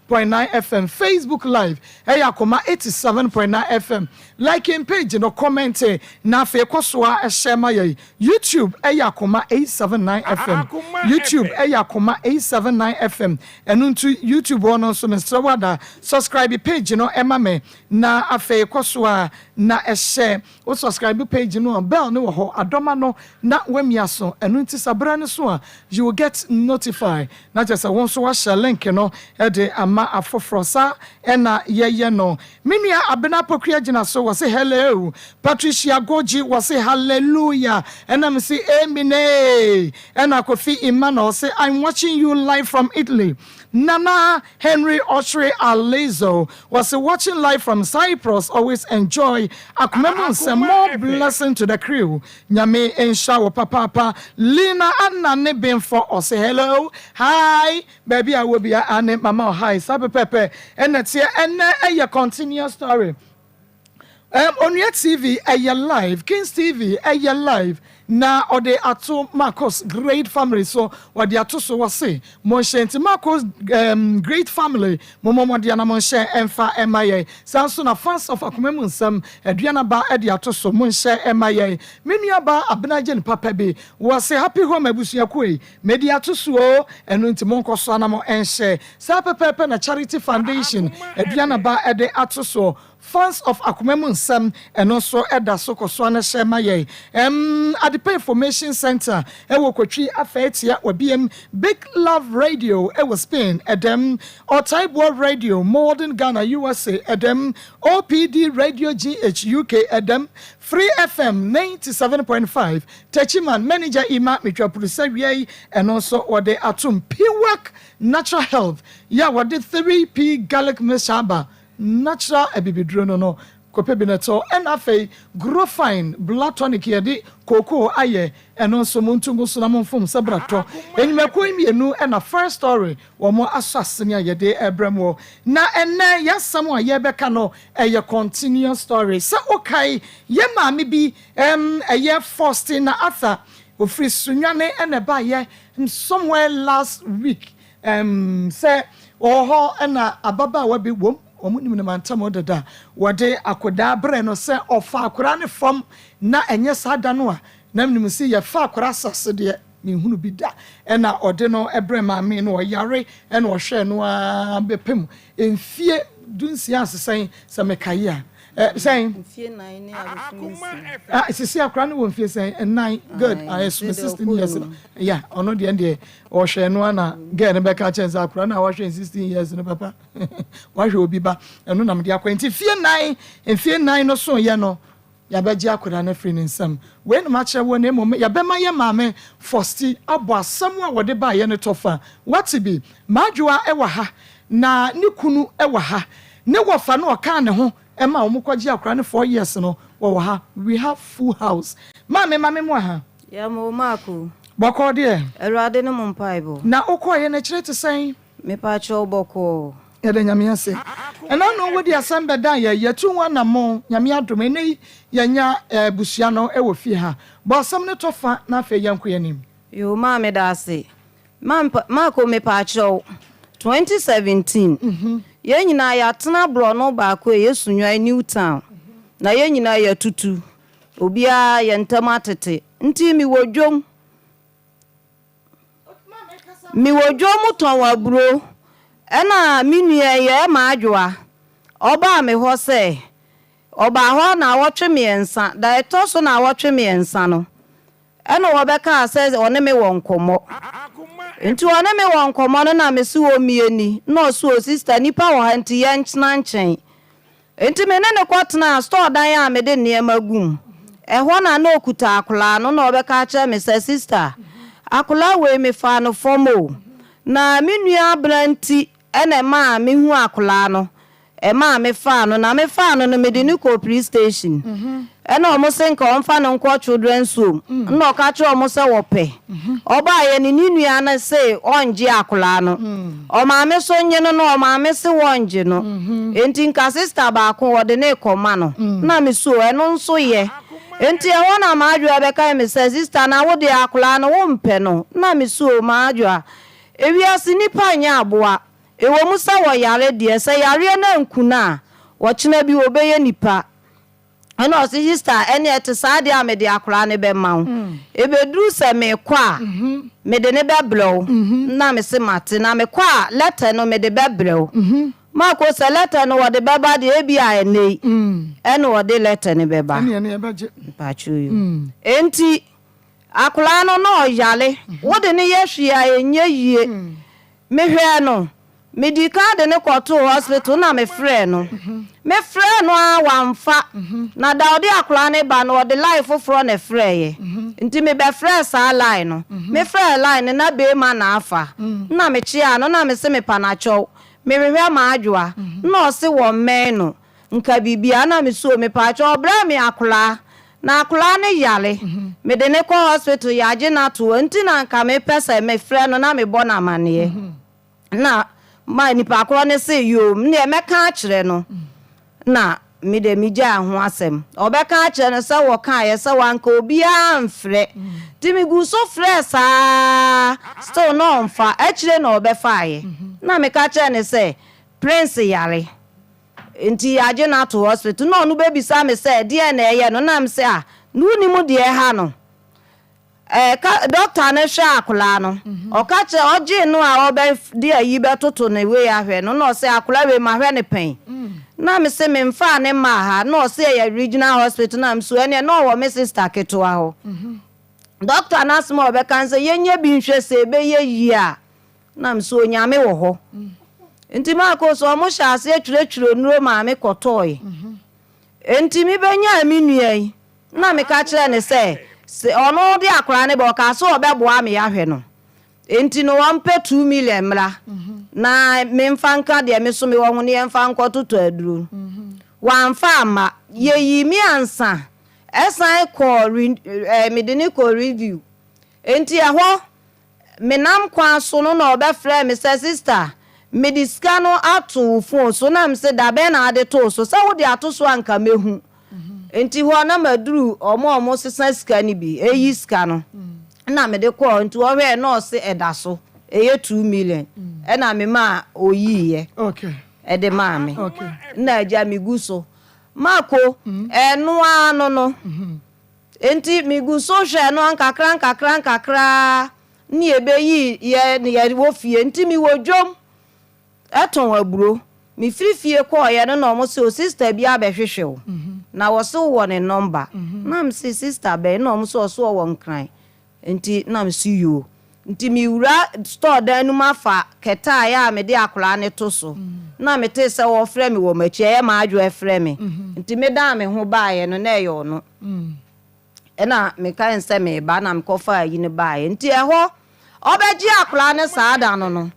FM, Facebook Live, Akoma 87.9 FM. Like in page no comment na fe kwoswa shema ye. YouTube Akoma 879 FM. YouTube Akoma 879 FM. Enu ntu YouTube ono so mesrawada subscribe page no ema me na afe kwoswa na share o subscribe page no bell no ho adoma no na wemiaso enu nti sabra ne so you will get notified. Na just won so wa share link no e de ama afofrosa ena ye no. Minia abena pokria gina so was say hello. Patricia Goji was say hallelujah. And I'm say amen. And I could feel Emmanuel say I'm watching you live from Italy. Nana Henry Oshre Alezo was watching live from Cyprus. Always enjoy. Akumemo some more blessing to the crew. Nyame enshawo papa. Lina Anna Nebin for us. Say hello. Hi. Baby, I will be a name mama. Hi. Sabe Pepe. And that's here. And a continuous story. On your TV, a live. Kings TV, a live. Na ode ato Maa Akos great family so what the ato so was say Monshe Maa Akos great family momo de na Monshe emfa emaye sanso na fans of Akoma nsam aduana ba e de ato so Monshe emaye menua ba abenaje ne papa bi was say happy home abusua koi me de ato so enu nti monko so na mo enhye sa pepe na charity foundation aduana ba e de ato so fans of Akoma nsam and also eda so koso na shema ye at the information center e wo kwatwi afetia wabiem Big Love Radio e was Spain edem Otaibo Radio Modern Ghana USA edem OPD Radio GH UK edem Free FM 97.5 Techiman manager Ima Mitwa producer we and also ode atum Piwak Natural Health ya wode 3P Garlic Meshaba natural ebibidro no kope bineto enafe grow fine blood tonic yedi koko aye eno so montungu so na monfom sabrato enimako mienu ena first story wo mo asasene ayede ebremo na enne yasam aye beka no eye continuous story sa okay ye maame bi eye first na atha ofri sunwane ena ba ye somewhere last week say oho ena ababa wa bi wom omunim ne mantamo dada wode akoda bre no se ofa akora ne fam na enye sada no a na mnim si ye fa akora sase de ne hunu bi da ena ode no ebre maame no yare ena ohwe no a bepem enfie dunsia asesen se mekaye a saying enfie 9 ne abusumi sisi akora no wo enfie saying 9 good I am 16 years yeah ono de ende ohwe no na get ne beka chance akora na ohwe 16 years no papa wahwe obi ba eno nam de akwenti fie 9 enfie 9 no so ye no ya beji akora na free nsam we no mache wo na emom ya be ma ye maame fosti abo asam a wode ba ye ne tofa what be madwoa e wa ha na ne kunu e wa ha ne wofa no oka ne ho Emma omukwaji akora ne 4 years no wo ha we have full house mame mo ha ya mo maku boko de erade ne mo mpaibo na okoye na kire te sen me pa cho boko ya de nyame ase ena no wo di asambe dan ya yetu wana mo nyame adome ne yanya busua no e wo fie ha bo asam ne tofa na afa yankoye nim yo mame da ase mako me pa cho 2017 ye nyina ya tena bro no baako yesunwa New Town na ye nyina ya tutu obia ye ntamatete nti mi wodwom ton wa bro ena minua ye ma adwoa oba me ho se oba ho na wotwe me ensa da etoso na wotwe me ensa no ena wobeka se one me wonkomo nti one me wonkomo no na me si wo mieni no so sister nipa wo hanti ya nchena nchen nti me ne kwotena store dan ya me de niema gum ho na na okuta akola no na obeka acha me se sister akola we me fa no fomo na menua abranti ene ma me hu akola no ma me fa no na me fa no me de ni ko police station ena omo se nka onfa no nko children so na oka che omo se wope oba ye ni nua na se onje akola no o ma me so nye no o ma me se wonje no enti nka sister ba ko wode na ekoma no na me so eno nso ye enti e wona ma adwa be kai me se sister na wode akola no wo mpe no na me so ma adwa ewiase nipa nya aboa ewo musa wo yare de se yare na nkuna wo chena bi obeye nipa ana o sister ene ete saade a me de akora ne be ma wo ebeduru se me kwa me de ne be blow na me se mate na me kwa letter no me de be blow Maa Akos letter no wo de beba de ebi a enei ene wo de letter ne beba ene e beje pa chuyu enti akora no no yale wo de ne yehwe a enye yie me hwe no medika de ne kwoto hospital na me frɛ no me frɛ no a wamfa na da odi akora ne ba no de life foro ne frɛ ye nti me be frɛ sa line no me frɛ line na be ma na afa na me chia no na me se me panacho me hwehwe ma adwoa na o se wo men no nka bibia na me so me pacho bra me akora na akora ne yale me de ne kɔ hospital ya je na to nti na nka me pese me frɛ no na me bɔ na mane na ma nipa akora ne se yo ne meka akire no na me de mi gya ho asem obeka akire no se wo kan ye se wanka obi amfre ti mi gu so frɛ sa still no mfa akire na obefa ye na me ka akire ne se prince yare nti aje na to hospital no no baby sa me se de na eye no na me se no ni mu de ha no doctor na hwe akola no o ka che oje no a obe de ayi be toto na we ahwe no no se akola we ma hwe ne pen na me se me mfa ne ma ha no se ya regional hospital na mso ene no wo me sister ketoa ho doctor na smo obe kan se yenye bi nhwe se be ye yi a na mso nyame wo ho enti Maa Akos o mo sha ase atwuretwuro nuro ma me kotoy enti mi benya mi nuai na me ka kire ne se ono de akora ne bo ka so obeboa me ya hwe no enti no wampe 2 million mra na me mfa nka de me so me wo ho ne mfa nkoto to aduru wamfa ama ye yi mi ansa esan ko me de ne ko review enti eho me nam kwa so no na obefre me se sister me diska no ato phone so na me se da be na ade to so se wo de ato so anka mehu enti ho na maduru omo sesa sika ni bi eyi sika no na me de ko enti wo hwe no se eda so eye 2 million na me ma oyiye okay e de ma me okay na aja mi guso mako enu anu no enti mi guso hwe no ankakra ni ebe yi ye wo fie enti mi wodwom eton aburo mi frifie ko ye no no mo se o sister bi abehwehwe wo na wo se wo ne number na m se sister be no mo so wo nkran enti na m see you nti mi wura store dan nu mafa keta ya me de akora ne to so na me te se wo frɛ me wo machi ye ma adwo e frɛ me nti me da me ho ba ye no na ye ono na me kan se me ba na me kofa yi ne ba ye nti eho obeji akora ne saada no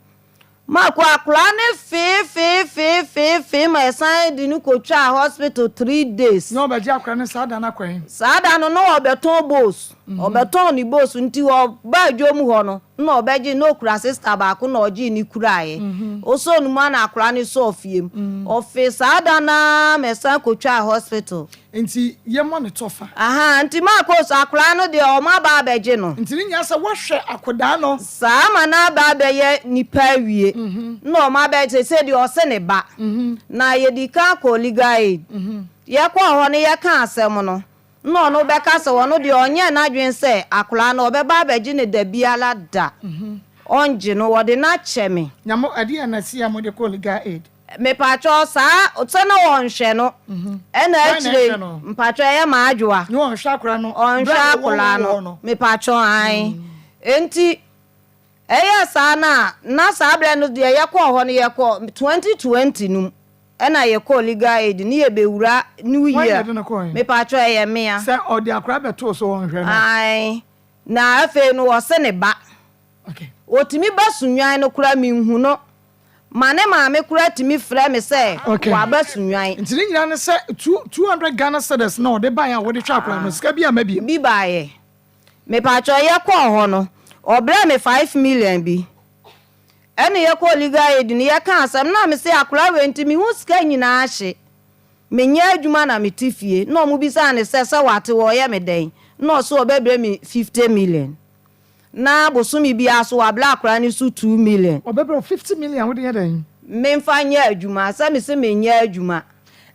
ma kwa akora ne fe ma san di nu ko twa hospital 3 days no obeji akora ne saada na kwen saada no obeton boss obeton ni boss nti wo ba dwom ho no na obeji no kura sister ba ko na oji ni kurae oso nu ma na akora ne so ofiem ofi saada na me san ko twa hospital nti ye mo ne tofa aha nti Maa Akos akora no de o ma ba abeji no nti ni nya se wo hwe akoda no sama na ba abeye nipa wie na o ma be se de o se ne ba na ye di ka ko legal aid ye kwa ho ne ye ka asem no no be ka se wono de onye na dwen se akora no obe ba abeji ne da biala da onje no wo de na cheme nyamo ade na sia mo de ko legal aid me pacho sa otena won hwe no ena akire mpacho ye ma adwoa no on hwe akora no on hwe akora no me pacho an enti eya sa na sa bre no de ye kwa ho no ye kwa 2020 num ena ye kwa legal aid ni ye bewura new year me pacho ye mea se odi akora beto so on hwe no ai na afi no wo se ne ba okay otimi ba sunwan no kura mi hu no mane maame kura timi frɛ me sɛ wa ba sunwan nti ni nyina ne sɛ 200 Ghana cedis no de ban a wo de twa akora no sika bi a mabi bi baaye me pacho ye kwa ho no obra me 5 million bi ene ye kwa legal aid ni ye ka asam na me se akora we ntimi hu sika nyina ahye me nya adwuma na me tifie no mu bi sa ne se wate wo ye me den no so obebre me 50 million na bosumi bi aso wa black akora ni so 2 million obebre 50 million wo de ye den memfa nya adwuma sa me se me nya adwuma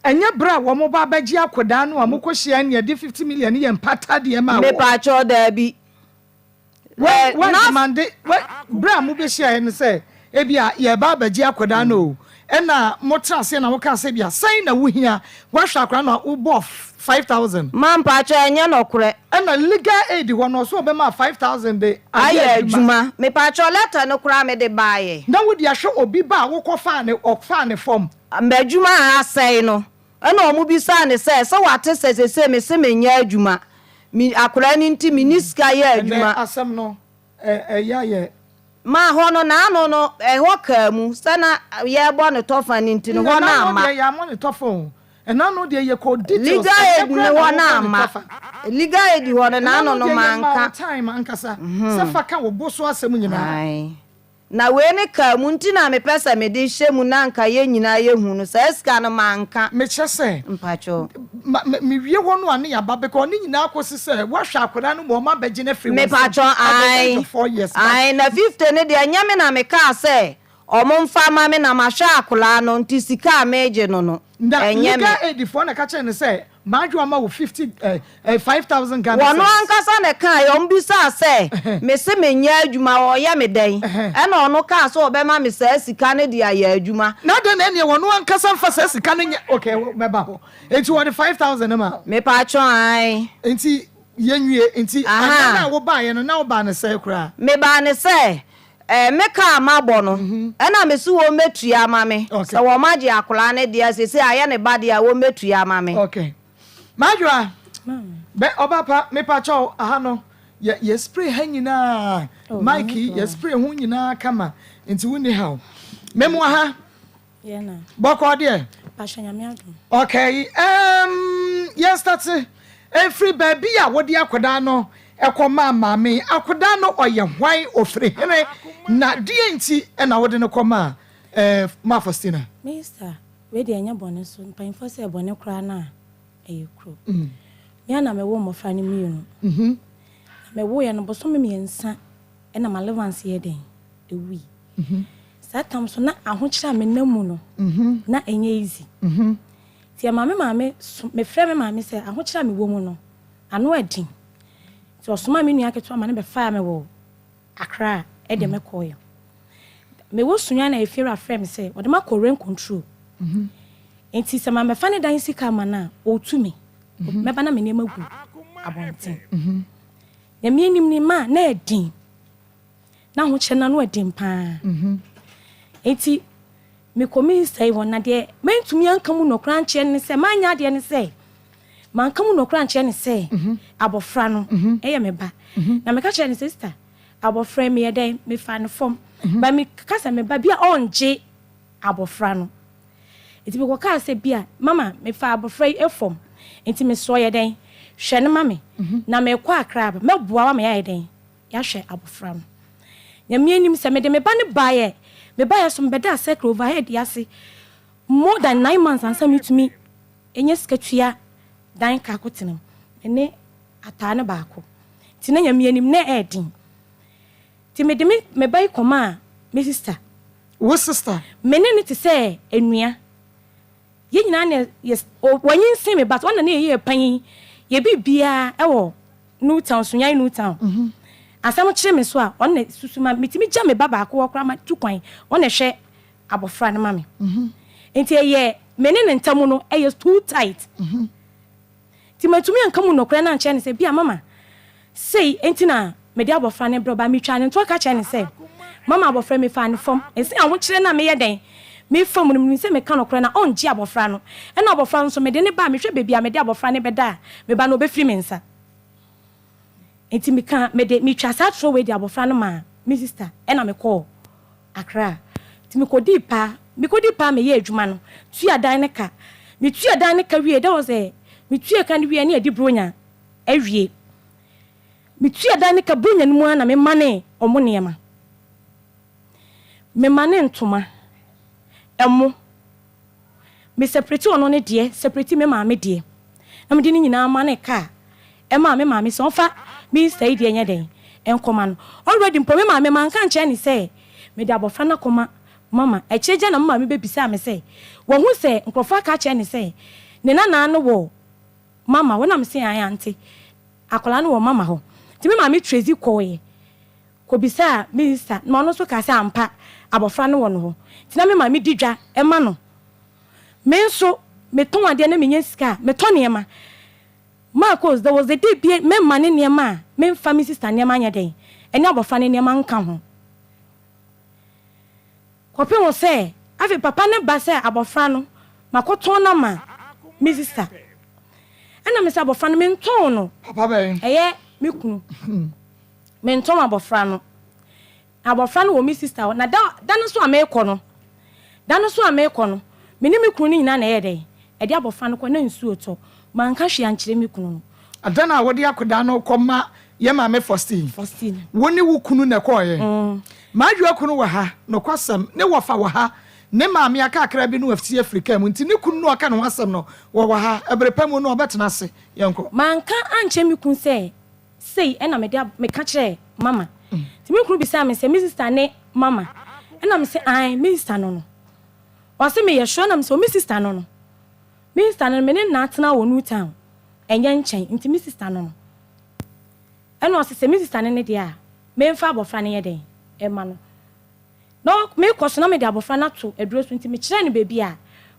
enye bra wo mo ba baji akoda no amoko hia ne de 50 million ye mpata de ma me pa cho da bi na mande bra mo be hia ne se e bia ye ba baji akoda no ena mo trase na wo ka se bia sai na wo hia wo hwa akora na wo bo 5,000 man pa cho enye no kure ena legal aid wo no so be ma 5,000 de aye adwuma me pa cho letter no kura me de baaye na wo dia hwe obi ba wo ko fa ne form mbadwuma asai no ena omu bi sa ne se wate se me se me nya adwuma mi akora ni nti miniska ye adwuma asem no ya ye ma hono na ano no ho ka mu sana ye bo ne tofa ni nti no ho na ama ya mo ne tofa ena no de ye ko details legal aid ne ho na ama legal aid ho na ano no manka time ankasa se fa ka wo boso asem nyina na we ne ka mu nti na me pesa me de hye mu na nka ye nyina ye hu no sa ska no manka me chese mpacho me wie ho no ane ya ba be ko ni nyina akosi se wo hwa akoda no mo ma beje na free me pacho ai na 50 ne de anya me na me ka se omo mfa ma me na ma hwa akola no nti sika meje no enye me edifo na ka che ne se madwa ma wo 5,000 Ghana wono ankasa ne ka yo mbisa se me se menya adwuma wo ya me den e na ono ka so obema me se sika ne dia ya adwuma na de na ne wono ankasa mfa se sika ne okay meba ho enti wo 5,000 ma me pa cho ai enti yenwie enti na wo ba ye no na wo ba ne se kura me ba ne se me ka amabo no e na me su wo metua ama me se wo maji akola ne dia se aye ne ba dia wo metua ama me okay Majwa be obapa me pa cho aha no ye spray hanyina Mikey ye spray hu nyina kama enti woni how memo aha ye na boko de pasha nyame adu okay yes that's it every baby ya wodi akoda no ekoma mama akoda no oye hwan ofre hene na die enti na wodi ne koma ma Faustina mister we de anya bone so pan for say bone kra na ayekro me na me wo mo fra ni mienu me wo ye no boso me miensa na ma levance ye den ewi satam so na ahokyira me namu no na enye easy ti mama me fra me mama say ahokyira me wo mu no ano adin ti osoma me nua keto ama ne be fa me wo akra e de me koyo me wo sunya na efira fra me say o de ma rent control enti se mama fa ne dan sika ma na otumi me ba na me nema gu abonten ya me nim ni ma na edin na ho che na no edin pa enti me komi sai wona de mentumi ankamu no kranche ne se manya de ne se mankamu no kranche ne se abofra no eye me ba na me ka che ne sister abofra me ye den me fa ne fom ba me kasa me ba bia onje abofra no enti me ko ka se bia mama me fa abofra efom enti me so ye den hwe ne mame na me kwa akra ba me boa wa me ye den ya hwe abofra no ya me anim se me de me ba ne bae me bae so me beda secret overhead ya se more than 9 months answer me to me enye skatua dan ka kotenam ene ata ne baako ti na ya me anim na edin ti me de me bae koma me sister wo sister me ne ti se enua ye nyina na yes wanyin se me but wona na ye pan ye bibia e wo New Town sunyan New Town asam kire me so a ona susuma mitimi gya me baba ko okra ma tukwan ona hwe abofra ne mame enti ye me ne ntamu no e too tight ti matumi ankamu no kra na nche ne se bia mama sei enti na me dia abofra ne bro ba mi twa ne to ka che ne se mama abofra me fa ne fom ense awo kire na me ye den me fom no mi se me ka no kra na onje abofra no e na abofra no so me de ne ba me hwe bebia me dia abofra ne beda me ba no be free me nsa enti me ka me de me twa sa tro we di abofra no ma me sister e na me call akra ti me kodi pa me ye adwuma no tua dan ne ka me tua dan ne ka wie da was e me tua ka ne wie ne adi bronya awie me tua dan ne ka bronya no mu na me mane omo ne ma me mane ntoma emo me separate ono ne de separate me ma me de na me de ni nyina mane ka e ma me so fa me say de nya den enkoma no already mpo me ma me man kan che ni say me de abofra na koma mama echeje na mama me bebisa me say wo hu say nkrofo aka che ne say ne nana no wo mama wona me say ayante akola no wo mama ho ti me mama trezi koye ko bisa minister no no so ka say ampa abofra no wo no ho ti na me mama didwa e ma no me nso me ton ade na me nya sika me ton ne ma Maa Akos there was a day be me mane ne ma me family sister ne ma nya den enya abofra ne ma nka ho Kope wo say afi papa ne ba say abofra no makoton na ma me sister ena me say abofra no me nton no papa be eye me kunu me nton abofra no wo me sister na da no so ameko no me ni me kunu ni na ye den e de abofra no ko na nsu oto manka hwe ankire me kunu no adana wo de akoda no koma ye ma me Faustine woni wo kunu na koye maadwa kunu wa ha no kwasam ne wofa wa ha ne maame aka akra bi no afti Africa mu nti ne kunu no aka no wasam no wo wa ha ebrepam no obetena se yenko manka anche me kunu sei ena me ka kire mama ti me kunu bi sa me se me sister ne mama ena me se ai me sister no o se me ye sure na me se me sister no me sister no me ne na atena wo nu town enye nchen nti me sister no ena o se me sister ne dia me mfa abofra ne ye den ema no me koso na me de abofra na to aduro so nti me kire ne bebi a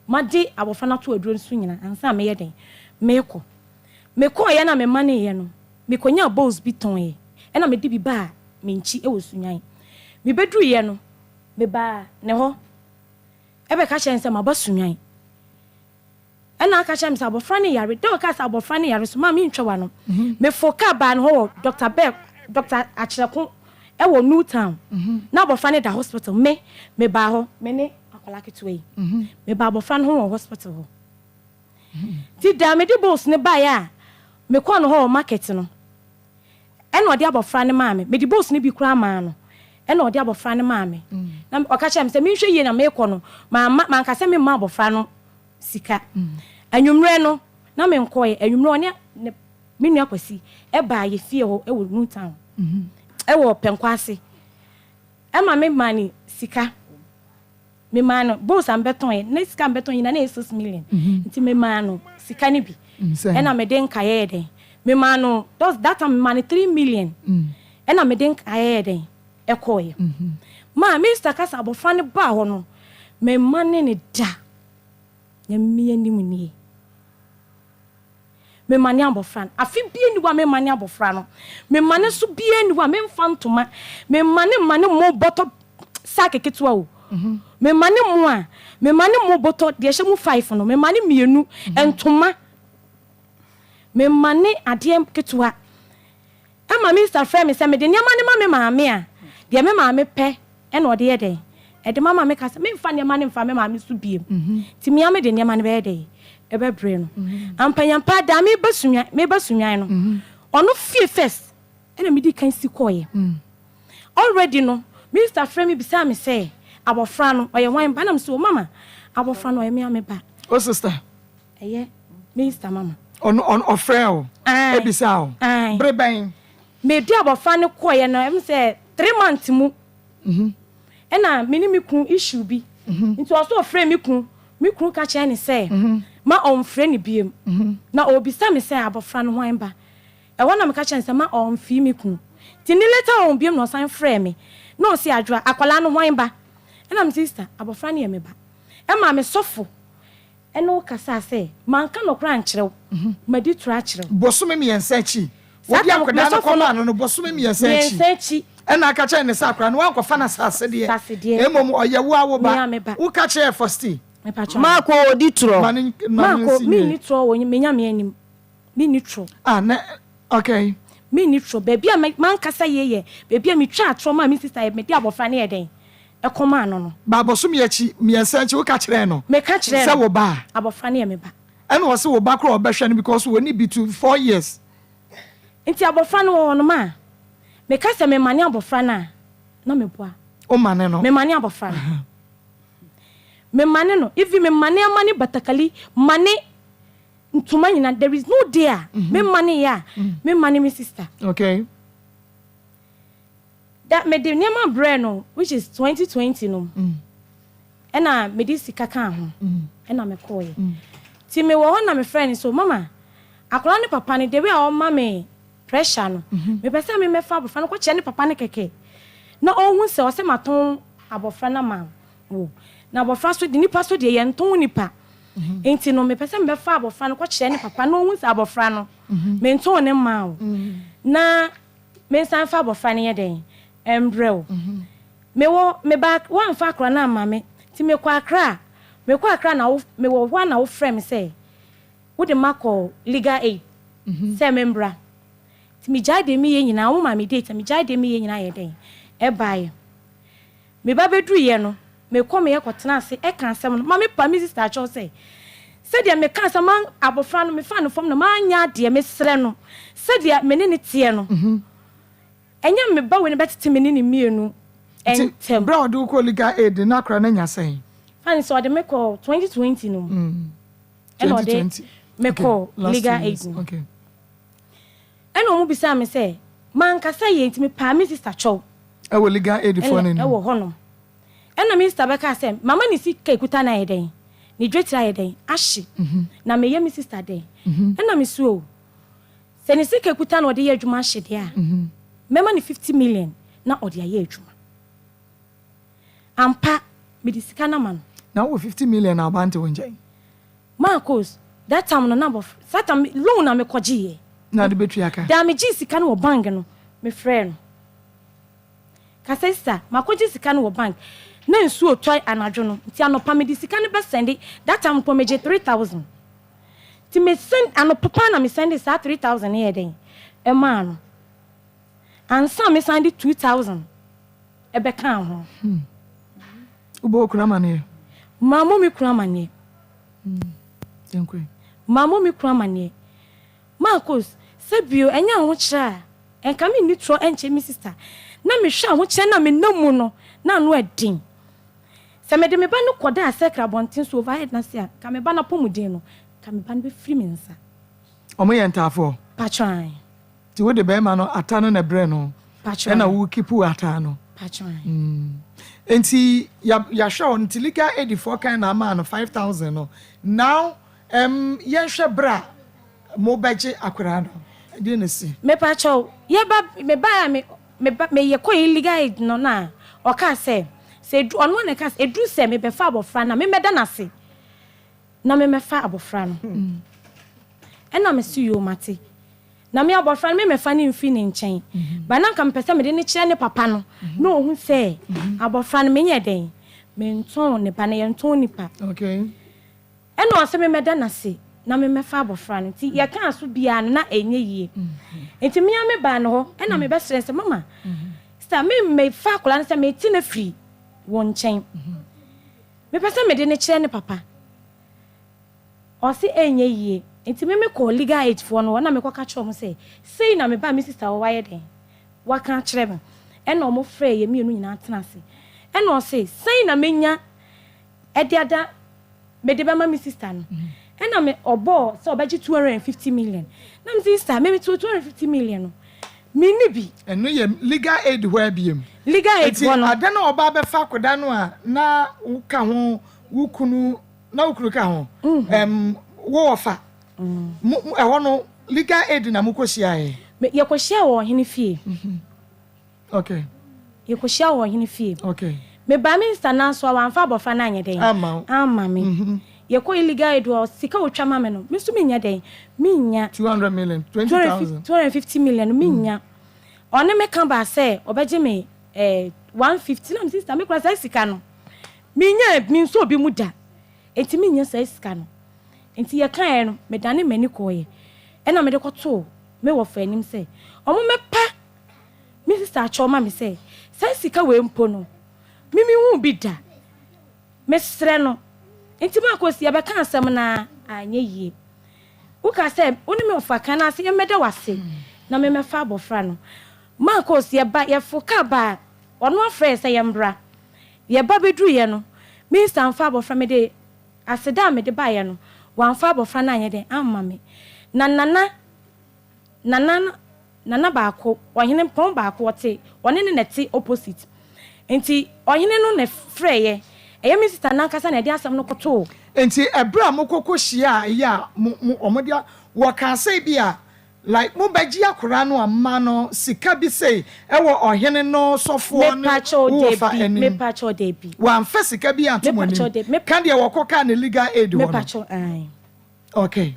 ma de abofra na to aduro so nyina ansa me ye den me ko ye na me mane ye no me konya bowls bi ton ye ena me di bi ba me nchi e wo sunyan me bedru ye no me ba ne ho ebe ka chen se ma ba sunyan ena ka chen se abofra ne yare de o ka se abofra ne yare so ma me ntwa no me foka ba no ho Dr. Beck Dr. Achilako ewo Newtown na abofra ne da hospital me ba ho me ne akola ketwe me ba abofra no ho hospital ho ti da me di boss ne ba ya me ko no ho market no ena odi abofra ne ma me di boss ne bi kura ma no ena odi abofra ne ma me na o ka chem se me hwe ye na me ko no ma nka se me ma abofra no sika anwumre no na me nkoye anwumre one me nua kwasi e ba ye fie ho ewo Newtown ewo penkwase ema me mani sika me mano boss am beton ye na sika am beton ye na 6 million nti me mano sika ni bi ena me den kaye den me mano that time money 3 million ena me den kaye den ekoye ma Mr. Kasa abofra ne ba ho no me mane ne da ya mi anim ni me mane abofra afi bie ni wa me mane abofra no me mane so bie ni wa me mfantoma me mane mo boto sake ketwa o me mane mo boto de hye mu 5 no me mane mienu entoma me mane ade ketwa ama Mr. Frame se me de nyama ne ma me maame a de me maame pe e na ode ye den e de mama me ka se me mfa ne ma ne mfa me maame so biem ti me ame de nyama ne be ye den ebe bre no ampanyampa da me basunwan no ono fie first ena me di kan si koye already no Mr. Frame bisa me say abofra no oye wan ba na me so mama abofra no oye me ameba o sister eye Mr. mama on ofrel ebisa o bre ben me di abofra no koye no em say 3 months mu ena me ni me kun issue bi nti o so frame me kun ka che ne say ma on frame biem na obisa me say abofra no wan ba e wona me ka che ne say ma on fi me kun ti ni later on biem no san frame me no si adwa akwala no wan ba ena me sister abofra ne ye me ba e ma me sofo e no kasa say manka no kra nkyerɛw ma di tura kyerɛw bosome me yensachi wodi akwada no koma no bosome me yensachi ena ka che ne sa akra no wan kofa na sase de emom oyewo awo ba wo ka che Faustine Maa Akos odi tro Maa Akos mi ni tro wo menya me anim mi ni tro na okay mi ni tro baby a man kasa ye baby a mi twa tro ma mi sister me di abofra ne ye den e koma no ba boso me achi me yensachi wo ka kire no me ka kire se wo ba abofra ne ye me ba ena wo se wo ba kro obehwe no because we need be to 4 years nti abofra no wo no ma me ka se me mane abofra na me boa o mane no me mane abofra me mane no if me mane batakali mane ntuma nyina there is no there me mane ya me mane me sister okay that me the name brand no which is 2020 no ɛna mede sika ka ho ɛna me kɔɔ ti me wo na me friend so mama akora ne papa ne de we a o ma me pressure no me pese me mefa abofra no ko che ne papa ne keke na ohun se o se maton abofra na ma wo na abofra so de nipa so de ye nton nipa enti no me pese me fa abofra no ko che ne papa na ohun se abofra no me nton ne ma wo na me san fa abofra ne ye den embrel me ba wan fa akora na ma me ti me kwa akra na wo me wo wa na wo frame say wo de mako legal aid say membra ti me jade me ye nyina wo ma me date me jade me ye nyina ye den e bae me ba bedru ye no me come ye kwotena ase e kan asem no ma me pa me sister cho say dia me kan asem abofra no me fa no fom no ma nya de me sere no dia me ne tie no enya me ba we ne betete me ne mienu entem bra do ko legal aid na akra na nya sen and so the make 2020 no. And 2020. Make legal aid. Okay. And omo bisa me say, man kasa ye ntimi pa me sister chow. E wo legal aid for na ni. E wo hono. And na minister beka say, mama ni sika ekuta na yeden. Ni dwetira yeden ahye. Na me ye me sister den. And na me so. Se ni sika ekuta na ode ye adwuma ahye de a. Mema ni 50 million na ode ye adwuma. Ampa me di sika na man. Now 50 million abante wonje. Maa Akos, that time no number. That time loan na me kwaji. Na de betri aka. Da me ji sika no bank no, me friend. Ka sister, ma kwaji sika no bank. Na nsu otoi anadwo no. Nti anopa me di sika no be send that time po me je 3000. Ti me send anopa na me send sa 3000 here den. E ma no. Ansa me send 2000. E be kan ho. Ubo kura mane. Mamo mi kura mane. Denkwe. Mamo mi kura mane. Maa Akos, se bio enya ho kira. Enka me ni tro enche mi sister. Na me hwa ho kira na me namu no, na no adin. Se me de me ba no koda asekra bontin so overhead na se a, ka me ba na pomuden no, ka me ba no be free me nsa. Omo ye ntafo. Patron. Ti wo de be ma no atano na bre no. Patron. Na wo kipu atano. Patron. Enti ya show nti legal aid for kind na ma no 5000 no. Now yen hwe bra mo beje akura no. De ne si. Me patron, ye ba me ye ko illegal aid no na. O ka say onu na ka edu se me be fa abofra na me meda na se. Na me fa abofra no. Na me su yo mate. Na me abofra me me fa ni mfi ni nchen ba na nka mpesa me de ne kire ne papa no na ohun se abofra me nye den me nton ne pa na ye nton nipa okay eno ase me meda na se na me fa abofra no ti ye kan so bia no na enye yie enti me me ba no ho na me be stress mama sta me fa kola na se me ti na free won nchen me pesa me de ne kire ne papa o se enye yie enti me call legal aid for no na me kwa ka chom say na me ba me sister wo waye den wa kan kire me e na omo frɛ ye mienu nyina tena se e na o say na menya e de ada me de ba ma me sister no e na me obo say obaji 250 million na me sister me 250 million no me ni bi eno ye legal aid where biem legal aid for no ada na oba be fa koda no a na wo ka ho wo kunu na wo kunu ka ho wo ofa no legal aid na mukoshia e ye koshia wo hene fie okay ye koshia wo hene fie okay me ba minister na so wanfa abofa na anye den ama me ye ko illegal aid wo sika wo twa ma me no me so me nya den me nya 200 million 20000 250 million me nya one me kan ba say obeje me 150 na me sister me kwa say sika no me nya me so obi mu da enti me nya say sika no enti ye kan no me dane mani koye e na me de koto me wo fa anim say omo me pa me sister choma me say sika we mpo no mimi hu bi da me sre no enti Maa Akos ye be kan asem na anye yie wo ka say oni me ofa kan na say ye meda wase na me fa abofra no Maa Akos ye ba ye foka ba ono afre say ye mbra ye ba bedru ye no me stand fa abofra me de aseda me de ba ye no wanfa abofra na anye den amma me na nana baako ohene pon baako wote one ne neti opposite enti ohene no ne freye eye me sister na kasa na de asem no koto enti ebra mokoko hia ya omodia wo kan say bia like mo baji akora no amma no sika bi say ewo ohene no sofo no me pacho de bi wan fa sika bi antomoni kan de wo koka na legal aid wo me pacho ai okay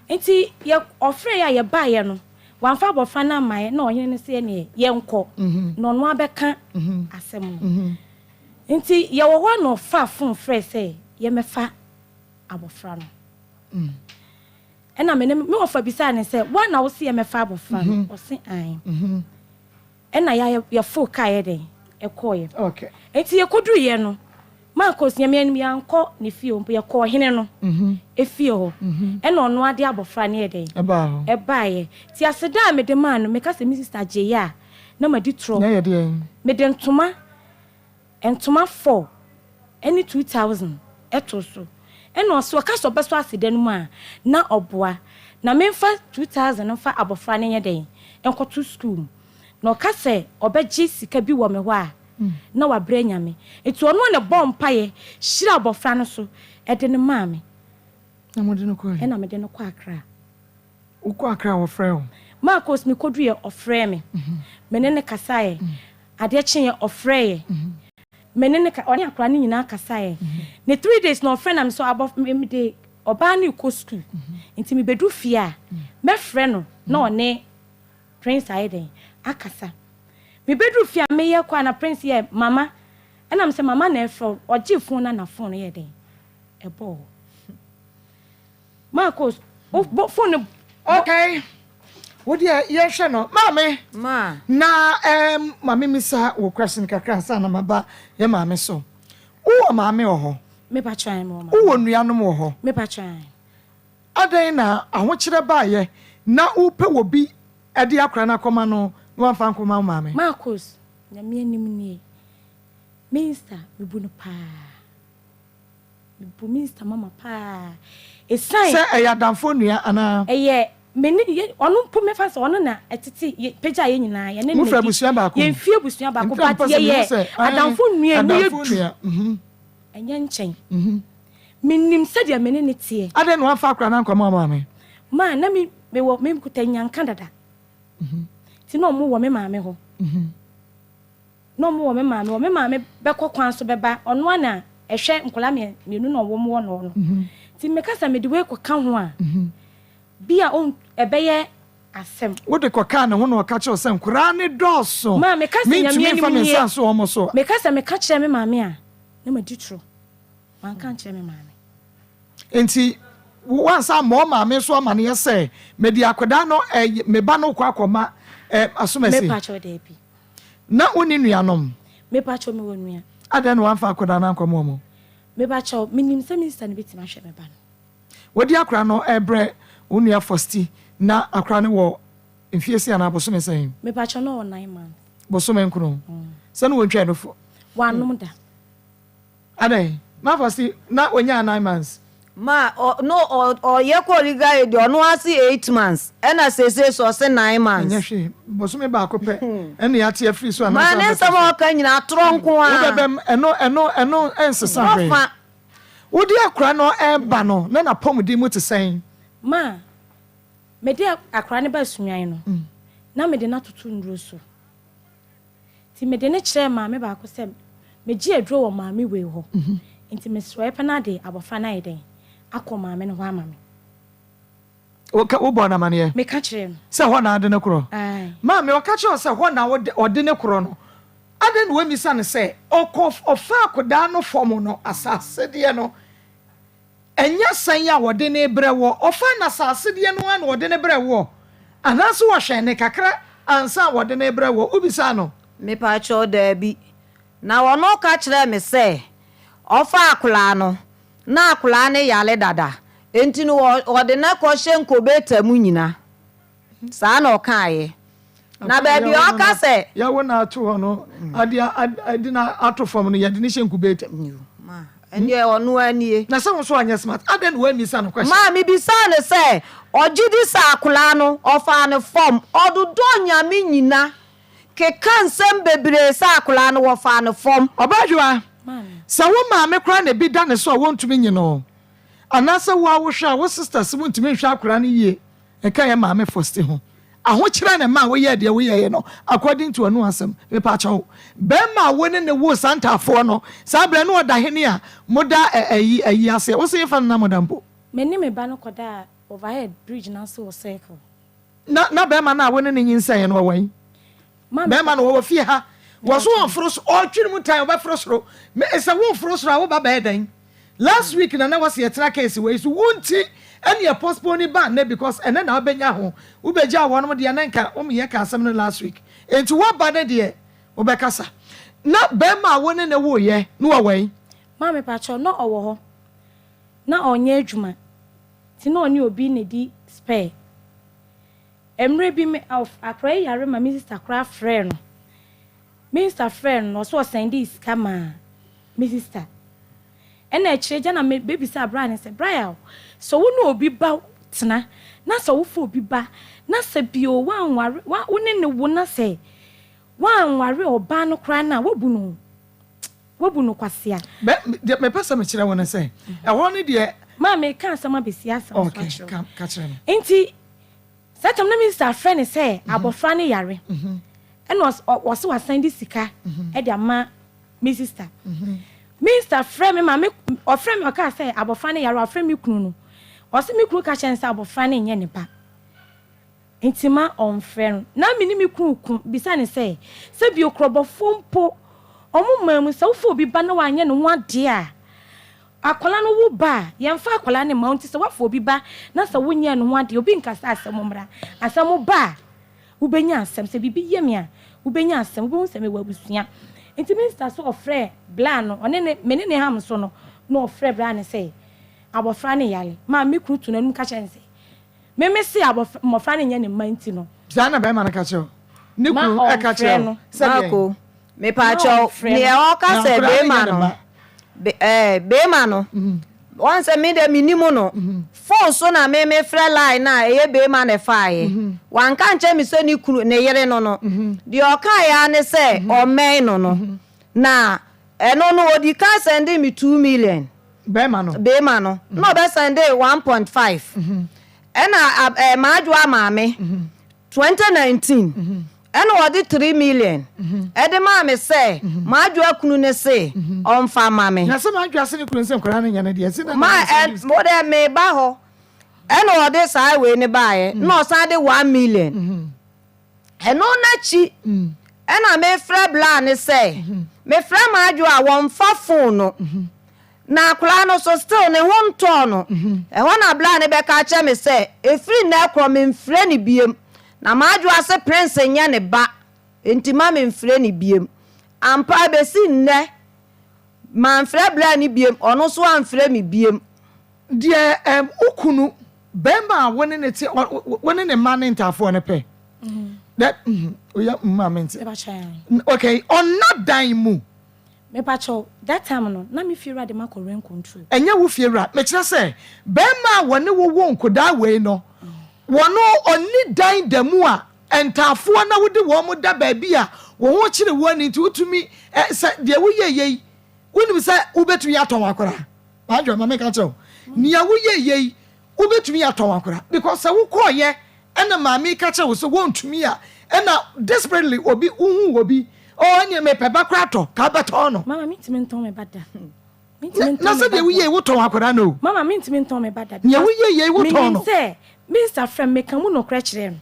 enti ye ofre ya ye ba ye no wan fa bofa na amaye na ohene ne se ne ye nko no no abeka asem no enti ye wo ho no fa fon frɛ say ye mefa abofra no ena me ofa bisa ne say wa na wo se ye mefa abofra no o se ai ena ya fo kai den e koye okay enti ye koduru ye no Maa Akos nyame ya nko ne fie o ye ko hene no efie ho ena ono ade abofra ne ye den e ba ye ti aseda me de man no me ka se mi sister Jeya na ma di tro na ye de me de ntoma 4 any 2000 eto so ena oso ka so beso aseda no ma na oboa na me fa 2000 fa abofra ne ye den enko to school na ka se obeji sika bi wo me ho a na wa bra nyame etu ono ne bompaye shira abofra no so e de ne maame na mo de no ko e na me de no kwa akra uko akra wo frɛ o Maa Akos me kodu ye ofrɛ me menene kasaye ade kyen ye ofrɛ ye menene ka oni akra ne nyina kasaye ne 3 days no ofrɛ na me so abof me de oba ne ko school nti me bedu fie a me frɛ no na one prince aiden akasa me bedru fia me ye kwa na prince ye mama ena me se mama na efro oje phone na phone ye den e bo Maa Akos bo phone okay wo dia ye hwe no mame Ma na mame misa wo question kakra sa na maba ye mame so wo mame oho me pa try mo ma wo nuanom oho me pa try adan na ahokire ba ye na wo pe wo bi ade akra na Akoma no wan fa nkoma mame Maa Akos na me anim nie minister me bu no pa me bu minister mama pa e sign se eyadamfo nua ana eye meni onu po me fa so onu na etiti peja ye nyina ye ne mu fra busua ba ko ye mfie busua ba ko ba ye adamfo nua mu ye du enye nchen minim se dia meni ne tie adan no wan fa akra na nkoma mame ma na me wo me kutanya nka dada ti no mu wo me maame ho no mu wo me maame be kokwan so beba ono ana ehwe nkola me nu no wo mu wo no ti me kasa me de we koka ho a bia on ebeye asem wo de koka na ho no ka che osem kura ne doso ma me kasa nyame ni me san so omo so me kasa me ka kire me maame a na ma ditro man kan kire me maame enti wansa mo maame so amane ye se me di akoda no me ba no kwa Akoma asomasi me pa cho de bi na oni nuanom me pa cho me wonua adan no wan fa akoda na Akoma mo me pa cho minim se minister ne bitima hwe me ba no wodi akra no ebre onua fosti na akra ne wo mfiesi ana abosome sen me pa cho no 9 months bosome nkro se no wontwa no fo wanum da adan ma fosti na onya 9 months Ma no ye ko legal aid ono asi 8 months ena sese so se 9 months nyehwe bosome ba ko pe ene ya tie free so ana ma ne sama o kan nyina tronko a wobebem eno ensesa hwe ofa wodi akra no eba no na pomdi mu te sen ma me de akra ne ba sunwan no na me de na tutu nduro so ti me de ne kire ma me ba ko se me gi aduro wo ma me we ho nti me swipe na de abofra na iden Akoma me no ho ama me wo bo na mane me ka kire no se ho na ade ne kro ai ma me o ka kire se ho na ode ne kro no ade no we misa ne se ofa akoda no form no asase de no enya san ya wode ne brewo ofa na asase de no na wode ne brewo anaso wo hwe ne kakra ansa wode ne brewo ubisa no me pa cho da bi na wono ka kire me se ofa akula no na akula ne yale dada enti no wode na ko hyenko betamu nyina saa na okaye na ba bi o ka se ya wona ato ho no ade na ato form no yade ne hyenko betamu ma ende onu anie na se wo so anya smart ade no we misa no question ma mi bisa ne se ogidi sa akula no ofa ne form ododo nyame nyina ke kansem bebre sa akula no wo fa ne form obadwa sa wo maame kra na bi da ne so won tumi nyi no anasa wo awhwa wo sisters won tumi hwa akra ne yie e kan ye maame fosti ho aho kira ne ma wo ye de wo ye no according to anu asem me pa chawo be ma wo ne wo santa fo no sa bre no da hene a moda ayi ase wo se fa na modampo meni me ba no koda overhead bridge na so circle na be ma na wo ne nyinsan no wan be ma no wo fie ha wo so on frost o twiri mu tan wo frost ro me esa wo frost ro wo ba ba dan last week na was yetra case we so wonti any a postpone ban na because and then obenya ho ubeja wono de na nka o me ye ka asem no last week enti wo ba na de obekasa na be ma wo ne wo ye no wa ma me pa cho no owo ho na onye adwuma ti na oni obi ne di spare emre bi me of akra yare ma mi sister kra friend no Mr. Friend no so send this kama mi sister ena chireja na baby say Brian say Brian so wo no obi ba tena na so wo fo obi ba na se bio wan ware wa wo ne wo na se wan ware oba no kra na wo bu no kwasea me pesa me chira wona say e ho ne de ma me kan sama besia sama okay ka chira me enti satam na Mr. Friend say abofra ne yare and was send this sika e dia ma me sister Mr. Friend me ma me o friend me ka say abofra ne yare o friend me kunu no o se me kunu ka chen say abofra ne nye ne pa intima on friend na me ni me kunu bisa ne say se bi okrobofo mpo omo mamu se wo fo bi ba na wa nye ne ho ade a akola no wo ba ye mfa akola ne ma nti se wo fo bi ba na se wo nye ne ho ade obi nkasa asem mra asem ba ubenya asem se bibi yemia ubenya asem wo se me wabusua enti minister so ofre bla no one ne mene ne ham so no no ofre bla ne say abofra ne yale ma me krutu nanum ka chen say me se abofra ne nya ne manti no zana be ma na ka che ne kru e ka che se Mako me pa cho ne o ka se be ma no be ma no once me de minimum no phone so na me free line na e be ma na faaye wan kan che mi se ni kuru ne yere no no de o ka ya ne se o men no no na eno no odi ka send me 2 million be ma no no be send 1.5 ena ma adwa ma me 2019 ena odi 3 million ede ma me se ma adwa kunu ne se on fa ma me na se ma adwa se ni kunu se nkora ne nya ne de se na ma mo de me ba ho ena odi sai we ne ba ye no sa de 1 million eno na chi ena me fra bla ne se me fra ma adwa won fa phone no na akura no so still ne ho nto no e ho na bla ne be ka che me se efri na ekro me mfre ni biem na maaju ase prince nya ne ba enti ma me mfre ni biem ampa be si nne ma mfre bla ni biem ono so amfre mi biem de ukunu bemba woni ne ti woni ne man ntafo ne pe that oya moment okay on not dying mu me pacho that time no na me fira de mako rent control enya wo fira me kire se bemba woni wo nkoda we no wono oni dan damu a entafo na wode wo mo da ba bia wo ho kire wo ani nti utumi de wo yeyei wonim se ubetumi aton akora adwo ma me ka che nia wo yeyei ubetumi aton akora because wo koye ena ma me ka che wo so wo ntumi a ena desperately obi uhu obi o nya me peba krato ka beto no mama mintimi nton me bada na se de wo yeyei wo ton akora no mama mintimi nton me bada nia wo yeyei wo ton no Mr. Friend me kamu no krechere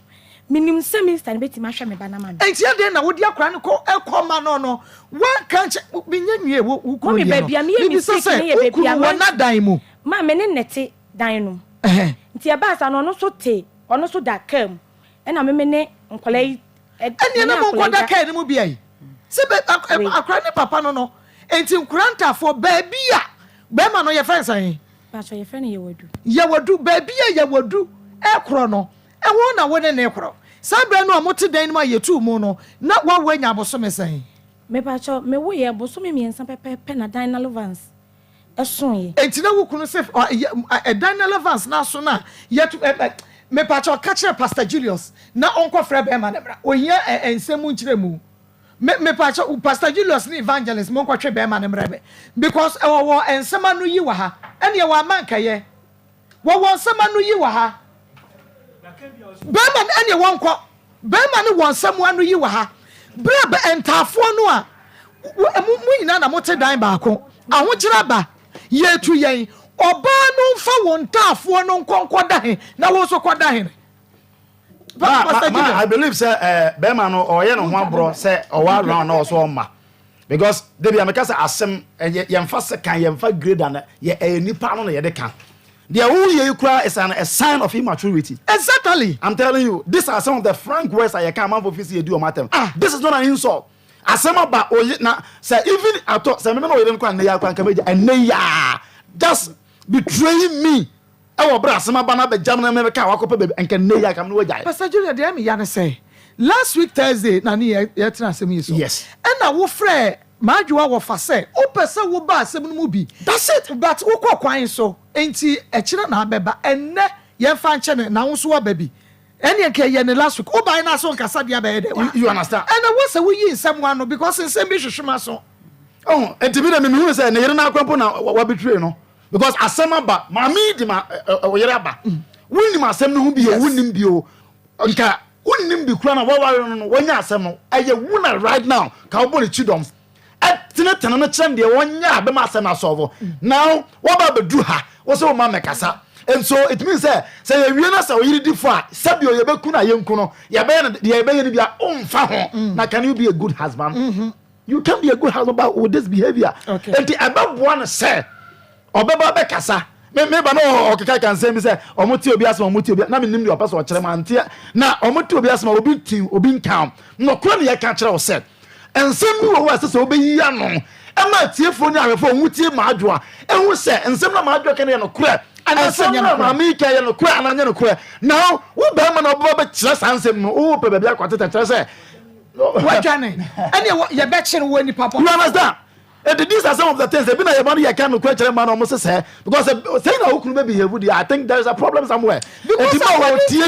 minim se Mr. Beti ma hwe me ba na ma enti ade na wo di akora ne ko Akoma no one can't be nyanwie wo ko me ba bia me mi se ne ye ba bia wo na dan mu ma me ne nete dan no nti e ba sa no no so te ono so da kam e na me ne nkola yi ene na mo ko da kam ne mu bia yi se be akora ne papa no enti nkuranta for ba bia be ma no ye friend san ba so ye friend ye wadu ba bia ye wadu ekro no ewo na wone ne ekro sabre no amote dan ma yetu mu no na wa wanya abosome san me pa cho me wo ye bosome miensa pepe na dan na lovans eson ye enti na wukunu se dan na lovans na so na yetu me pa cho ka kire Pastor Julius na onko frɛ be ma na bra ohia ensemu nkire mu me Pastor Julius ni evangelist mo kwatwe be ma ne mrebe because wo ensema no yi wa ha ene wa manka ye wo ensema no yi wa ha be ma ene wo nko be ma ne wo ensema no yi wa ha bre be entafo no a mu nyina na mote dan ba ko ahokyera ba ye tu yen oba no mfa wo ntafo no nkonko da he na wo so koda he I believe say Bema no oye no ho abro say owa round na so ma because they be ameka say asem yemfa second yemfa grade and ye nipa no ye de kan the who ye kura is a sign of immaturity. Exactly. I'm telling you, these are some of the frank words I can man for you do matter. This is not an insult. Asem about na say even I thought say me no ye kwa na ya kwa nkameja and ya just betraying me. Pastor Julia, dear me, Yana say last week Thursday, Nani, yes, and I will fray Majua wa fase. O person will buy 7 movie. That's it. But who quite so ain't he a children beba and ne yan fan channel now so baby. Any yen last week. Oh, by now so Casadia bed. You understand? And I was a we someone because in same issue Shumaso. Oh, and to be the who said, you're not going to what betray no. Because asema ba mami di ma oyeraba wonni ma asem no hu bi wonnim bi o nka wonnim bi kura na waware no wonya asem no aye wuna right now ka wo ne chidom tene no kyerem de wonya be ma asem na solve now what about bedu ha wo se wo ma mekasa and so it means say ye wie na say oyiri di fo a sabi o ye beku na yenku no ye be ye bia omfa ho na can you be a good husband you can be a good husband but with this behavior and the above one say obeba be kasa me ba no okeka kan say me say omoti obi asema omoti obi na me nim de opa so okere ma ntia na omoti obi asema obi tin obi nkam no kro ne ye ka kire o say ensem bi wo wa say obi ya no e ma tiefo ni ahwefo omutie ma adwoa ehu say ensem na ma adwoa kan ye no kro ensem na ma mi ka ye no kro ananye no kro now wo ba ma no obo be kire sansem no wo pe ba bia kwateta kire say wadwane ene ye be kire wo ni papa you understand. And these are some of the things that been a money I can't question man almost say because saying how could maybe behave I think there is a problem somewhere. Because be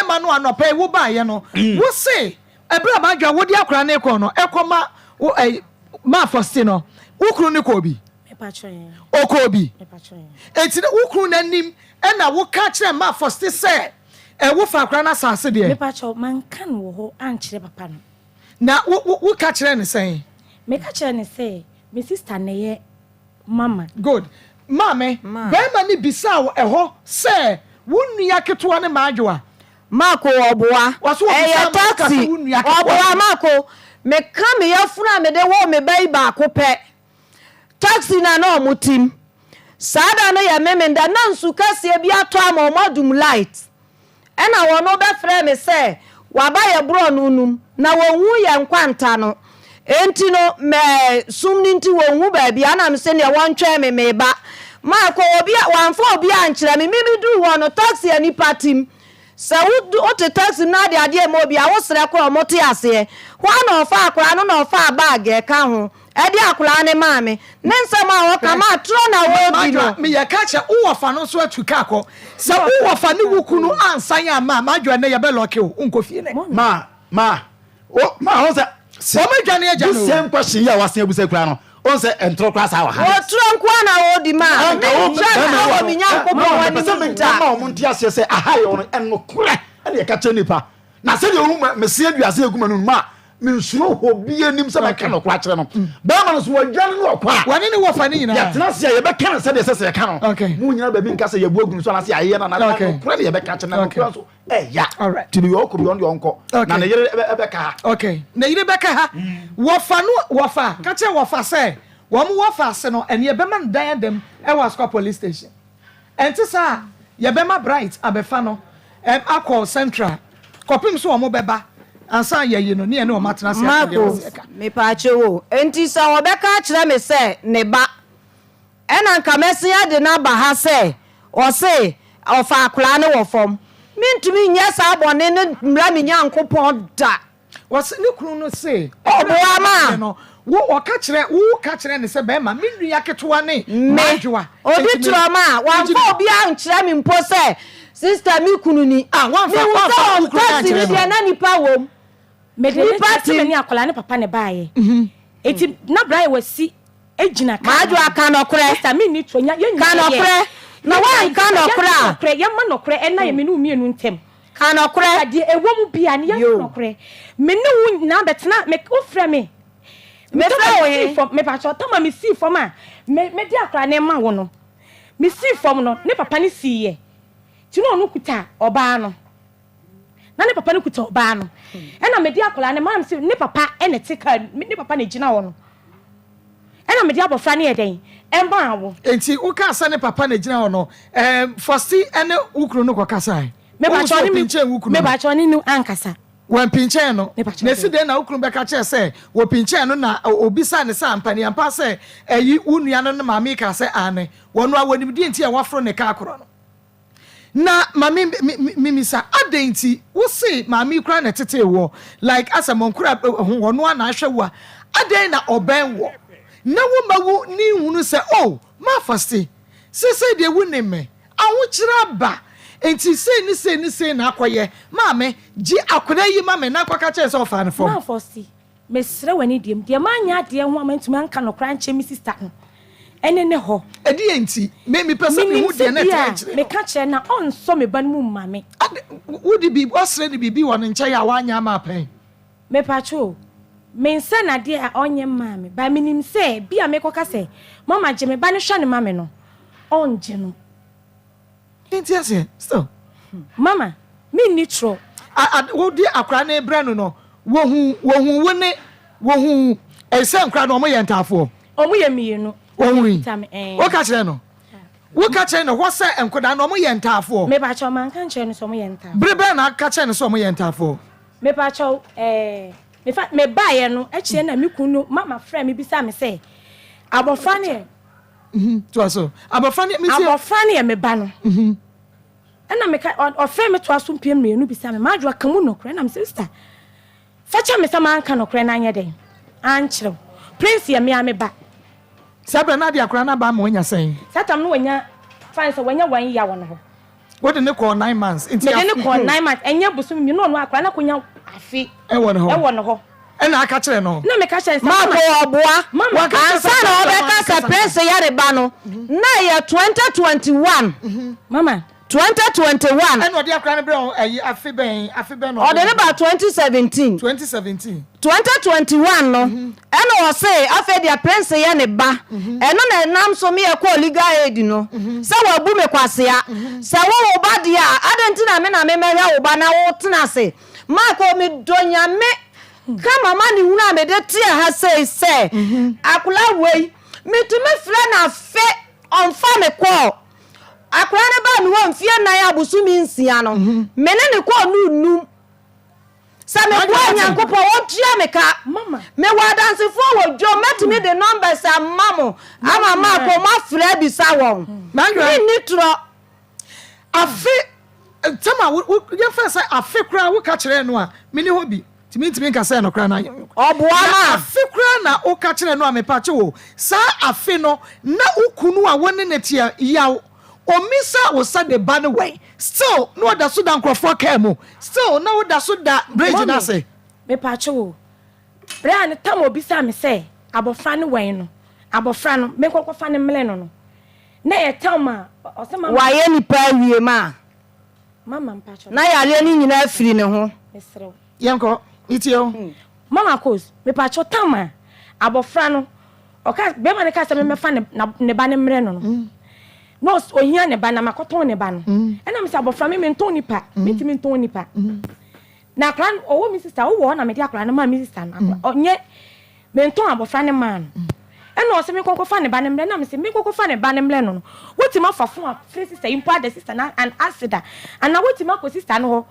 man no anope wo ba ye no wo say ebra ba dwa wo di akra na ekọ no ekoma wo ma first no wo kru ne ko bi me pa choyen o ko bi me pa choyen enti wo kru na nim e na wo ka kire ma first say wo fa akra na sase de me pa cho man kan wo ho an kire papa no na wo ka kire ne say me ka kire ne say my sister neye mama good mama be ni bisa wo eho say wonu yaketo ne maadwoa mako oboa taxi oboa mako me kam ya funa me de wo me bai ba ko pe taxi na no mutim sada no ya memenda na nsu kase bi ato amodum light ena wo no be frɛ me say wa ba ye bro no num na wo hu ye nkwanta no enti no me sumni nti wo hu ba bia na me se ne wontwe me ba mako obi wanfo obi ankyere me du wo no taxi ani patim se wo te taxi na de ade mo bia wo sere ko mote ase ho na ofa akora no na ofa bag e ka ho e de akora ne maame ne nsema wo ka ma tro na wo di no me ye ka che wo fa no so atuka akọ se wo fa ne wukunu ansan ya ma madwo ne ye be lock o nko fie ne ma ho se o me dwane agya no the same question ya wasen abusa kura no on se entro class ha wa ha o tro nko na wo di ma wo mi nyanko bo wani mi ta ma o monti ase se aha yo no enno kura ene ye ka che nipa na se de o me se aduase eguma no ma me nsuro ho bi anim se be ka no kura kire no ba ma no so wadwane no kwa wani ne wo fa ne nyina ya tena se ye be ka se de se ye ka no mu nyina ba bi nka se ye bu agunu so na se aye na kura ye be ka che na kura so ya tini yo ko bi on yonko na ne yere be ka okay na yere be ka ha wo fa no wo fa ka che wo fa se wo mu wo fa se no ene ye be man dan dem e wa Akoma police station enti sa ye be ma bright abefa no Akwa central kopim so wo mo beba ansa ye yi no ne ene o matena se aka me pa chewo enti sa wo be ka kire me se ne ba ena nka mesia de na ba ha se o se o fa akora ne wo fom mintumi nya sa abone ne mra me nyankopon da was ne kunu no se oboa ma no wo ka kire ne se be ma minu yaketoa ne madwoa obi tro ma wan fo obi an kire me mpo se sister mi kunu ni wan fa kunu na nipa wom me de party me akola ne papa ne baaye eti na bra wasi ejina ka majo aka no kore sta me ni tonya ye ka no kore na wa ka no kore ye ma no kore na ye me no mienu ntem ka no kore ade ewom bia ne ye no kore me ne wu na betena me ofra me fra we me pa cho tama me si fom a me di akra ne ma wo no me si fom no ne papa ne si ye ti no kuta oba no na ne papa ne kuta oba no na me di akra ne ma me si ne papa ene tika ne papa ne gina wo no na me di abofra ne eden emba wo enti wo ka sa ne papa ne gina wo no fosti ene ukru no kokasa me ba cho ni me ba cho ni nu ankasa wan pinchen no na si de na ukru be ka che se wo pinchen no na obisa ne sa ampani ampa se eyi unua no ma me ka se ane wono a woni di enti e wafro ne ka akoro no na mami mimisa adenti wo se mami kura na tete wo like asamon kura wono a na ahwe wo aden na oben wo na wo mawu ni hunu se oh ma fasti se de wu ne me awo kira ba enti se na akoye maame ji akora yi maame na akwaka che se ofa ne fo ma fasti me sere wani diem de ma nya de ho amantuma anka no kra nche mi sister no ene ne ho edi enti me pese me hu de na te me ka che na on so me ban mu maame wudi bi osre ni bibi won nche ya wanya ma pen me pacho me nsa na de a onye maame ba minim se bia me koka se mama je me ba ne hwa ne maame no onje no enti ase still mama me nitro wodi akra na ebra no wohu wone ese nkra no mo ye ntafo omo ye mienu wo ka kire no wo se enkoda no mo ye ntafo me ba cho man kan kire no so mo ye ntafo brebe na ka kire no so mo ye ntafo me ba cho me ba ye no e kire na me kunu mama frɛ me bisa me se abofra ne to so abofra ne me ba no na me ka ofrɛ me to aso mpiem me nu bisa me majo akamu no kre na me sister facha me sama anka no kre na anya den ankyerɛ prince ye me ba sabe na dia kra na ba ma onya sen satam no wanya fan se wanya wan ya won ho what the call 9 months me de call 9 months enya busum mi no akra na konya afi e won ho ena aka kire no na me ka kire ma ko oboa ansa na obeka sa prince yare ba no na ye 2021 mama 2021 eno de akra ne bre afi ben no o de ne ba 2017 2021 no eno o say afi dia prince ye ne ba eno na nam so me ye ko legal aid no se wa bu me kwasea se wo ba dia adenti na me mehwa wo ba na wo tena se ma ko mi donya me kama mani huna me de tia ha say akula wei mitumi frɛ na fe onfa me ko akura ne ba mi won fie na ya busumi nsia no me ne ko nunum sa me ko anyankopo wo tua me ka mama me wa dance fo wo jo metimi the numbers amamo ama ma ko ma frɛ bi sa won ni tro afi tama ye fa say afi kura wo ka kire no a me ni hobi timi ka say no kura na oboa ma afi kura na wo ka kire no a me pa che wo sa afi no na ukunu a woni ne tia yaw omisa wo sa de ban way still no da so da nkrofo kemu still na wo da so da bridge na say me pa che wo bra tam obisa me say abofra ne wan no abofra no me kokofa ne mele no na ye tam a osema wa ye ni pa wie ma mama mpa che na ya le ni nyina afiri ne ho mesrew yanko itio Maa Akos me pa che tam a abofra no oka be ma ne ka se me fa ne ba ne mre no no ohia ne ba na makoton ne ba no ena me se abofra me nton nipa me ti me nton nipa na kran owo mi sister wo na me di akra na ma mi sister na onye me nton abofra ne man ena o se me kokko fa ne ba ne mre na me se me kokko fa ne ba ne mre no woti ma fa fon a free sister impa the sister na an acida and na woti ma ko sister no ho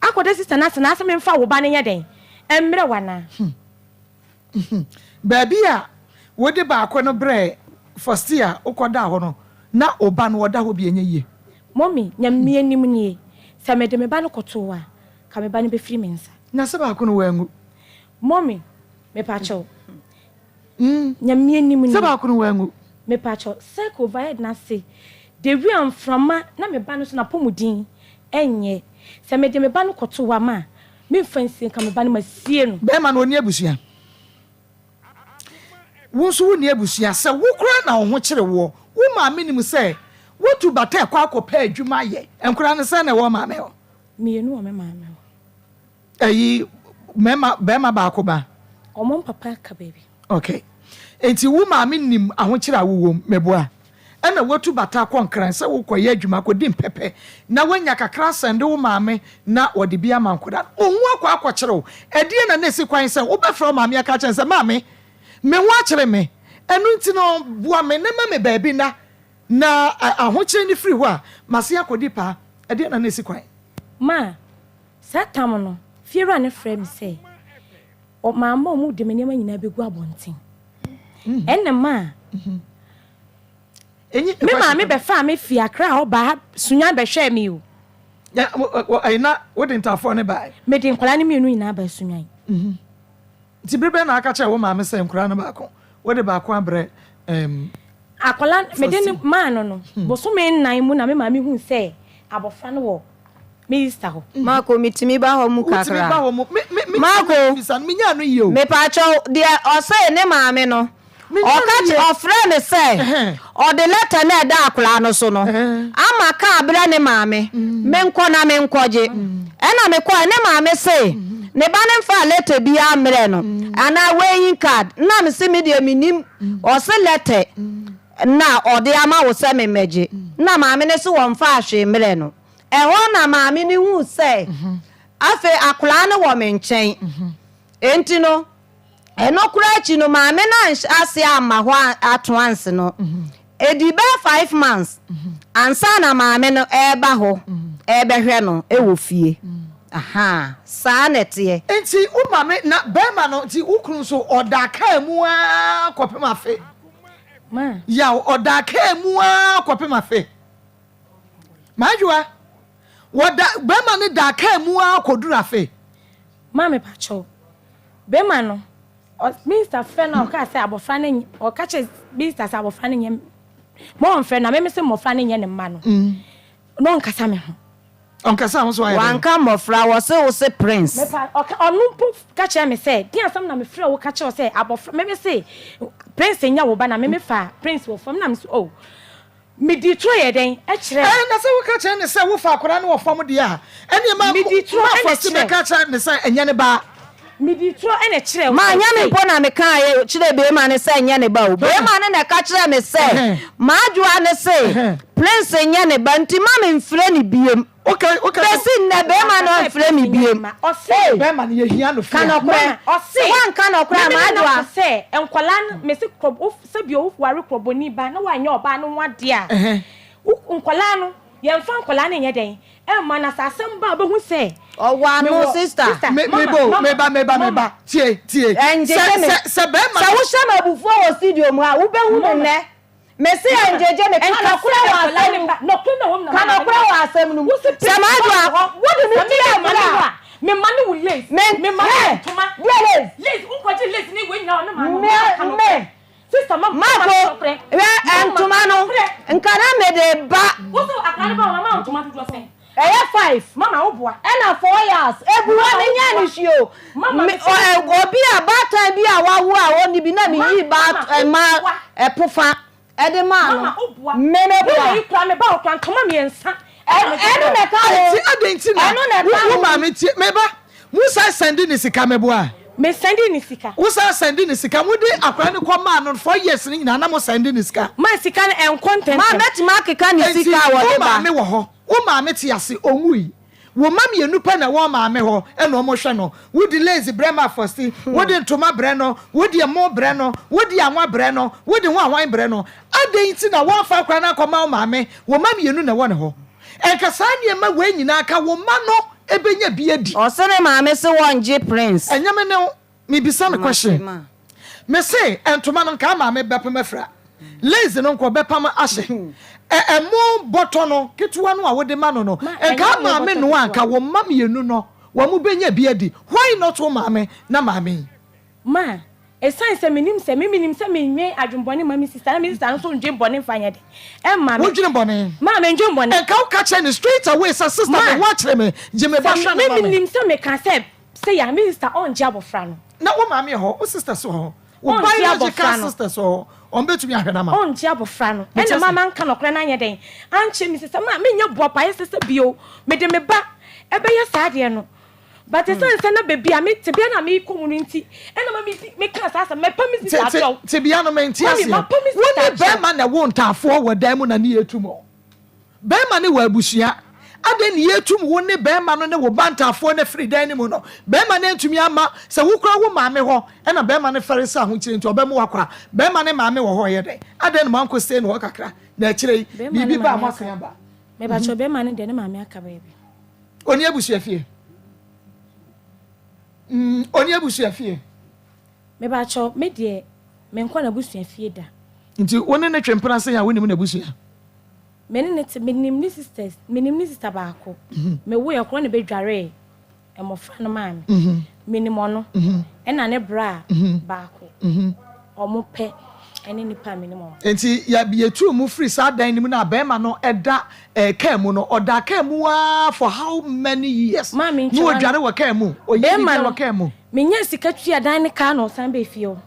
akoda sister na se na se me fa wo ba ne ye den emre wana baby a wodi ba akọ no bre first year ukoda ho no na oba no oda ho bi enye ye mommy nyamie nim nie se me de me ba no koto a ka me ba no be free mensa na se ba akọ no wangu mommy me pa cho nyamie nim nie se ba akọ no wangu me pa cho circle vibe na se de wi am frama na me ba no so na pomudin enye se me de me ba no koto wa ma me fancy come ba na masie no be ma no oni abusua wo so wo ni abusua se wo kura na wo ho kire wo ma me nim se wo tu bata e kwa akopa adwuma ye enkura ne se na wo ma me ho me no me ma me ayi mema be ma ba akoba omo papa ka baby okay enti wo ma me nim aho kire awo meboa ana watu bata konkran se wo koye adwuma kodi mpepe na wanya kakra sende wo maame na wode bia mankoda onhu akwa kire edie na nesi kwan se wo befra maame aka kyen se maame me ho akire me enu nti no bua me ne me baabi na ahokyere ni free ho a mase akodi pa edie na nesi kwan ma satam no fiera ne frame say o maama o mu de me nyama nyina begu abonten enne ma me maame be fa me fi akra o ba sunya be hwe mi o ya ayina wo de ntafo ne bai me de nkwala ne me nu nyina ba sunya ti bebe na aka che wo maame se nkura na baako wo de baako abre akwala me de ne ma no bo so me nnan mu na me maame hu se abofra no wo minister ho Mako mitimi ba ho mu kakra Mako bisan me nya no yio me pa cho de o say ne maame no o ka ofre ne say o de letter na da akwala no so no ama ka abra ne maame me nko na me nkoje na me kwa ne maame say ne ba ne fa letter bi amre no ana weighing card na me se me de minim o se letter na o de ama wo se me meje na maame ne se wo mfa ahwe mre no eho na maame ni hu say afi akwala ne wo me nchen enti no eno kura chi no maame na ase ama ho atoanse no edi be 5 months ansa na maame no eba ho ebehwe no ewo fie aha saa nete enti wo maame na be ma no ti ukru so odaka mu a kopem afe ma ya odaka mu a kopem afe majua woda be ma ne daka mu a kodura afe ma me pa cho be ma no Mr. Fena o ka say abofra ne o ka che Mr. say abofra ne nyem mo onfre na me se mofra ne nye ne ma no no nkasa me ho onkasa mo so ayi wanka mofra wo se prince me pa onu pu ka che me say dia sam na me frɛ wo ka che o say abofra me say prince nya wo ba na me fa prince wo fam na me so oh me di tro ye den e kire na se wo ka che ne se wo fa akora ne wo fam de a ene ma me di tro e se me ka che ne se enye ne ba me di tro ene kire ma nya me mpo na me kan ye kire be ma ne se nya ne ba o be ma ne na ka kire me se ma adwa ne se prince nya ne ba nti ma me mfre ne biem okay besi na be ma no mfre me biem o se be ma ne ye hia no fia kanokora o se wan kanokora ma adwa se enkwala me se krob se bi o ware kroboni ba na wa nya oba no wade a enkwala no ye mfa enkwala ne nye den e ma na sasem ba be hu se o wa no sister me ba tie se be ma sa wo sha ma bufu o studio mu a wo be hu ne me se enjeje me kanokora wa asem no kuna wo na kanokora wa asem no se ma adwa wo de me tie ma me mani wo lace me mani tuma lace unkoji lace ni we nya no ma me sister mama entuma no nkana me de ba wo so akane ba mama entuma do sen 5 mama wo boa na 4 years ebuwa ne nya ni hio obi abata bi a wawo a oni bi na me yi ba ma epofa ede ma no me boa ikra me ba o kan toma me ensa eno na ka ti adenti na wo ma me ti me ba musa sending ni sika me boa me sending ni sika musa sending ni sika mudi akwa ne ko ma no 4 years ni na mo sending ni sika ma sika na en content ma beti ma keka ni sika wo de ba me wo ho wo ma me ti ase onwui wo ma me enu pa na wo ma me ho e no mo hwe no wo di lazy brema first wo di ntoma bre no wo di mo bre no wo di anwa bre no wo di ho anwan bre no adenti na wo fa kwa na akoma wo ma me wo ma me enu na wo ne ho enkasa ne ma we nyina aka wo ma no ebenya bia di o se ne ma me se wonje prince enyame ne me bisa me question me say entoma no ka ma me bepema fra lazy no ko bepama ahye mo boto no ketuwa no a wode ma no no enka ma me no anka wo ma me yenu no wo mu benya bia di why not wo ma me na ma me ma esan se minim se menwe adwumbone ma mi sister no so ndwe bone fanya de e ma me wodwene bone ma me ndwe bone enka wo ka che ni straight away sa sister me wa kire me je me ba hwa me minim se me ka se say ya minister on jabo frano na wo maame ho o sister so ho wo biological sister so on betumi ahwena ma on jabo frano e na mama nka nokra na anye den anche mi sister ma me nya bo pa sister bio me de me ba e be ya saade no but it's na baby a me tebia na me community e na ma me ka sa me pa me sister ajo tebia no me ntia se wo ne be ma na wo ntafo wo dan mu na ne yetumo be ma ne wa abusua ade ne yetum wo ne be ma no ne wo bantafo ne free dan ni mu no be ma ne ntumi ama se wo kura wo maame ho e na be ma ne ferisa ho kire nti oba mu wakwa be ma ne maame wo ho ye den ade ne manko stay no kakra na kire bibi ba mo kan ba me ba cho be ma ne de ne maame aka ba bi oni abusua fie oni abusua fie me ba cho me de me nko na abusua fie da nti woni ne twempena se ya woni mu na abusua menim ni sister baako me wo yakro ne bedware e mofra no maame menim ono e na ne bra baako omo pe ene nipa menim o enti ya bietu mu free sa dan ni mu na bema no eda kan mu no oda kan mu for how many years no odware wo kan mu oyima no kan mu menya sika twa dan ne ka no san be fie o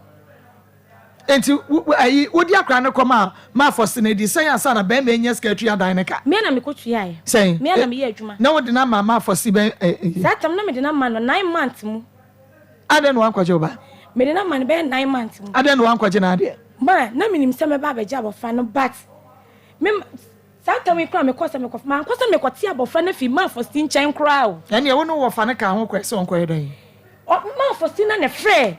enti ayi wodi akra ne koma ma for senedi sen asa na be me nya skatu adan ne ka me na me kotu yae sen me na me ye adwuma na wodi na ma for si be satam na me de na ma no 9 months mu ade no ankwaje oba me de na ma no be 9 months mu ade no ankwaje na ade ma na minim se me ba beja abofa no but me satam we kra me kosa me kofa ma kosa me kwoti abofa na fi ma for si nchen kra o ene wo no wo fa ne ka ho kwese onko yedan ma for si na ne frɛ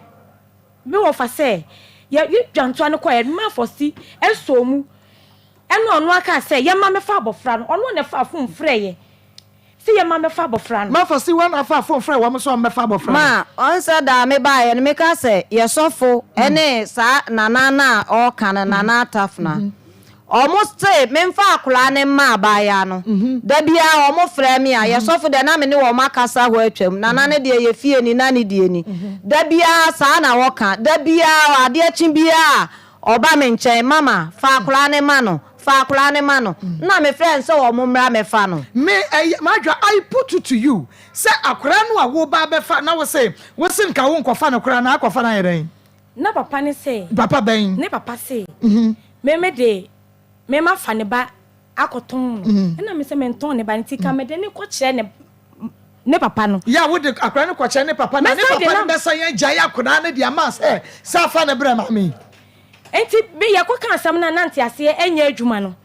me wo fa se ya dwanto an ko ma fosi eso mu eno ono aka se ya ma me fa abofra no ono ne fa afun freye si ya ma me fa abofra no ma fosi wan afa afun freye wa mo so me fa abofra ma on se da me ba ye me ka se ye sofo ene sa nana na o kan nana tafna almost say me fa akula ne ma ba ya no da bia o mo frɛ me a ye sofo de na me ne wo makasa ho atwam nana ne de ye fie ni na ne de ni da bia sa na wo kan da bia ade achi bia oba me nkyɛn mama fa akula ne ma no fa akula ne ma no na me friend so wo mo mra me fa no me madwa I put it to you say akura no a wo ba be fa na wo say wo sin ka wo nkofa no kura na akofa na yeren na papa ne say papa ben ne papa say me de me ma fa ne ba akoton na me se me nton ne ba ntika me de ne ko kire ne papa no ya wo de akura ne ko kire ne papa na ne papa ne be say yan gya akura ne dia mas sa fa ne bra ma me enti be ye ko kan asam na nante ase enya adwuma no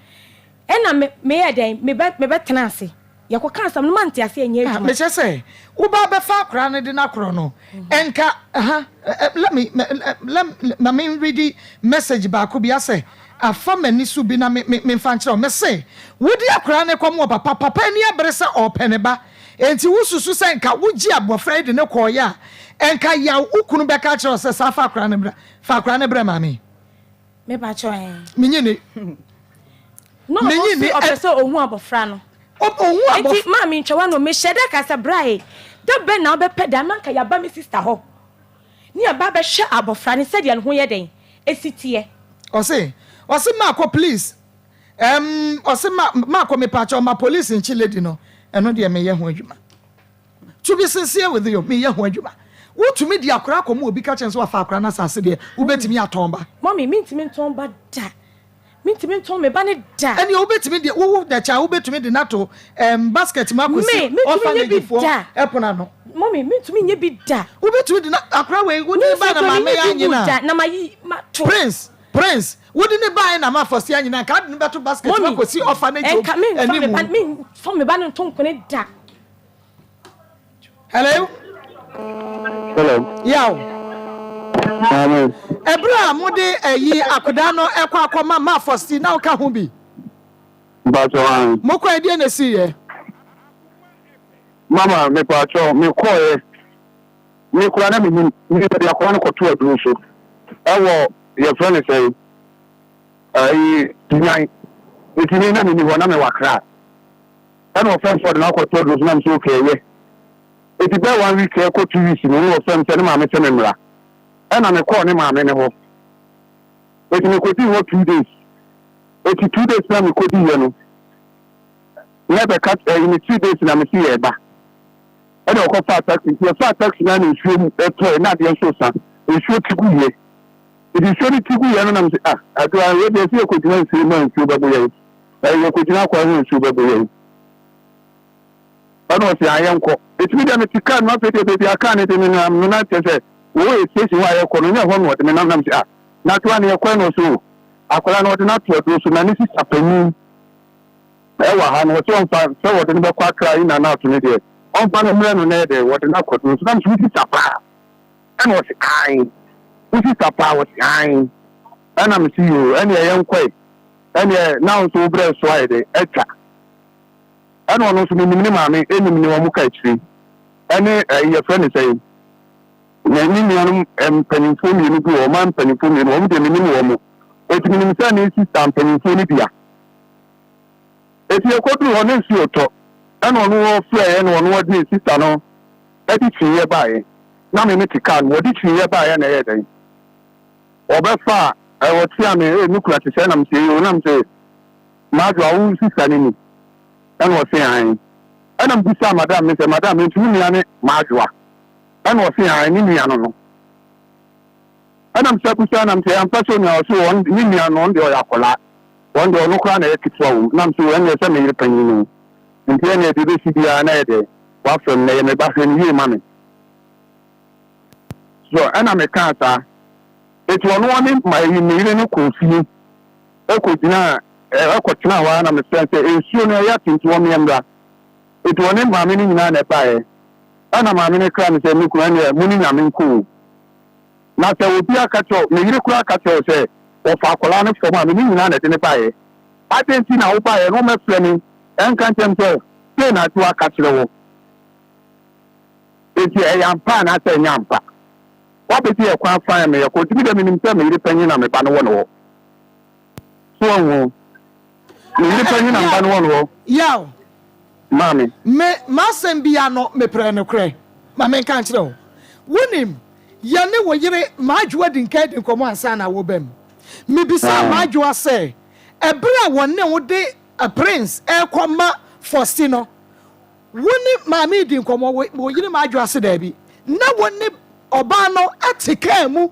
na me ye den me be tena ase ye ko kan asam no mante ase enya adwuma me che say wo ba be fa akura ne de na kro no enka let me read the message ba ko bia say afa mani so bi na me fa nkyerɛ me say wodi akura ne kom wo papa ni abrese opene ba enti wo susu sɛ nka wo gi abofra de ne kɔya enka ya ukunu be ka kyerɛ sɛ sa fa akura ne bra ma me ba cho menye ne no menye ne opese ohu abofra no ohu abofra enti ma me ntwewa no me hyɛda ka sɛ brae da be na obepɛ da manka ya ba me sister ho ni aba be hwɛ abofra ne sɛ de ne ho yɛ den esitie Ose Mako please. Ose Mako me pacho ma police in Chile no. Eno de me ye ho adwuma. To be sincere with you, me ye ho adwuma. Wo to me di akora komo obi ka chen so afa akora na sase de. Wo betimi atomba. Mommy, mintimi ntomba da. Mintimi ntom me ba ne da. Ene wo betimi de wo da cha wo betimi de nato basket makosi. Me mintimi nye bi da. Epona no. Mommy, mintimi nye bi da. Wo betimi de akora we wo ni ba na ma me anyina. Na mayi ma to. Prince wodi ne buy na ma fosi anyina ka de beto basket makosi orphanage eni me from me ba no ton kone da. Hello yaw ebra mode ayi akoda no ekwa akoma ma fosi na ka ho bi Bacho moko edi na si ye mama me pacho me koye me kura na me de akwa no koto aduru so ewo your friend say tonight it's in na me wona me wakra and our friend for na koto aduru so na so okay we it be 1 week e ko 2 weeks no no friend say na me se me mra and na me call ne ma me ne ho it me ko ti ho 2 days it 2 days na me ko di ye no never cut in 2 days na me see e ba ɛna ɔkɔfa taxi yɛfa taxi na nsuo mu ɛtɔɛ na adeɛ nso sa nsuo ti gu yie ɛdi nsuo no ti gu yie no nam sɛ adoa yɛde ɛsɛ yɛkɔgyina nsuo mu a nsuo bɛbɔ yɛn yɛkɔgyina akɔ ho nsuo bɛbɔ yɛn ɛna ɔsɛ ayɛ nkɔ ɛtumi deɛ mete kaa no afei deɛ baabi aka ne de me nam no na kyɛ sɛ wɔwɔ station hɔ a yɛkɔ no nyɛ hɔ no wɔde me nam sɛ na toa ne yɛkɔɛ no so akwadaa no wɔde no ato aduro so na ne sisa panyin ɛwɔ ha no wɔsɛ ɔmfa sɛ wɔde no bɛkɔ akra yi na no ato ne deɛ ɔmfa no mmerɛ no na ɛdɛ wɔde no akɔ aduro so nam sɛ wosi sapaa ɛna wɔsɛ ae wosi sapaa wɔsɛ ae ɛna mese yoo ɛne ɛyɛ nkɔe ɛne na nso wobrɛ so ayɛ de ɛtwa ɛna ɔno nso menim ne maame ɛnim ne wɔn ka akyiri ɛne yɛfrɛ ne sɛ na ne nuanom mpanyinfoɔ mmienu bi wɔ ɔma mpanyinfoɔ mmienu wɔn de menim wɔn mo eti menim sɛ ne sista mpanyinfoɔ no bia eti ekɔduru hɔ ne nsuo tɔ ɛna ɔno wɔfrɛ yɛ na ɔno wɔde ne sista no ɛde twiyɛ baeɛ na me te kaa no wɔde twiyɛ baeɛ na ɛyɛ dɛn ɔbɛfa a wɔtea me ne kura te sɛ nam sɛ yɛ nam sɛ maadwo a wo sista no ni ɛna ɔse ae ɛna mbisa madam me sɛ madam ntumi nua ne maadwo a ɛna ɔse ae ne nua no no ɛna msɛ kusa nam sɛ ampa sɛ nua ɔso wɔn ne nua no ɔnde ɔyɛ akɔlaa wɔn de ɔno koraa na ɛyɛ ketewa wɔ nam sɛ ɛnyɛ sɛ meyere panyin no nti ɛna ɛde bɛsi biara na ɛyɛ dɛ wafrɛ m na ɛyɛ me ba hwɛ no yie ma me so ɛna mekaa saa eti ɔno wɔne meyere no kɔ fie ɛkɔgyina ɛkɔtena hɔ a na mesɛ sɛ nsuo no ɛyɛ atenti wɔ meɛmmra eti ɔne maame no nyinaa na ɛbaeɛ ɛna maame no kra me sɛ me kura neɛ mu ne nyame nkoo na sɛ obi aka kyɛw meyere koraa aka kyɛw sɛ wɔfa akwadaa no fam a me ne nyinaa na ɛde ne baeɛ adɛn nti na wobaeɛ na wɔmɛfrɛ me ɛnka nkyɛm sɛ sei na ate waka kyerɛ wo enti ɛyɛ ampa anaasɛ ɛnyɛ ampa wabɛsi yɛ kwan fa me yɛkɔ tumi dɛ menim sɛ meyere panyin na meba no wɔ no hɔ so ɔho meyere panyin na meba no wɔ no hɔ yaw maame masɛm bia no meprɛ no korɛ ma menka nkyerɛ wo wonim yɛne wo yere maadwoa di nka di nkɔmmɔ ansa na wobam mebisa maadwoa sɛ ɛberɛ a wɔne wo de a prince ɛkɔma fɔsti no wone maame di nkɔmmɔ wo yere maadwoa se daabi na wone ɔbaa no ate kaa mu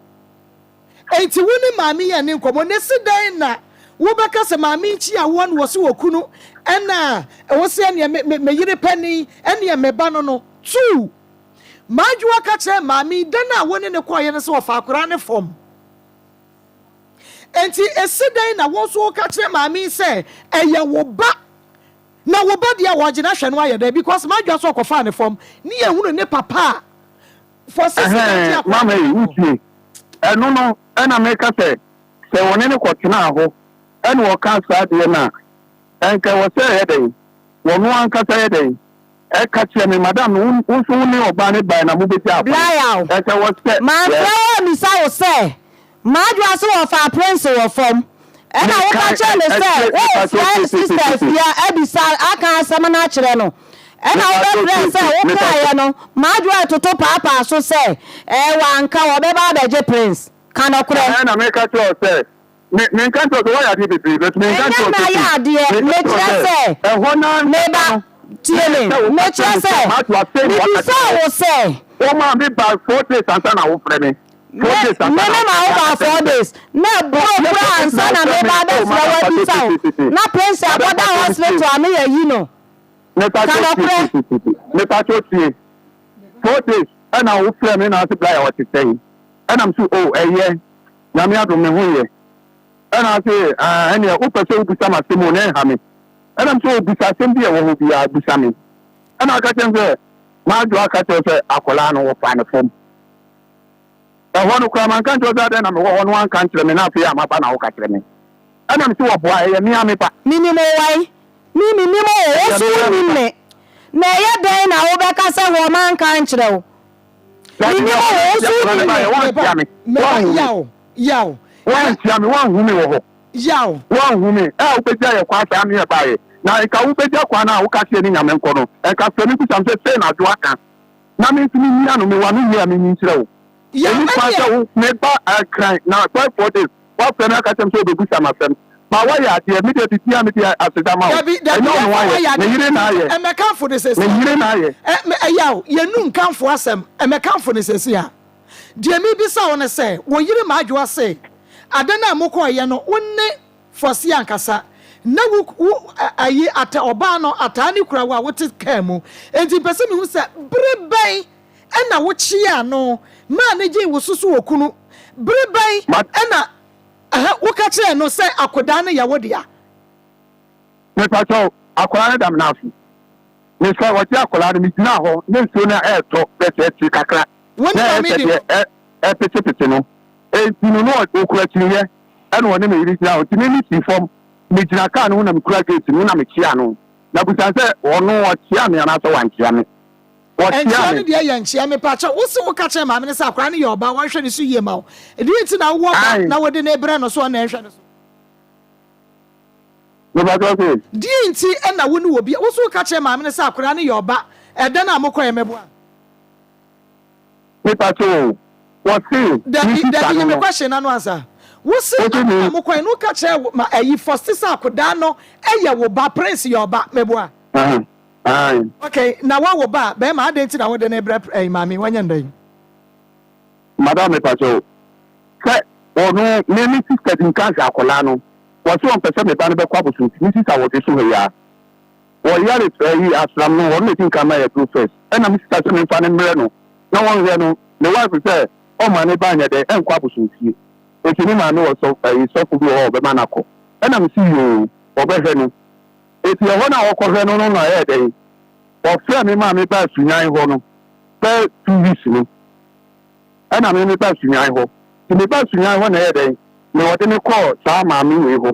enti wone maame yɛ ne nkɔmmɔ ne si dan na wobɛka sɛ maame nkyi a wɔn wɔ se wɔ kunu ɛna ɛwɔ sɛ ɛneɛ me yere pani ɛneɛ meba no no two maadwoa ka kyerɛ maame dan a wone ne kɔɔyɛ no sɛ wɔfa akora ne fam enti esi dan na wɔn so ka kyerɛ maame sɛ ɛyɛ wo ba na wo ba deɛ wɔgyina hwɛ no ayɛ dɛ because maadwoa so ɔkɔfa ne fam ne yɛhunu ne papa for sister mama yi wutie ɛno no ɛna meka sɛ wɔne ne kɔtena hɔ ɛna wɔka saa deɛ no a ɛnka wɔ sɛ ɛyɛ dɛn wɔno ankasa yɛ dɛn ɛka kyerɛ me madam wo nso wo ne ɔbaa ne bae na mobɛgya apa ɛsɛ wɔ sɛ maamfrɛ wɔ misa wo sɛ maadwoa so wɔfa prince wɔ fam ɛna woka kyerɛ ne sɛ wofrɛ sister fia abisa aka asɛm no akyerɛ no ɛna wobɛfrɛ sɛ wokaeɛ no maadwoa toto paapaa so sɛ wanka wɔbɛba abɛgye prince ka nɔkorɛ ɛna meka kyerɛ sɛ menka kyerɛ sɛ wɔyɛ adeɛ bebree but menka kyerɛ sɛ ɛnyɛ adeɛ mekyerɛ sɛ ɛhɔ na meba tie me mekyerɛ sɛ mebisa wo sɛ wɔma me ba 4 days ansa na wofrɛ me mene ma wo ba 4 days na buro ansa na meba bɛfrɛ wabisa wo na prince abɔda hospital a meyɛ yi no mepakyɛ tie 4 days ɛna wofrɛ me na ase bla yɛ wɔte sɛn ɛna m so ɛyɛ nyame adom me ho yɛ ɛna ase ɛneɛ wopɛ sɛ wobisa m asɛm o na ɛha me ɛna m sɛ wobisa asɛm bi ɛwɔ hɔ biaa bisa me ɛna aka kyɛm sɛ maadwoa aka kyerɛ sɛ akwadaa no wɔfa ne fam ɛhɔ no koraa manka nkyerɛ sɛ adɛn na mewɔ hɔ no wanka nkyerɛ me na afei a maba na woka kyerɛ me ɛna m sɛ wɔboa ɛyɛ mea me ba minim wai minim o wosu wonim me na ɛyɛ dɛn na wobɛka sɛ wɔ manka nkyerɛ wo minim o wosu wonim me yaw wantia me wanhu me wɔ hɔ yaw wanhu me wobɛgya yɛ kwa saa me yɛ baeɛ na nka wobɛgya kwa no a woka kyerɛ ne nyame nkɔ no ɛnka frɛ me kusam sɛ sɛ na adwo aka na me nso menya no mewa no wie a menyi nkyerɛ wo ɛni kwa sɛ wo meba akran na 4 days woafrɛ me aka kyɛm sɛ wobɛbusa m asɛm ma wa ya de me de bibia me de asedama o enyo no wa ye me yire na ye e me kanfo de sesi me yire na ye yaw ye nu nkanfo asem e me kanfo de sesi a de me bi sa wona se wo yire ma adwo ase adana mokọ ye no wonne fosi ankasa na wo ayi ata oba no ata ni kura wa wote kamu enti pese mi hu se breban na wo chia no ma na je wo susu okunu breban na wo ka kire no se akoda na ya wodia me pa cho akoda na dam na afu me sa wo ti akoda mi tina ho ne nso na eto pese ti kakra wona mi di pete no enti no no okura kire ene wona me yiri tina o ti ni si form me jina ka no na me kura gate no na me chia no na busan se ono o chia me na so wan chia me o chia me de ya nchia me pa cha wo se wo ka kire ma me ne sa akora ne yoba wan hwe ne so yie ma wo e di nti na wo ba na wo de na ebre no so na hwe ne so me ba go se di nti na wo ne wo bia wo se wo ka kire ma me ne sa akora ne yoba e de na mokọ ye mebo a me pa cho wo se da bi me question na no answer wo se mokọ no ka kire ma ayi first sa akoda no eye wo ba prince yoba mebo a okay na wa wo ba be ma aden ti na wo de na ebre mami wanya ndan madam me pa cho se ono me mi sister din kan sa akola no wo so on pese me ba no be kwa bosu mi sister wo de so ya wo ya le yi asram no wo me tin kan ma ya do first na mi sister so me fa ne mre no na won re no the wife say o ma ne ba nya de en kwa bosu tie eti ni ma no wo so so fu wo be ma na ko na mi si yo wo be he no eti e wona wo ko he no na e de o fe mi ma mi ba sunyan ho no pe 2 weeks no ana mi ba sunyan ho ti mi ba sunyan ho na e de me wo de me ko sa ma mi we ho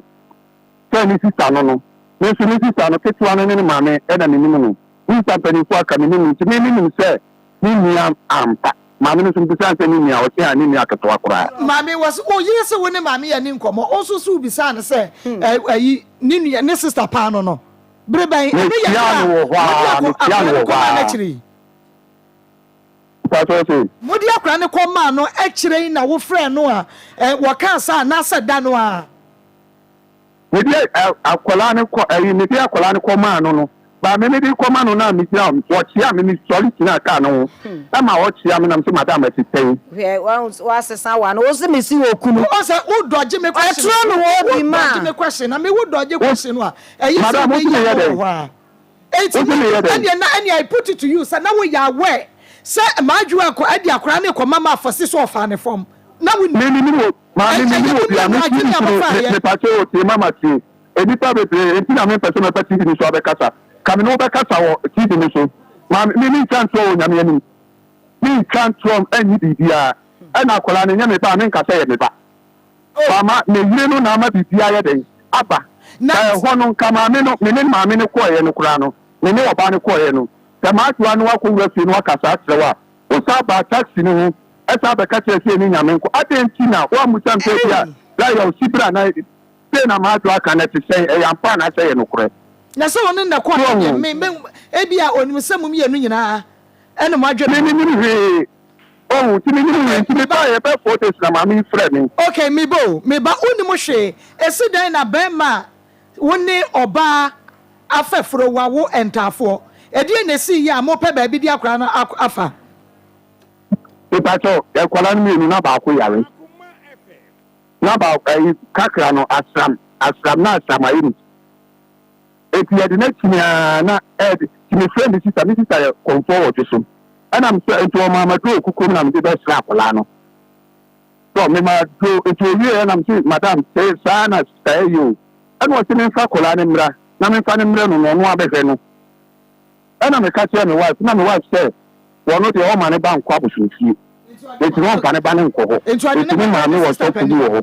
se ni sister no no me so ni sister no ketu anu ni ma me e na mi ni mu no ni sa pe ni ko aka mi ni ti mi ni se ni ni ampa ma mi no so bisa se ni o se ani ni akato akora ma me was o yire se wo ne ma me ya ni nkomo o so so bisa na se ayi ni nu ne sister pa no no breban e ya no modi akora ne ko ma no e kire na wo frɛ no a wo kan sa na sa da no a modi akola ne ko ni bi akola ne ko ma no ba me bi ko ma no na mi tia wo chia me mi sori tina ka no na ma wo chia me na so madam ati ten wa sesa wa no o se me si wo kunu o se wo doje me question no wo bi ma doje me question na me wo doje question no a eyi se me ya ho a and I put it to you say na we ya aware say maaju akọ adi akora ne ko mama afose so ofa ne form na we me ma me pa che o ti mama ti ebi pa bebre enti na me person me pa ti ni so abekasa kame no bekasa wo ti ni so ma me chance o nyame ani me chance from any bibia na akola ne nyame pa me nkasa ye me ba mama me yire no na ma bibia ye den aba na ho no kama me no me ma me ne ko ye no kura no me ne oba ne ko ye no kama atwa no akọ fi no akasa atrewa o sa ba taxi ni ho esa be ka che ni nyame nko adenti na wa mu champe bia la yo sibra na pe na ma atwa aka na te sei e yampa na sei no kure na so won na kwa me e bia onim samum ye no nyina ene mo adwe me oh ti me ba ye be photos na ma mi frɛ me okay me ba onim hwe esi dan na be ma woni oba afefro wa wo entafo edie na si ya mo pe ba bi di akora na afa Ipacho e kwala ni mi na ba ko yare na ba kakra no asram na asram ayi eti e de na tinya na e ti me friend sister come forward so ana m say ento ma do okukum na me be sra kwala no so me ma do eti ye na m say madam say sana stay you ana o ti me fa kwala ni mra na me fa ni mra no no abehwe no ana me ka che me wife na me wife say wono de o ma ne bank kwa busunfie eti no fa ne ba ne nko eti me ma me wo so fu wo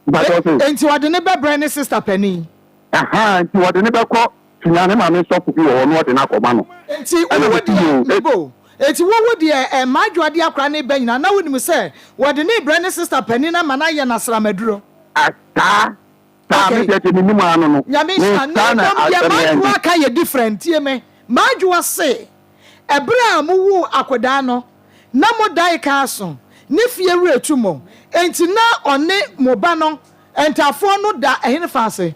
ba to so enti wade ne be brand sister penny enti wade ne be ko tunya ne ma me so fu wo no de na akoma no enti wo de maadwo de akra ne ba nyina na wonim se wade ne brand sister penny na mana ye na sramaduro ata ta me de ni mu anu no ya me maadwo aka ye different tie me maadwo se ebra mu wu akoda no na mo dai ka so ne fie wetu mo enti na one mo ba no entafoɔ no da ɛhene faase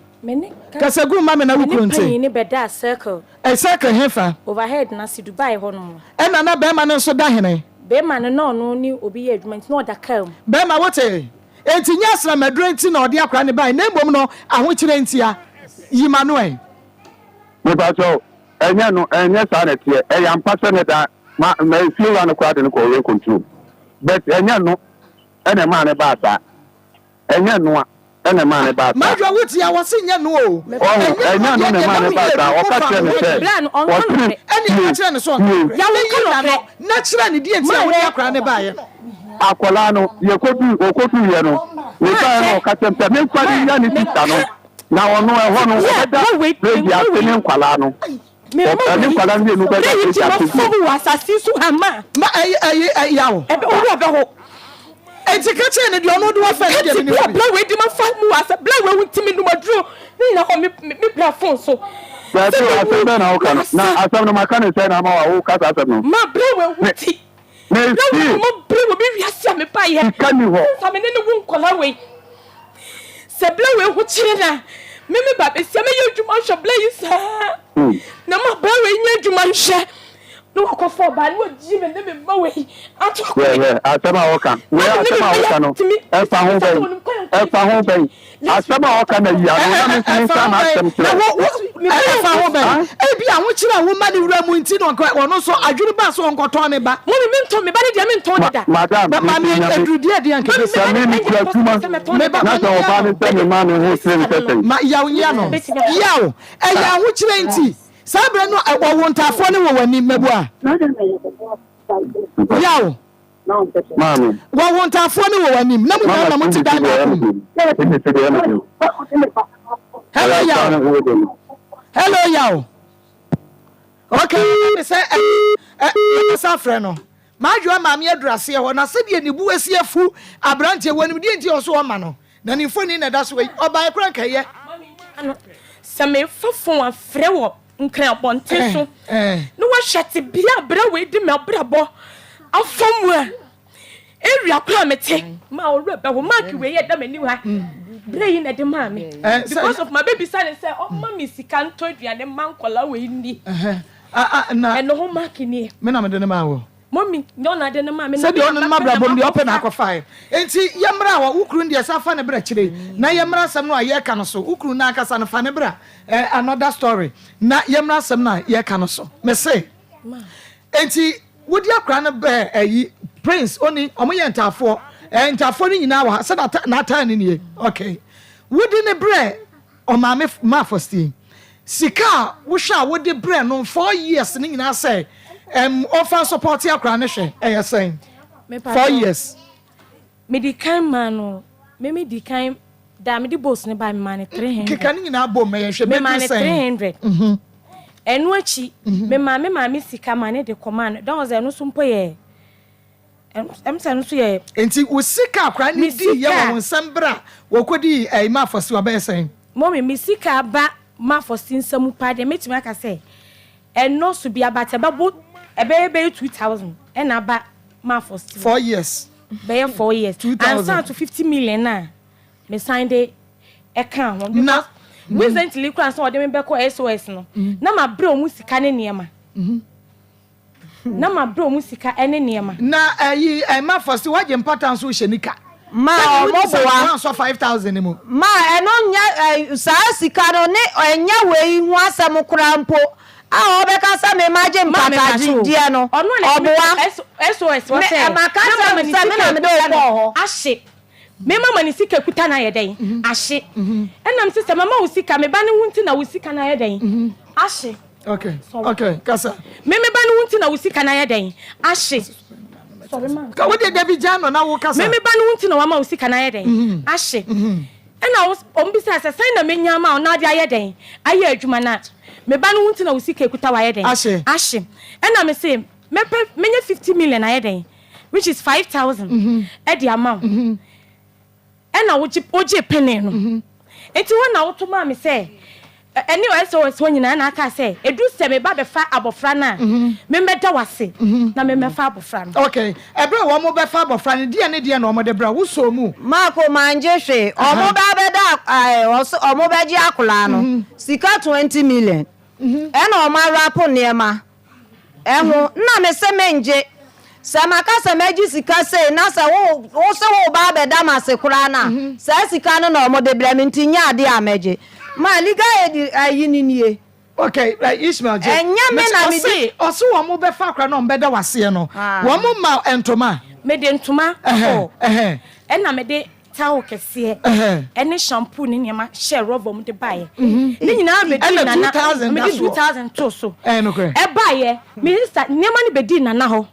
kasa gu ma me na wukunte ni beda circle circle hefa overhead na si Dubai ho no ɛna na bɛma no nso da hene bɛma no no ni obi yɛ adwuma nti no da kam bɛma wote enti nya asra maduro nti na ɔde akora ne bai na mbom no ahokyerɛ ntia yima no ɛ me ba so enya no enya sa na tie e ya mpase ne da ma fie wa no kwa de no ko we control but enya no ene ma ne ba sa enya no a ene ma ne ba sa maduro wuti ya wose nya no o enya no ne ma ne ba sa o ka kire ne se o tiri eni ka kire ne so ya le yi na no na kire ne die ntia wo de akora ne bai no akola no ye kotu ye no we ba no ka tempe me kwa ni ya ni tita no na ono e ho no da ready atene nkwala no ani nkwala ni enu ba da ready atene wasasi so hama ma yawo ebe ori obe ho enti ka kire ne de ono de wa fa ne de ni bla we di ma fa mu wasa bla we wuntimi no maduro ni na ho me bla phone so ba to asem na o kan na asem no maka ne say na ma wa o ka asem no ma bla we wuti me si mo bla we bi wiase me pa ye kan ni ho sa me ne wu nkola we se bla we hu kire na mimi ba be se me ye adwuma hwe bla yi sa na ma bla we nya adwuma hwe no akofo ba no ji me ne me ma we atoko asema o kan we asema o kan no e fa ho ben asema o kan na yi ano na me sa na asem kire e fa ho ben e bi a wo kire wo ma ne wura mu nti no ono so adwuru ba so nkoto ne ba mo me nto me ba ne dia me nto ne da madam ma me edrudie dia nke be sa me ni kura tuma na so o ba ne se me ma ne ho sire tete ma yawo nya no yawo e ya wo kire nti sabre no wo ntafo ne wo wani mebu a yawo mami wo ntafo ne wo wani na mu na mu ti dan hello yawo okay say safre no maadwo ma me adurase ho na se de ni bu asiefu abrante wani de nti oso o ma no na ni foni na da so oba ekran kaye se me fofon afre wo nkran bonte so no wa hwete bia bra we di me brabo afomu a ewia kwa mete ma ore be wo mark we ye da mani wa bra yi na de ma me because of my baby son say o ma me sika nto aduane man kola we ni na eno ho mark ni me na me de ma wo mommy no na de ma me na de on ma bra bom de open akwa 5 enti yemra wa ukuru ndi asafa ne bra kire na yemra sam no aye ka no so ukuru na akasa no fa ne bra another story na yemra sam na ye ka no so me say enti wodi akra na be ayi prince oni omoye ntafo ntafo ni nyina wa se na ata ni nie okay wodi ne bre o ma me ma fosti sika wo hwa wodi bre no 4 years ni nyina say offer support akra ne hwe saying 4 years me di kan man me di kan da me di boss ne ba me man 300 kika ni nyina bo me hwe me man 300 enu achi me ma sika man de command don was enu so mpo ye say no so ye enti wo sika akra ni di ye wo nsambra wo kodi ma afosi oba saying mommy me sika ba ma afosi nsamu pa de metima ka say eno so bia bata babo ebe 2000 and aba ma for 4 years be 4 years and start to 50 million na me signed e kan ho because recently kran so dem be ko SOS no na ma bra omu sika ne niema na ma bra omu sika ene niema na ayi ma for si waje importance wo hyenika ma omoboa so 5000 mu ma eno nya sa sika no ne enya we hu asem kura mpo a obeka sa me maje mpata jidie no oboa SOS what say ma ka sa me na me do ko ahye me mama ni sika kuta na yeden ahye enam sister mama wo sika me ba ne hunti na wo sika na yeden ahye okay kasa me ba ne hunti na wo sika na yeden ahye sorry ma ka wo de David Jano na wo kasa me ba ne hunti na wa ma wo sika na yeden ahye ena ombisa sa sai na menya ma na de ayeden aye adwuma na me ba no hunti na wo sika ekuta wa yeden ahye ena me say menya 50 million ayeden which is 5000 e di amount ena wo oje penny no enti wona wo to ma me say anyway so nyina na aka say edu se me ba be fa abofra na me meda wase na me fa abofra no okay ebre wo mo be fa abofra ne dia na omo de bra wo so mu Maako manje hwe omo ba be da omo be ji akola no sika 20 million na omo rapo niema eho na me se menje se maka se meji sika se na se wo se wo ba be da mase kura na se sika no na omo de bra me ntinya ade ameje ma liga ayininiye okay like Ishmael je enya me na me di oso wo mo be fa kra no be da wase no wo mo ma entoma me de ntoma na me de tawo kese ene shampoo ni niam share rubber mu de bae ni nyina me di na 2000 me di 2000 to so no kre e bae minister niam ni be di na ho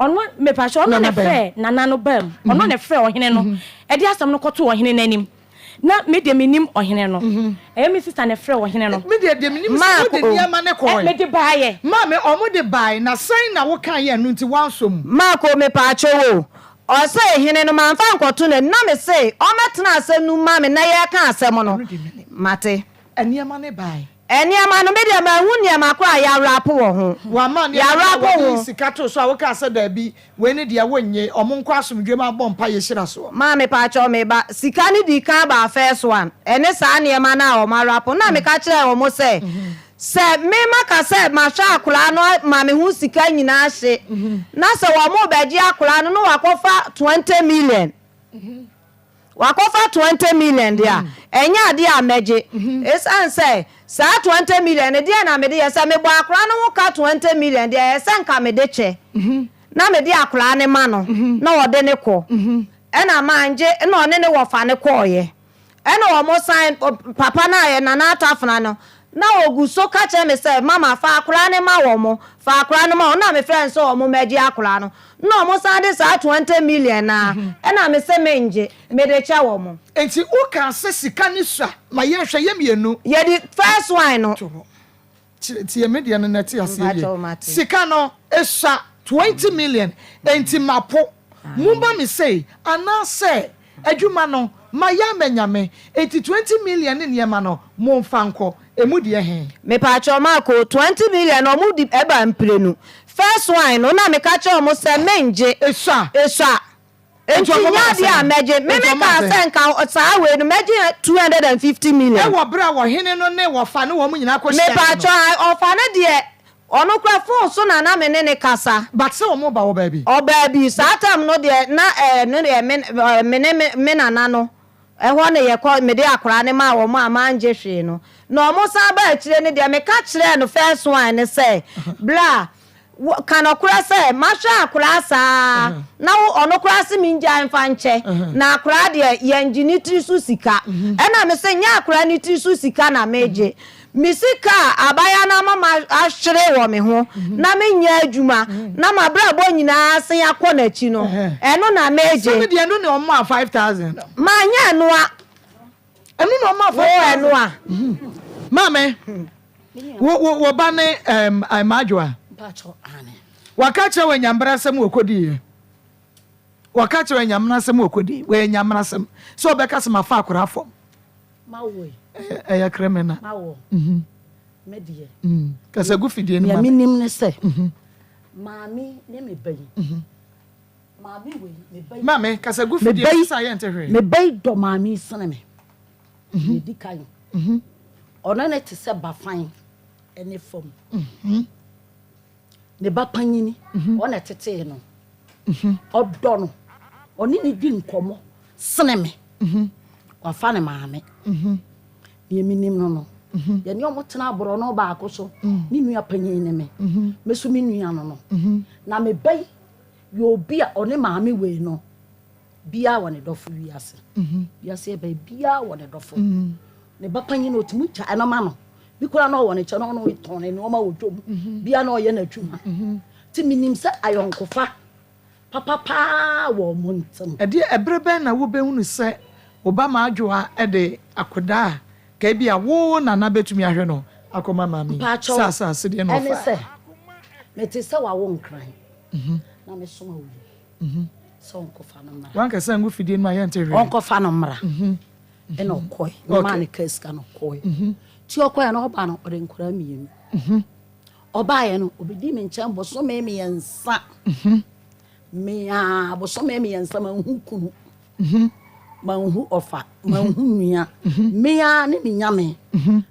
ono me pa sho ono ne frɛ nana no bam ono ne frɛ ohene no e di asam no kɔto ohene nanim na me de minim ohene no me sister ne frɛ ohene no me de minim so de niam ne ko me de bae ma me omo de bae na sign na wo kan ye no nti wansom Maako me pa achowo o say hene no man fa nkoto na me say o metena asem nu ma me na ye ka asem no mate eniam ne bae eniama no me de ma hu niama kwa ya rap wo ho wa ma ne ya rap wo sikato so a wo ka asa da bi we ne de wonye omo nkwa asomdwe ma bɔ mpa ye hyira so ma me pa acho me ba sika ni di ka ba first one ene sa niama na o ma rap na me ka kire wo mo say se me maka se ma sha akura no ma me hu sika nyina hye na se wo mo beji akura no wakofa 20 million wakofa 20 million dia enya ade ameje esan say sa 20 million dia na me de yesa me bo akura no wo ka 20 million dia yesa nka me de che na me de akura ne ma no na wo de ne ko ena manje na one ne wo fa ne ko ye ena wo mo sign papa na ye na na atafuna no na oguso ka che me say mama fa akura ne ma wo mo fa akura ne ma na me friend so wo mo meji akura no no mo sande sa 20 million na na me se menje me de cha wo mo enti o kan se sika ni sua ma ye hwe ye mienu ye di first one no ti ye media no neti ase ye sika no esua 20 million enti mapo mumba me say ana say adwuma no ma ya menyame enti 20 million ni niema no mo mfa nko emu de he me pa cho Maako 20 million o mu di eba mprenu first one no na me ka cho mo se menje esua enti nya dia meje me ka se nka saa we no meje 250 million e wo bra wo hene no ne wo fa ne wo mu nyina ko me pa cho o fa ne de ono kra phone so na me ne kasa but se wo mo ba wo ba bi o ba bi saa time no de na no de me nana no ho ne ye ko me de akora ne ma wo mo amanje hwe no no mo sa ba kire ne de me ka kire no first one ne say bla kan okura say masha akora sa na ono kura se minja mfa nche na akora de ye engine tri su sika na me say nya akora ni tri su sika na meje misika abaya na mama ahwere wo me ho na menya adwuma na mabra bo nyina asen akọ na chi no eno na meje se de eno ne o ma 5000 ma nya enoa eno ne o ma 5000 enoa mame wo ba ne majwa pacho ane waka che we nyambra sem okodi waka che we nyamna sem okodi we nyamna sem so obeka sem afa akora afom mawo ya kremena mawo medie kasa gu fidie ni ma minim ne se mami ne me bayi mami we me bayi mame kasa gu fidie sa ye ntehwe me bayi do mami sene me me di kan ona ne te se ba fan ene fom ne ba panyini ona tete no odo no oni ni di nkomo sene me wa fa ne maame ye minim no ye ne omotena aboro no ba akoso ni nua panyin ne me meso mi nua no na me bai ye obi a one maame we no bia wone dofo wiase wiase bai bia wone dofo ne ba panyin no timu cha eno ma no bi kura no wone cha no no itone ne o ma wodwom bia na o ye na twuma ti minim se ayonkofa papa wo montam e de ebrebe na wo behunu se oba ma adwoa e de akoda ka bia wo na na betumi ahwe no akoma mami sa se de no fa ene se meti se wa wo nkran na me soma wo so onkofa no mara wan ka se ngu fidie no aye ntehwe onkofa no mara ene okoi no ma ne kaska no koi ti okoya na oba no ode nkura mienu oba ye no obedi me nkyɛn boso me yensa me a boso me yensa ma hu kunu ma hu ofa ma hu nua me a ne me nyame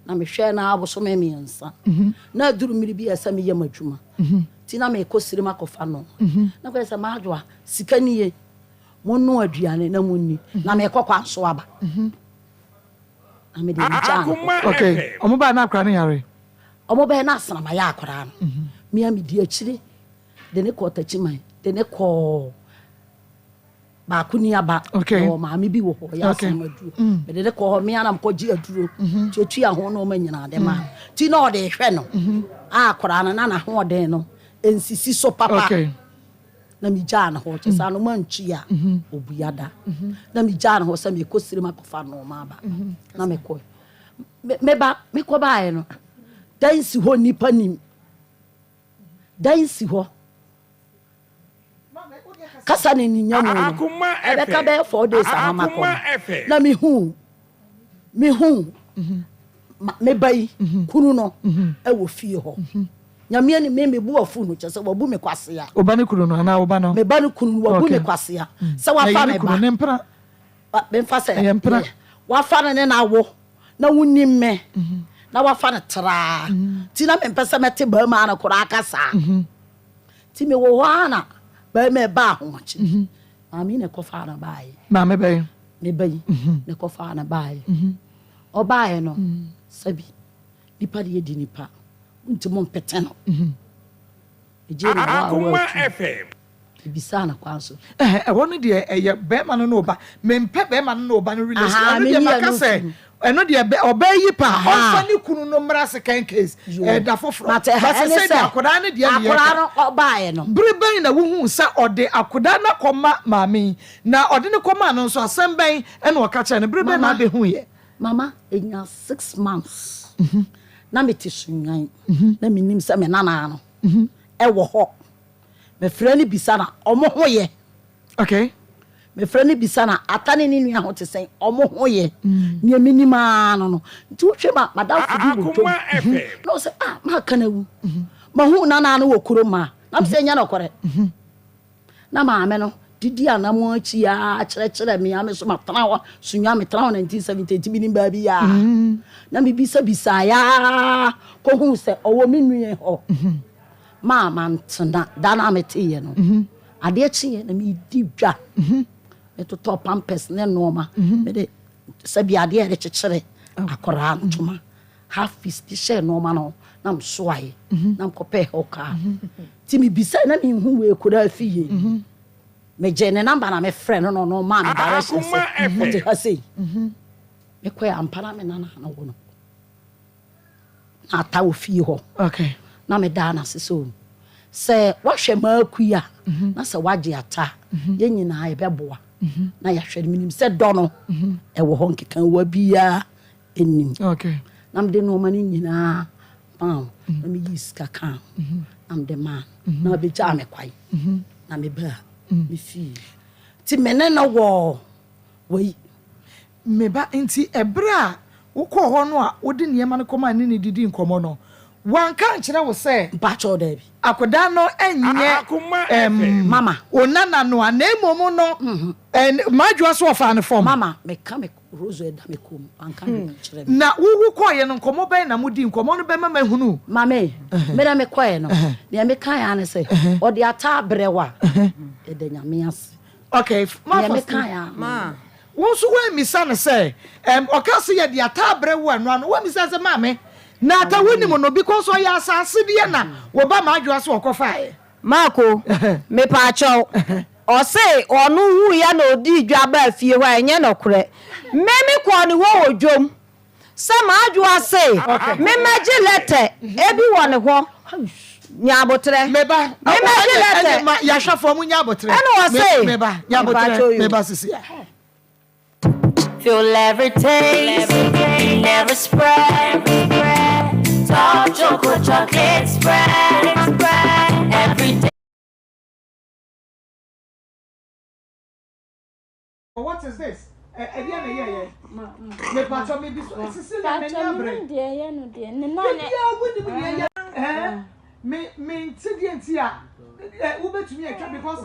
na me hwɛ na boso me yensa na duru miri bi asa me yɛ madwuma ti na me kosiri makofa no na ko esa ma adwa sika niye monno aduane na munni na me kokwa so aba na me de nkyɛn okay omo ba na akra ne yare omo ba na asana ma ya akra no me am di akire de ne ko tachiman de ne ko ba kuni aba o ma me bi wo ho ya asana aduro me de ne ko me anam ko gi aduro tuatu a ho no ma nyina de ma ti na o de hwɛ no akra no na ho de no ensisi so papa na mi jana ho chesa no manchi a obuyada na mi jana ho se me kosiri makofa no ma ba na me ko me ko ba no dan si ho nipa nim dan si ho kasa ne ni nyamu ebe ka be 4 days a ma ko na me hu me bai kunu no e wo fie ho nyame ni me bu afu no chese wo bu me kwase ya oba ne kunu no na oba no me ba ne kunu wo bu me kwase ya se wa fa me ba ne mpra be mfa se wa fa ne na wo na wuni me na wa fa ne tra ti na me mpese mete ba ma na kura akasa ti me wo wana ba me ba ho chi ami ne ko fa na bai ma me bai ne ko fa na bai oba ye no sabi nipa de di nipa ntimo mpeteno Akoma FM ibisa na kwanso wonu de eye be ma no oba mempe be ma no oba no relation anu de makase eno de oba yi pa onfa ni kunu no mra second case da foforo but se de akoda ne de akoda no oba ye no breben na wuhu se ode akoda na koma maami na ode ne koma no so asem ben ena o ka che ne breben na de hu ye mama enya 6 months na meti sunyan na minim se me nana no e wo ho me frɛ ni bisa na omo ho ye okay me frɛ ni bisa na atane ni nua ho te sen omo ho ye ne minima no nti wo hwe ma madam fudi wo dwom no se ma kana wu ma hu nana no wo kuro ma na se nya no kore na ma ame no didi anamo achi ya kire me ame so matana wa sunya me tra 1970 bi ni ba bi ya na me bisa ya ko hu se owo menue ho ma mantana da na me tie no ade achi na me di dwa me to top pampers ne noma me de sabi ade ere kire akora ntuma half piece ti share noma no na msoaye na mkope hoka ti me bisa na me hu we kura fiye me jene number na me friend no man direction say what you say me ko ya ampana me nana na wo no na ta ofie ho okay na me da na seso se wa hwe ma akuya na se waje ata ye nyina ye beboa na ya hwe minim se do no e wo ho nkekan wa bia enim okay na me de no mani nyina pam na me yiska kan am de man na be ja me kwai na me ba me fi ti mene na wo wei me ba nti ebra wo ko ho no a wo de niema no koma ne didi nkomo no wan kan kire wo se ba cho da bi akoda no enye mama onana no anemom no madwa so ofa ne form mama me ka me rozo eda me kom an kan kire na wo ko ye no nkomo ben na mudi nkomo no be mama hunu mame me na me ko ye no ne me kan ya ne se o de ata brewa e de nyame ase okay ne me kan ya ma wo so wa misa ne se okase ye de ata brewa no no wa misa se mame na ata woni mo no because o ya asase de na wo ba madwa so okofa ye Mako me pa acho o se onu hu ya na odi dwa ba fie ho enye no kure memi ko ni ho odwom se madwa se me maji lete ebi wo ne ho nyabotre meba me maji lete ya hwafo mu nyabotre eno wo se meba nyabotre meba sisi Feel every taste, never spread. Dark chocolate spread every day. What is this? Edia na ye me pacho me bi so sisi na me nya bre de ye no de ne no ne ya me ntidi ntia wo betumi e twa because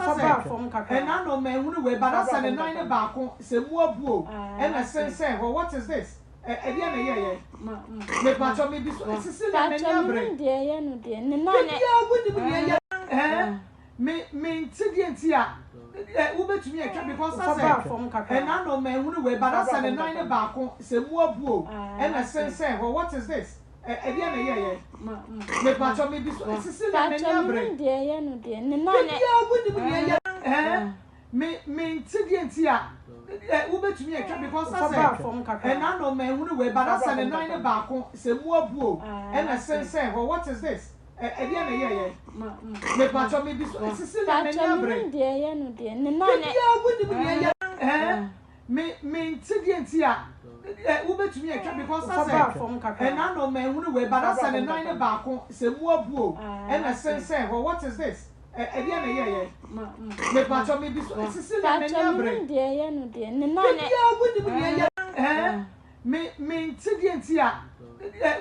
say na no me hunu we but asa ne nan ne ba ko se mu abuo e na sense what is this edia na ye me pacho me bi so sisi na me nya bre de ye no de ne no me ntidi ntia wo betumi e twa because say na no me hunu we but asa ne nan ne ba ko se mu abuo e na sense what is this edia na ye me pacho me bi so sisi na me nya bre de ye no de ne no me ntidi ntia wo betumi e twa because say na no me hunu we but asa ne nan ne ba ko se mu abuo e na sense what is this edia na ye me pacho me bi so sisi na me nya bre de ye no de ne no me ntidi ntia wo betumi e twa because say na no me hunu we but asa ne nan ne ba ko se mu abuo e na sense what is this edia na ye me pacho me bi so sisi na me nya bre de ye no de ne no me ntidi ntia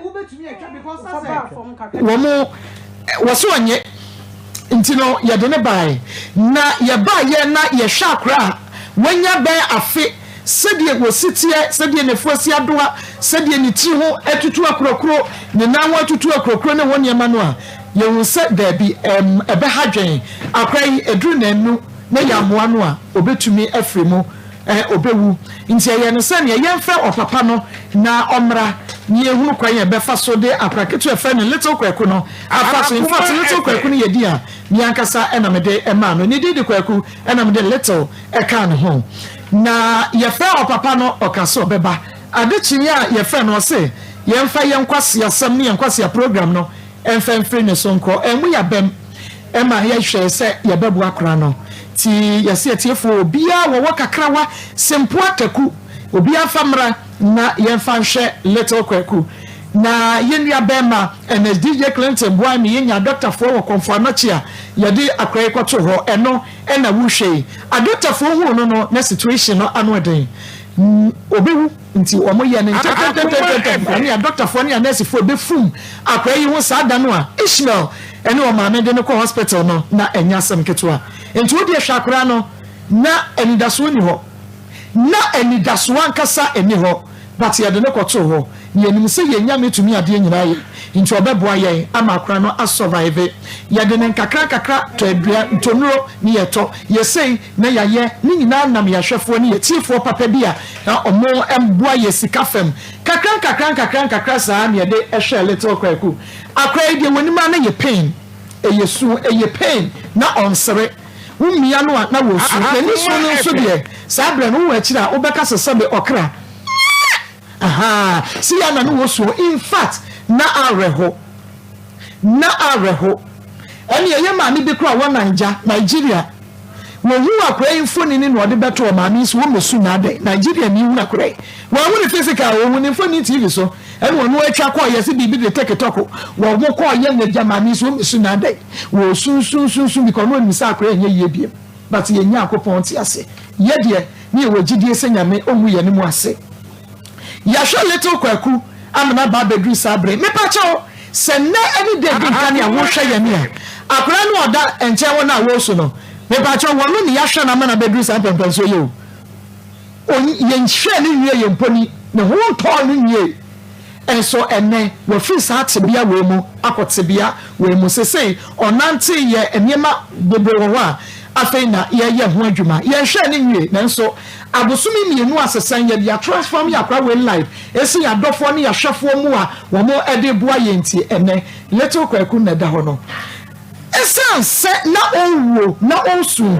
wo betumi e twa because say wo mo wo so onye ntino ye de ne bai na ye ba ye na ye hwa akra wanya ban afe sedie wo sitie sedie ne fosi adoa sedie ne ti ho etutu akrokro ne nan ho etutu akrokro ne woni ema no a ye hu se da bi ebe hadwen akrai eduru na nu na ya moa no a obetumi afrimu obewu nti ye no se ne ye mfa opapa no na omra ni ehunu kwan ye befa so de akraketu efa ne little kwaku no afa so in fact little kwaku ne ye di a ni ankasa ena me de ema no ni di kwaku ena me de little eka ne ho na ye fa opapa no okaso beba adechinya ye fa no se ye mfa ye nkwase asem ne ye nkwase program no emfa mfiri ne so nko emu ya bem ema ye hwe se ye bebu akra no ti ye se tiefo obia wo kakrawa sempo ataku obia famra na ye mfa hwe little kwaku na yenua bema and DJ Clinton boy me yenya doctor for wo konfo na chia ye di akrai kwato ho eno na wo hwe a doctor for hu no na situation no anu den obewu nti omo ye ne nta na doctor for na nurse for be fum akrai hu sa da no a Ishmael ene o ma me de no ko hospital no na enya sam ketwa nti wo de hwakra no na enidaso ni ho na enidaso ankasa eni ho but ye de no kwato ho yenim se yenya metumi ade nyina ye nti obeboa ye ama akra no asurvive ye de nkakra to adua ntonuro ni yeto ye sei na yaye ni nyina nam ya hwefo ni yetifo papa bia na omo emboa ye sikafem kakra saa ne de ehwe little kwaku akra de wonima na ye pain eyesu eye pain na onsere wumia no na wosu na ni so no so de saa bre no wo akira obeka sesebe okra aha see ya na no so in fact na areho eni ye ma ni bi kra wo Nigeria wo hu akra infoni ni no de beto o ma mi so wo mesu na ade Nigeria ni hu akra wo hu ni physical wo hu ni infoni TV so eni wo no atwa kwa ye se bibi de TikTok wo mo kwa ye na Germany so mesu na ade wo sun because no ni sa akra ye ye biem but ye nya akopon ti ase ye de ni wo gidie se nyame ohu ye ni mu ase ya sho little kwaku amna ba bedru sabre me pa cho se na any day bin kan ya wo hwe ye me akura no oda enche wona wo so no me pa cho wono ni ya hwe na na bedru sabre so ye o ye nhwe ni wie ye mponi ne ho to ni nie enso ene wo fi sa tebia we mu akotebia we mu sesei onante ye enema bebre wo a afeina ye ho adwuma ye hwe ni wie nanso abosumi mienu asesan ye dia transform ya kwa we life esi ya dofo ne ya hwefo mu a wo mo ede boa ye nti ene little kwaku na da ho no esan se na onwo na onsu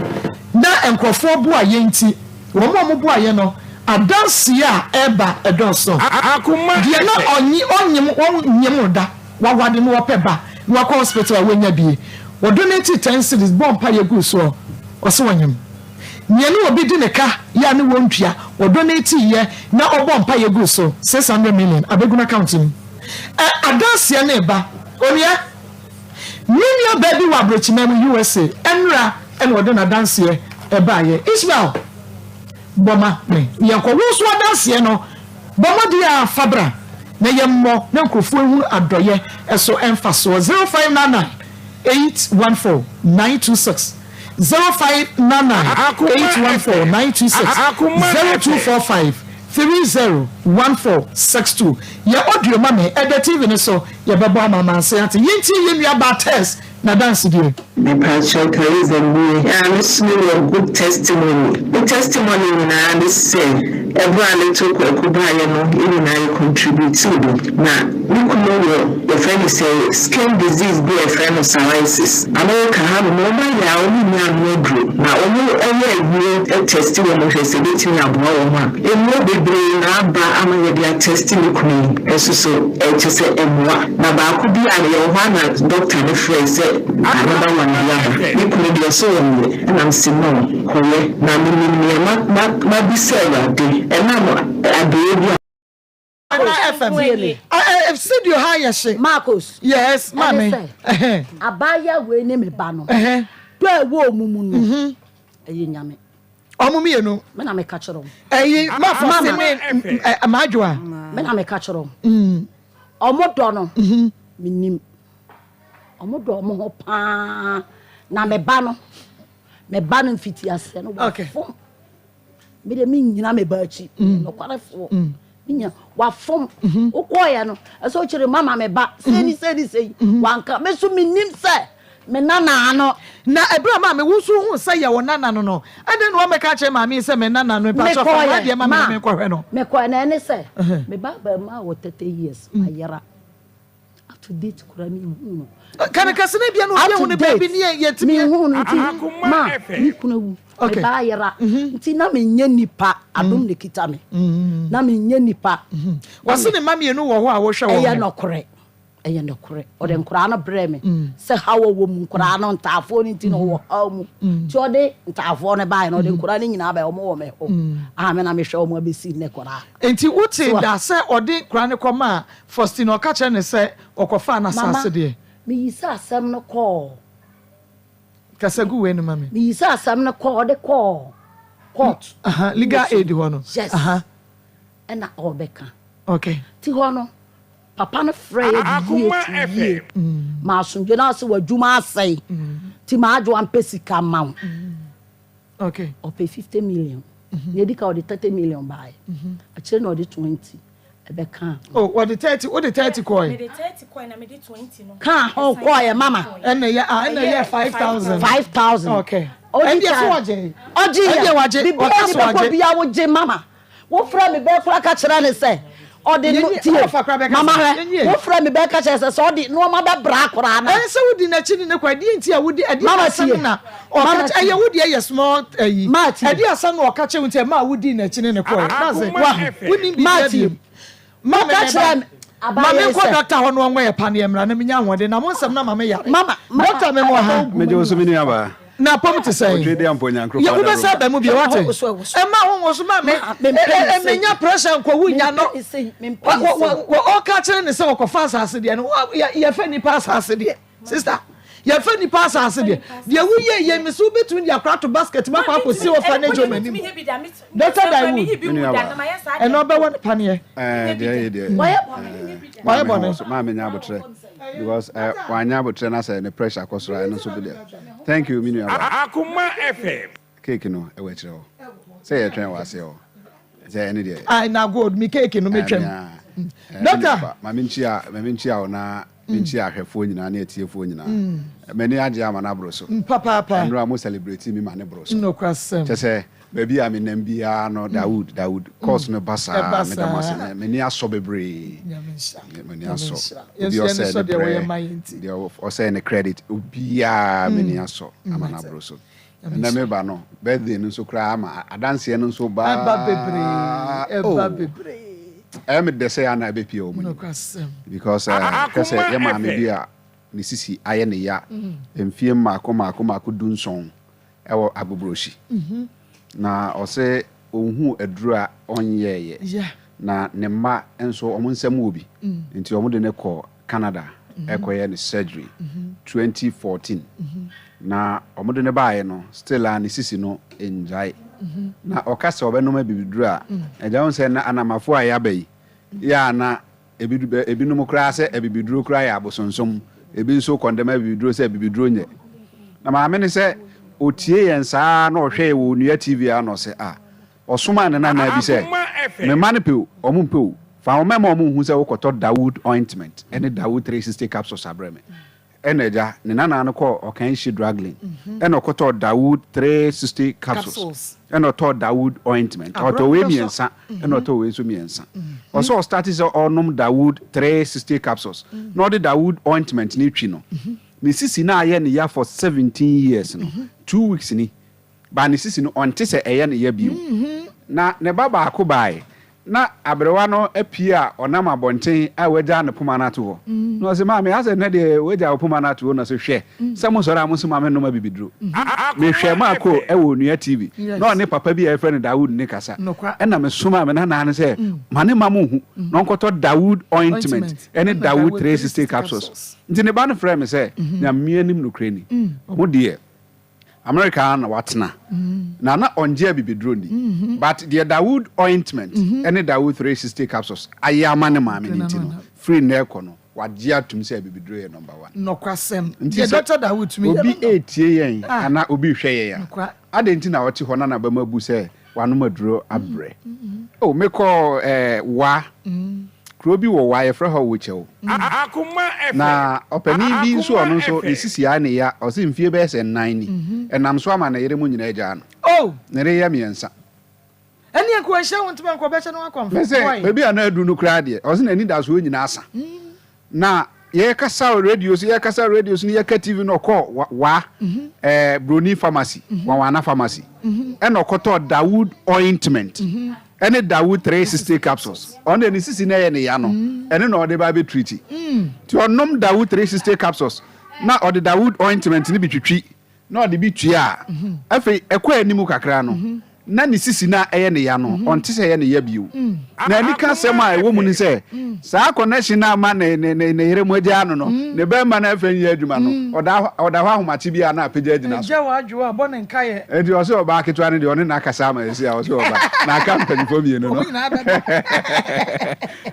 na enkrofo boa ye nti wo mo boa ye no adansi a eba edonso akoma dia na onyim da wawade no opeba no akọ hospital wenya bie wo donate 10 cedis bomb ye gu so o se wonyim nyenu obi di ne ka ya ne wontua wo donate ye na obom pa ye gu so 600 million abeguna counting adansi na eba onia million baby wa brochimem USA enra en wo don adansi eba ye Ishmael boma me yanko wo so adanse no boma dia fabra na yemmo na nkrofo hu adoye eso emfaso 0599 814 926 0599 814 926 0245 301462 ya audio mame ede TV ne so ya bebo mama se ate yinti yenu aba test na dance die the pastor carries them way and listening to good testimony the testimony na this say every little kwekuba you know even I contribute to na nikuno your friend say skin disease be a friend of psoriasis America have no mind ya only me and group na only every testimony we say between abo wo ma emu bebre na ba amaye dia testimony eso so e say emwa na ba ku bi are yo na doctor ne friend say another one ya you could be so and I'm saying no correct na me ma be say ya dey and now I FM studio higher she Maa Akos yes mami abaya we ne me ba no do ewo omumu no eye nyame omumu ye no me na me ka kiro ma for se me amajoa me na me ka kiro omodo no minim omodo mo ho pa na me ba no mfiti ase no wa fom me de mi nyina me ba chi no kware fo minya wa fom ukoya no eso chire mama me ba sei wanka me so minim se me nana no na ebra ma me wusu hu se ye wonana no ade no me ka che ma me se me nana no pa so fa de ma me kwahwe no me kwa na ne se me ba ma wo 30 years ayera up to date kura mi hu kana kasene bia no bia hu ne baby ne yetimi hu no ti ma ni kuna wu okay ba ayera nti na me nya nipa adom ne kita me na me nya nipa wase ne mami enu wo ho a wo hwe wo eye no kore o de nkura na bre me se hawo wo mu nkura no ntafo ni nti no wo hawo mu ti o de ntafo ne ba no de nkura ni nyina ba o mo wo me ho me na me hwe o mo abesi ne kora enti wuti da se o de nkura ne koma Faustino ka che ne se okofa na sase de me yisa asem no ko kasagu we no mami me yisa asem no ko de ko court legal aid ho no yes ena obeka okay ti ho no papa no frey ye ma sunje na se wadwuma asai ti ma adwo ampesika mawo okay o pay 50 million ne dika o de 30 million buy a chire no de 20 ebeka what the 30 coin me the 30 coin na me the 20 no ka ho coin mama and yeah 5,000 okay and yes waje waje because waje bia wo je mama wo fra me be fra ka chira ne se odi mama wo fra me be ka chira se odi no ma be bra kora na se wudi na chi ne kwa di nti a wudi adi asem na o ka aye wudi aye small ayi adi asem na o ka che nti ma wudi na chi ne kwa na se wudi bi mama ka chira mama ko doctor ho no nwe pa ne mra na menya hode na mo nsem na mama ya mama doctor me mo ha meje wo so mini aba na pom te say twede amponya nkro ya wo be sa ba mu bi wate e ma ho wo so ma me menya pressure nko wunya no wo o ka chere ne se wo ko fa asase de no ya fa ni pa asase de sister ya fa ni pa asase de de wu ye me so betun ya kra to basket ma kwa kosi wo fa na jo mani doctor dai wu e no be won panie de why bonne ma menya abotre because wanya abotre na say ne pressure akosora no so be there. Thank you minu Akoma FM cake no e we kire ho say e twen wase ho say any there I na good me cake no me twem doctor ma minchia na minchia ahwefo nyina na etiefo nyina mani age ama na bro so papa nro am celebrate mi ma ne bro so no kwasem say baby am nam bia no Dawood course no basa me da mase mani aso bebre mani aso obi o say the o say ne credit obia mani aso ama na bro so na me ba no birthday no so kra ama adanse no so ba bebre me de say ana be pie o mu because kase ye ma me bia ni sisi aye ne ya emfie ma akoma dunson ewo agbobroshi na ose ohun adura onyeye na ne ma enso omunsem obi nti omude ne ko Canada ekoye ne surgery 2014 na omude ne baaye no still an sisi no enjai na okasa obenoma bibiduru a eja won se na anamafo a ya bayi ya na ebinum kra se ebibiduru kra ya abosonsom ebi nso kondema bibiduru se bibiduru nye na ma me ne se otie yen saa na ohwe wo nua TV a no se osoma ne na bi se me mane pe omo pe fa o mema omo hu se wo koto Dawood ointment ene Dawood 360 capsules abreme eneja ne nana no ko okan shi druggling ene okoto Dawood 360 capsules ene oto Dawood ointment oto we miensa ene oto we so miensa also start is onum Dawood 360 capsules no the Dawood ointment ni twi no me sisi na aye ne ya for 17 years no 2 weeks ni ba ne sisi no onte se eye ne ya biu na ne baba akobai na abrewa no apia onam abonten a waja ne poma na to ho no se ma me ase ne de waja poma na to ho no se hwe samo soro amuso ma me no ma bibidro me hwe ma ko e wo nua TV no ne papa bi e friend Dawood ne kasa e na me soma me na na se mane ma mo hu no nkoto Dawood ointment ene Dawood 360 capsules ntine ba no frame se nya mianim no kreni mo de America na watna na onje bibidro ni but the Dawood ointment any Dawood 360 capsules ayama ne maame ni tino free na ekono wagye atum se bibidro ye number 1 no kwasem the Dr. Dawood to me obi etie yen ana obi hwe ye ya adenti na wote ho na ba mabu se wano maduro abre oh meko wa krobi wo wa ye fra ho wo chewo Akoma na opani bi nso ono nso esisi ya ne ya o se mfie be se 9 ni enam so ama na yere mu nyina agya no oh ne re ya miensa eni enko ehia wontima nko be che no akomfa mese bebi ana adu no kra de o se na ni da so nyina asa na ye kasa radio so ye ka TV no ko wa Broni pharmacy wana pharmacy eno koto Dawood ointment ene Dawood 360 capsules on the sisi na ye ne ya no ene no de ba be treat ti onom Dawood 360 capsules na o de Dawood ointment ni bitwitwi na o de bitwi a afi ekwa animu kakra no na ni sisi na eye ne ya no onte se ye ne ya biu na ni ka sema a ewo mu ni se saa connection na ma ne yere mu agya no no ne be ma na afa yi adwuma no oda ho ahomachi bia na apagya agina so je wa adwo abo ne nka ye edi o se oba ketwa ne de one na kasa ma esi a o se oba na aka mpanifo mi no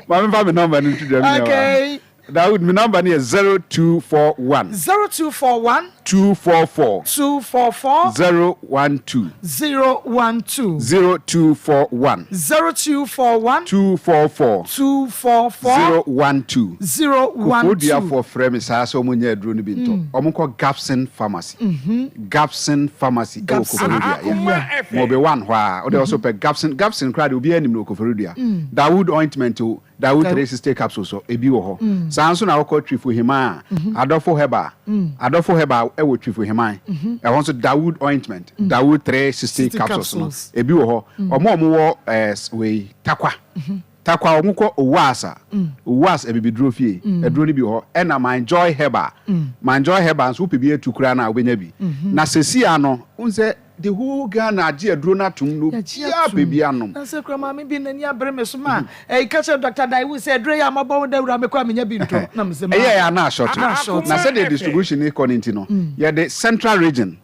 ma me fa me number ni tudwa mi okay Dawood, my number is 0241 0241 244 244 012 012 0241 0241 244 244 012 012 for frame so munya aduro no bi nto omko Gapson pharmacy Gapson pharmacy Okoforodua mo be one hwa o de also pe Gapson crowd obi anim no Okoforodua Dawood ointment Dawood 360 capsules so ebi wo ho sanso na woko twifu hima adofo heba e wo twifu hima e won so Dawood ointment Dawood 360 capsules no ebi wo ho omo wo we takwa omko owasa ebibidro fie edro ni bi ho e na my joy heba so pebi etukura na obenya bi na sesi ano unse the whole Ghana agi edro na tum no ya bebi anom na se krama me bi nani abre me so ma e ka che Dr. Dawood se edro ya mabon da wura me kwa menya bi nto na me se ma ya na short na se the distribution e koninti no ya the central region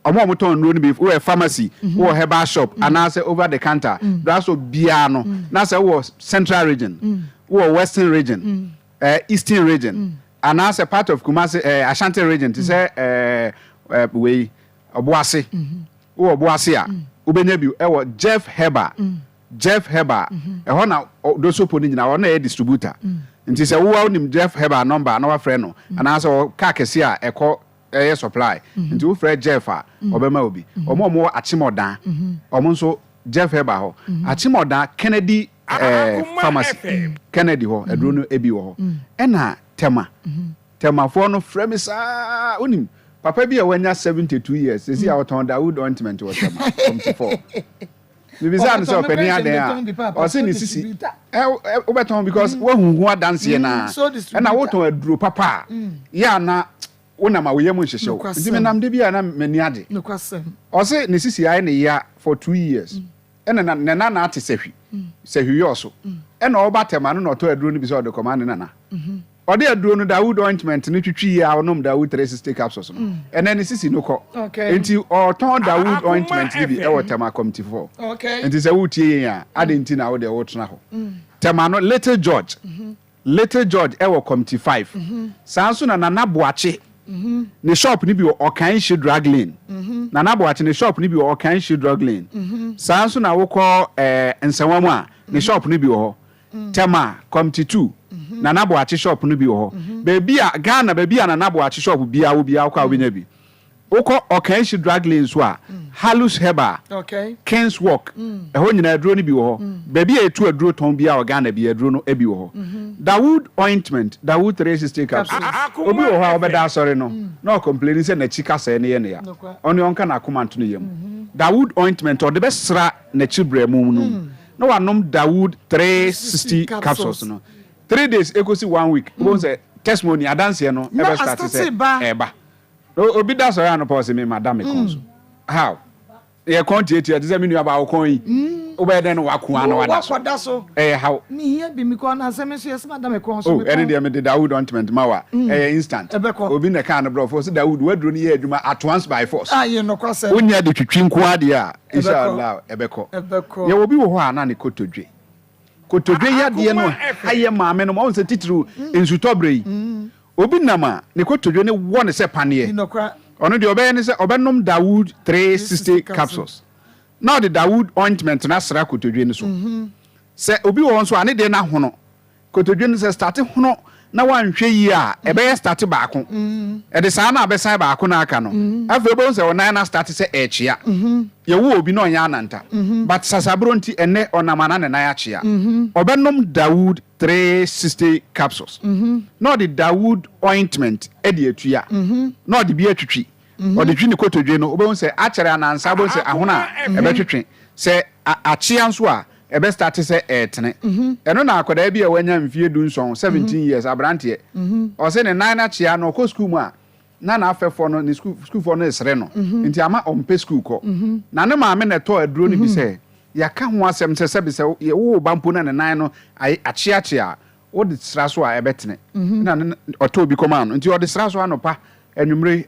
omo ton no bi we pharmacy we herbal shop and say over the counter that's so bia no na say we central region we western region eastern region and as a part of Kumasi Ashanti region to say we obuase we obuase a ubenya bi e wo Jeff Heber e ho na do so poni nyina wo na e distributor nti say wo nim Jeff Heber number na wa frɛ no and as ka kese a ekɔ supply nti wo frɛ Jeff a obema obi omo Achimodan omo nso Jeff Heber ho Achimodan Kennedy pharmacy Kennedy ho edro no ebi wo ho ena tema for no frɛ me saa onim papa bi a wanya 72 years say a woton Dawood ointment was tema 74 Bibisa so peni aden a o se ni sisi o beton because wo hu adanse na na woton aduro papa ya na wona ma woyem nhyehyɛ wo nti me nam de bia na mani ade no kwasem o se ne sisi aye ne ya for 2 years ena na ate sehwi yo so ena oba tema no to aduro no bi so de command na ɔde aduro no Dawood ointment ne twitwi ya onom Dawood 360 capsules no ɛnɛ ne sisi no kɔ enti ɔtɔn Dawood ointment ne bi ɛwɔ Tema committee for enti sɛ wotie yɛn a ade nti na wo de wotena hɔ Tema no Little George ɛwɔ committee 5 saa nso na Nanaboache ne shop ni bi Okan Shi Drug Lane Nanaboache ne shop ni bi Okan Shi Drug Lane saa nso na wokɔ nsanwamu a ne shop ni bi wɔ Tema committee 2 Nanaboache shop no bi wɔ hɔ baby a Ghana baby a Nanaboache shop bia wo bia wo nya bi wokɔ Okan Shi Drug Lane so a Halus Heba Kings Walk ɛhɔ nyina aduro no bi wɔ hɔ baby a etu aduro tɔn bia wɔ Ghana bi aduro no bi wɔ hɔ Dawood ointment Dawood 360 capsules obi wɔ hɔ a obɛda asɔre no na complain sɛ na chi kasa ne yɛ ne ya ɔne ɔnka na Akoma nto no yam Dawood ointment ɔde bɛsra na chi brɛ mu no na wanom Dawood 360 capsules no 3 days ekosi 1 week wo say testimony adanse no ever start say eba obi da so ya no pause me madam konso how ye kontieti ati say me nua ba wo kon yi obe den no wako ana wada so how me here be me ko na say me so yes madam konso oh any dey me the Dawood ointment mawa instant obi na kan bro for say Dawood wadro ni ye adwuma at once by force you no kwase onya de twitwi nko ade a inshallah ebeko ye obi wo ho ana ne kotodwe ya de no aye maame no mo nse titru ensutobre yi obi nama ne kotodwe ne wo ne se pane ono de obey ne se obenom Dawood 360 capsules now the Dawood ointment na sra kotodwe ne so se obi wo nso ane de na hono kotodwe ne se start hono na wanhwe yi a ebe start baako e de saa na abesan baako na aka no afa ebo nse onan na start se echia ye wo obi no nya ananta but sasabro nti ene onamana ne na ya chia obenom Dawood 360 capsules no the Dawood ointment e de atua no the bi atwitwi o de twi ne kotodwe no obo nse akere anansa bo nse ahona ebe twetwe se achia nso a ebe start say etene eno na akoda bi e wanya mfie du nson 17 years abrante o se ne nan na chia no ko school mu a na afefo no ne school for no esre no nti ama ompe school ko na ne maame na to aduro ni bi se ya ka ho asem se bi se wo bampo na ne nan no achia wo de sra so a ebetene na oto bi koma no nti wo de sra so anopa anwumre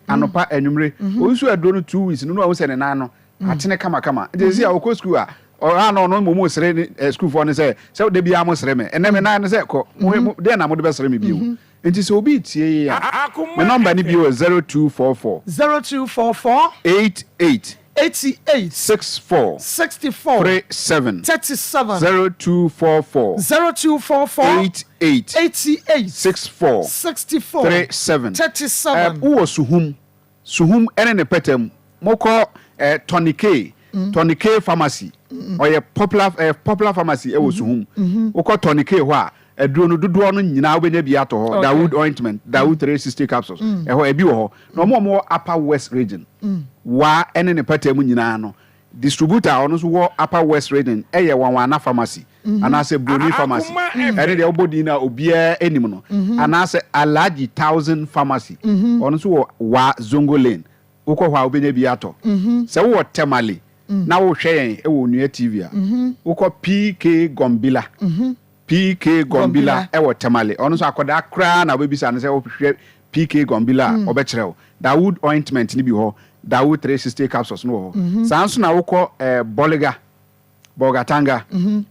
o su aduro no 2 weeks no wo se ne nan no atene kama nti se ya wo school a o no mo sere ni school for ne say de bia mo sere me ene me na say ko de na mo de be sere me bio enti so obi tie ya me number ni bio 0244 88 64 37 0244 88 64 37 wo suhum ene ne petem moko Tony K pharmacy or a popular pharmacy e wo suhum wo Tony K ho a aduro no dodo no nyina wo benya bi ato Dawood ointment Dawood 360 capsules e ho e bi wo ho no mo upper west region wa ene ne patam nyina no distributor ono so wo upper west region e ye wanwana pharmacy anase Broni pharmacy ene de obodi na obia enim no anase Alaji 1000 pharmacy ono so wo wa Zongo Lane wo ko ho obenya bi ato se wo Temale na wo hwe yen e wo nua TV a wo ko PK Gombila e wo Temale ono so akoda kra na obebisa ne se wo hwe PK Gombila obekere Dawood ointment ni bi ho Dawood 360 capsules no ho sanso na wo ko Bogatanga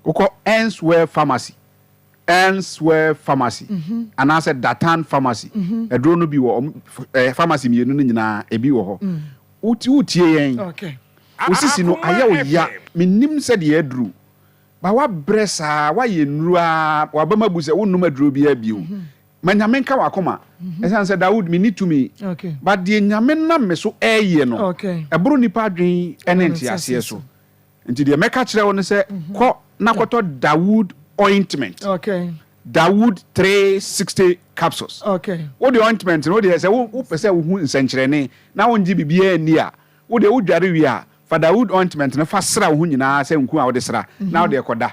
wo ko Ensware pharmacy anase Datan pharmacy edro no bi wo pharmacy mienu no nyina e bi wo ho utie yen osisi no aya oya menim se de aduru ba wa bresa wa ye nrua wa ba mabu se wonnum aduru bi abio manyame nka wakoma esan se Dawood me need to me but de nyame na me so eye no eburu nipa adwen ene ntiase so nti de meka kire wo ne se ko na koto Dawood ointment Dawood 360 capsules wo de ointment no de se wo pese wo hu nsenkyerene na wo ngi bibia ani a wo de wo dware wi a fa Dawood ointment no fa sra wo nyina se nku a wo de sra na wo de koda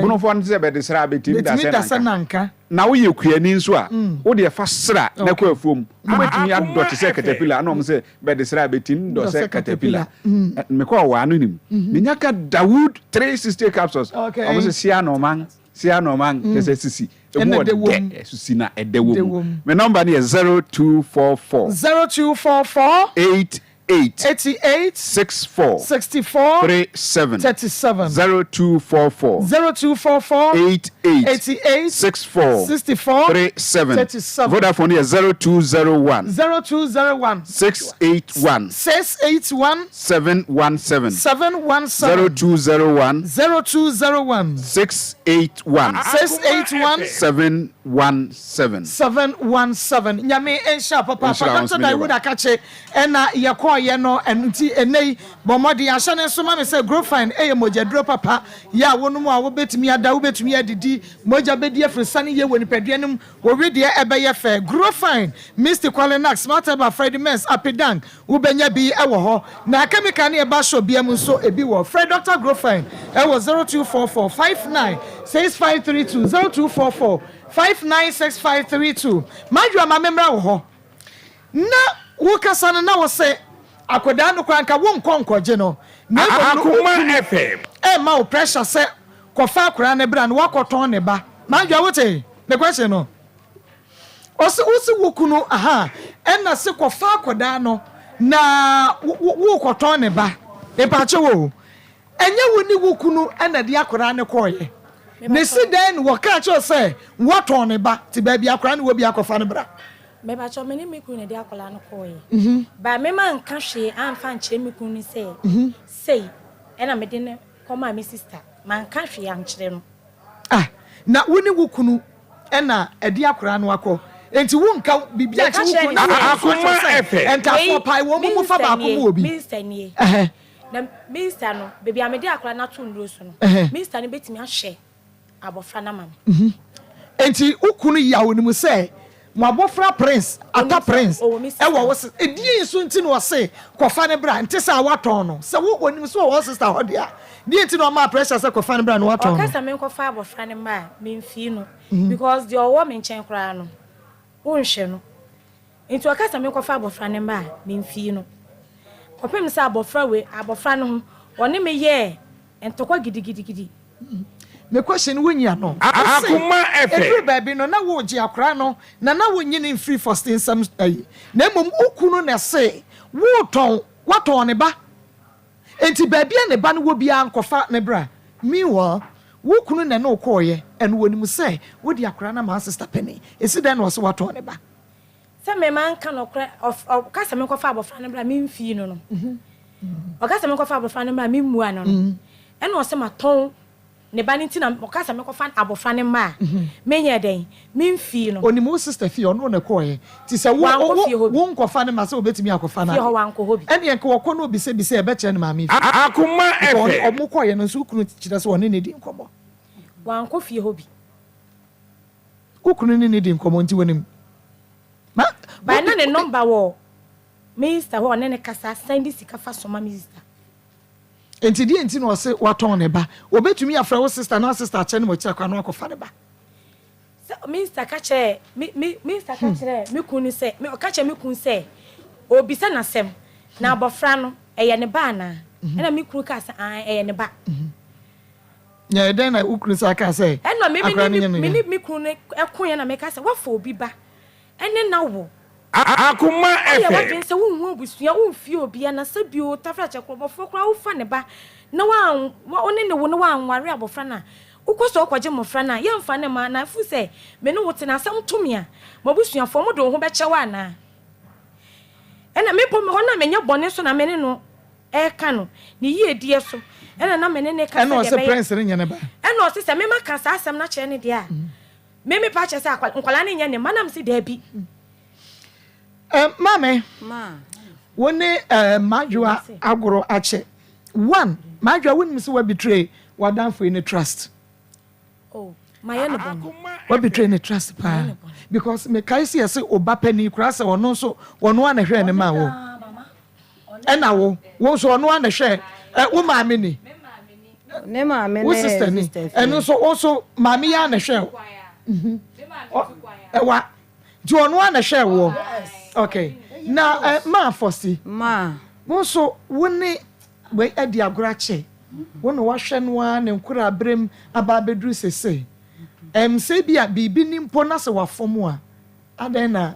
bono fo no se be de sra betim da se nanka na wo ye kuani nso a wo de fa sra na ko afuom wo betimi adot se caterpillar na wo se be de sra betim do se caterpillar me ko wa no nim me nyaka Dawood 360 capsules o se sia no man sia no man kese sisi emu de sisi na edewom me number ni 0244 88 64 37 0244 88 64 37 Vodafone is 0201 681 717 0201 681 717 nyame ensha papa Dr. Dawood Akache ena yakọ ye no enti enei bomodi ahane so ma me say grow fine mojadro papa ya wonu a wo betumi ada wo betumi adidi moja bedi afresane ye woni paduanum wo wede ebeye fe grow fine Mr. Kwalenax smart about Friday Mens apedang wo benya bi ewo ho na chemical ne eba show biam so ebi wo Fred Dr. Grow fine ewo 0244 59 6532 0244 596532 majua ma memra wo ho na wo kasana na wo se akoda no kwanka wo nkonkoje no na Akoma FM ma o pressure se kofa akora ne bra no wakoton ne ba majua wote the question no osi wokunu aha na se kofa akoda no na wo koton ne ba e pa che wo enye woni wokunu na de akora ne koye ne si den wo ka che se woton ne ba ti ba bi akora ne wo bi akofa ne bra me ba cho me ni me kunu de akola no koye ba me man ka hwe amfa nche me kunu se sei ena me de ne koma me sister man ka hwe ankyere no na woni wokunu na edi akora no akọ enti wonka bibia che wokunu na Akoma FM enta for pai wo mu fa ba ko mu obi minister nie na minister no bebi amede akora na to nduro so no minister ne betimi ahye abofra na mam enti wokunu ya woni mu se mwabofra prince ata prince wo wo edi nso nti no se kofa ne bra nti sa waton no se wo onim so wo sister ho dia di nti no ma pressure se kofa ne bra no waton o kasa men kofa abofra ne ma me mfi no because the owo me nchen kra no wo nhwe no nti o kasa men kofa abofra ne ma me mfi no kopem se abofra no woni me ye entokwa gidigidi me question wonya no Akoma FM every baby no na wo ji akra no na wo nyini free for stay some na mom ukunu na say wo ton waton ne ba enti baby ne ba no wo bia nkofa ne bra meanwhile wo kunu na no koye and wonim say wo di akra na my sister penny esi den wo so waton ne ba se me man ka no kra of kasa me kofa abofra ne bra me mfi no no o kasa me kofa abofra ne bra me mua no no e no se maton ne ba nti na okasa me kofa abofra ne ma menye den me mfi no onimu sister fi ono na koye ti se wo nkofa ne ma se obetimi akofa na fi ho wanko hobi ene enke wo kono obi se e be kire ne ma mi fi Akoma FM omo koye no so kunu kire se one ne di nkomo wanko fi hobi ukunu ne di nkomo nti wonim ma ba na ne number wo minister ho ne kasa send sika fa soma minister enti di enti no se waton ne ba obetumi afra wo sister na sister che ne mo kire kwa no akofa ne ba minister ka che minister ka che me kunu se me ka che me kun se obi se na sem na abofra no eye ne ba na na me kunu ka se eye ne ba nya den na ukunu sa ka se no me kunu ekun ye na me ka se wa fa obi ba ene na wo Akoma FM ya wadwen se wo hu obusua wo mfi obi na se bio tafra che krobofo kra wo fa ne ba na wa one ne wo na wa anware abofra na ukoso okwaje mofra na ye mfa ne ma na fu se me ne wote na asem tumia mabusua fo mo do ho be chewa na ena me po me ho na menye bone so na me ne no e ka no ni yi edie so ena na me ne ka se ena o se prince ne nyane ba ena o se se me maka sa asem na che ne dia me pa che se akwala ne nyane manam se da bi mame woni majua agoro ache one majua woni se wa betray wadan for any trust my enemy wa betray any trust pa because me kai se oba pani kura se wono so wono ana hwe ne ma wo ena wo so wono ana hwe wo maame ni ne maame wo sister ni eno so also maame ya na hwe ewa ji wono ana hwe wo okay na ma fosi ma wo so woni we edi agora che wono wa hwe no a ne nkura brem aba bedru sese say bia bibi ni mpo na se wafom a adan na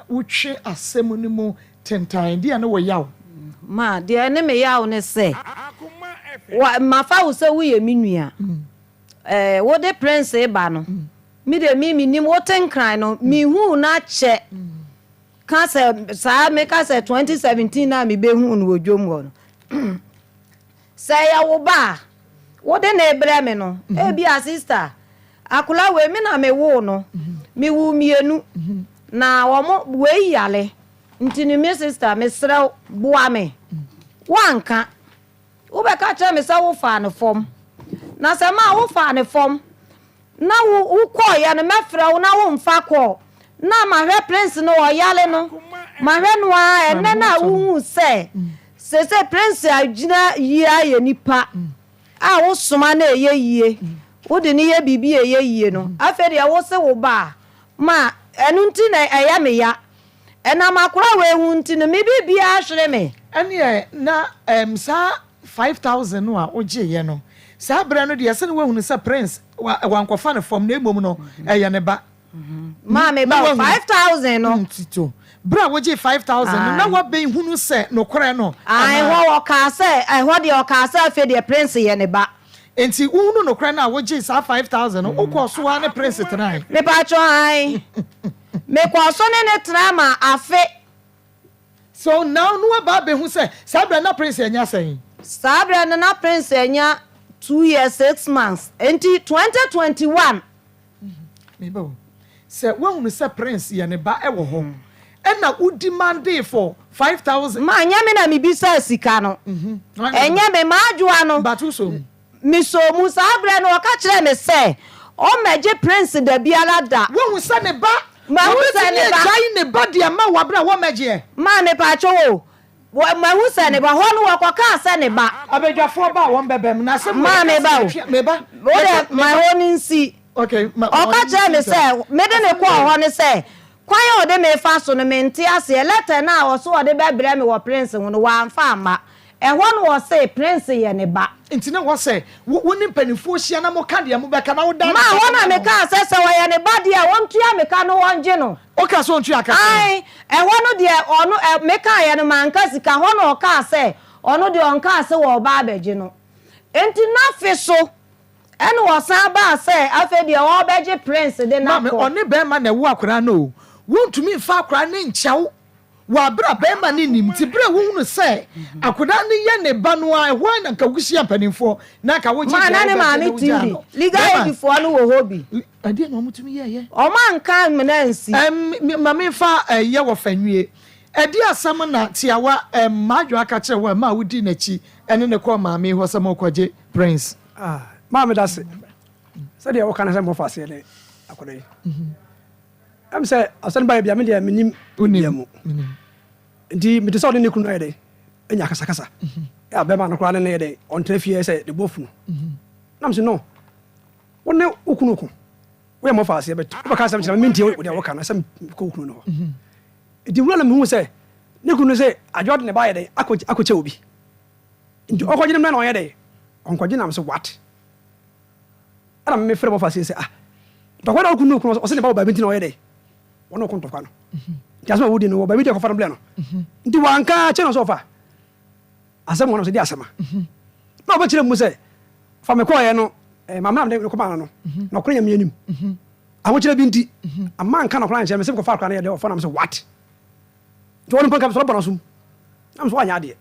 wotwe asem ni mu tentan dia na wo yaw ma dia ne me yaw ne se wa mafa wo se wo ye minua wo de prince e ba no mi de mi nim wo tenkran no mi hu na che ka se sa me ka se 2017 na mi be hu no wodwom wo no se ya wo ba wo de na ebre me no e bia sister akula we mi na me wo no mi wu mienu na wo mo we yale ntini me sister me srew boa me wanka wo be ka che me se wo fa ne fom na se ma wo fa ne fom na wo ko ya ne mafra wo na wo mfa ko na ma hwe prince no oyale no ma hwe no a ene na wo se prince agina yia ye nipa a wo soma na eye yie wo de ne ye bibi eye yie no afa de wo se wo ba ma enu nti na eya me ya ena makura we hu nti no me bibia ahwere me ene na sa 5000 no a oje ye no sa bra no de se ne wo hu se prince wankofa ne form na emom no eye ne ba ma me ba 5000 no tito bra woje 5000 na wo ben hunu se no kore no ai wo ka se ai ho de o ka se afi de prince ye ne ba enti hunu no kore na woje sa 5000 no ukoso wa ne prince trai me pa cho ai me kwaso ne trai ma afi so now no ba be hu se sa bra na prince enya sen sa bra na prince enya 2 years 6 months enti 2021 me ba se wo hunu se prince ye ne ba e wo ho ena u demanded for 5000 ma nya me na me bisa sika no enya me ma adwoa no batuso mi so mu sa abra no ka kire me se o meje prince da biala da wo hu se ne ba ma hu se ne ba jai ne ba dia ma wa bra wo meje ma ne pa cho wo ma hu se ne ba ho no wo ka se ne ba abedwafo ba wo bebem na se ma me ba me ba o de my own nsi okay o ka kire me se me de ne ko ho ne se kwan o de me fa so no me nti ase letter na wo so o de be bre me wo prince hu no wa mfa ama e ho no wo say prince ye ne ba nti na wo say wo ni panifo hia na mo ka de mo be ka na wo dan ma ho na me ka se wo ye ne ba de a won tua me ka no won je no o ka so ntua ka ai e ho no de ono me ka ye no man ka sika ho no o ka se ono de on ka se wo ba abeje no enti na fe so ene wo san ba se afa de wo beje prince de na ko oni be ma na wo akora no wontumi fa akora ne nchawo wa bra be ma ne nim ti bra wo hunu se akoda ne ye ne ba no a ho na ka gusia panimfo na ka wo ji ma na ne ma me tindi legal aid fo no wo hobi ade na omutumi ye o ma nka menansi ma me fa ye wo fanwie ade asam na tiawa madwo aka kire wo ma wodi na chi ene ne ko ma me ho sam okwaje prince ma me dase se de wo kana se mo fa se le akoda yi am say asan ba bia me de minim uniamu ndi me de so de ne kunu ayde enya kasa kasa ya be ma no kra ne de on trafie say de bofu nam se no wonne ukunu ku we mo fa se be ba ka sam me ntie wo de wo kana sam ko ukunu no ndi wura na me hu say ne kunu say ajod ne ba ye de akoche obi ndi okoje ne na on ye de onkoje nam se what ana me fere mo fa se to kwa na ukunu ku o se ne ba ba binti na o ye de wono ko ntofka no jasma wudi no ba video ko fa no ble no ndi wanka che no so fa asem wono so di asema na ba kire mu se fa me ko ye no mama na ko ma no no ko nya me anim awo kire bi nti amma nka na ko na me se ko fa ko na ye de o fa na me se what to wono pa ka so ba no sum am so anya de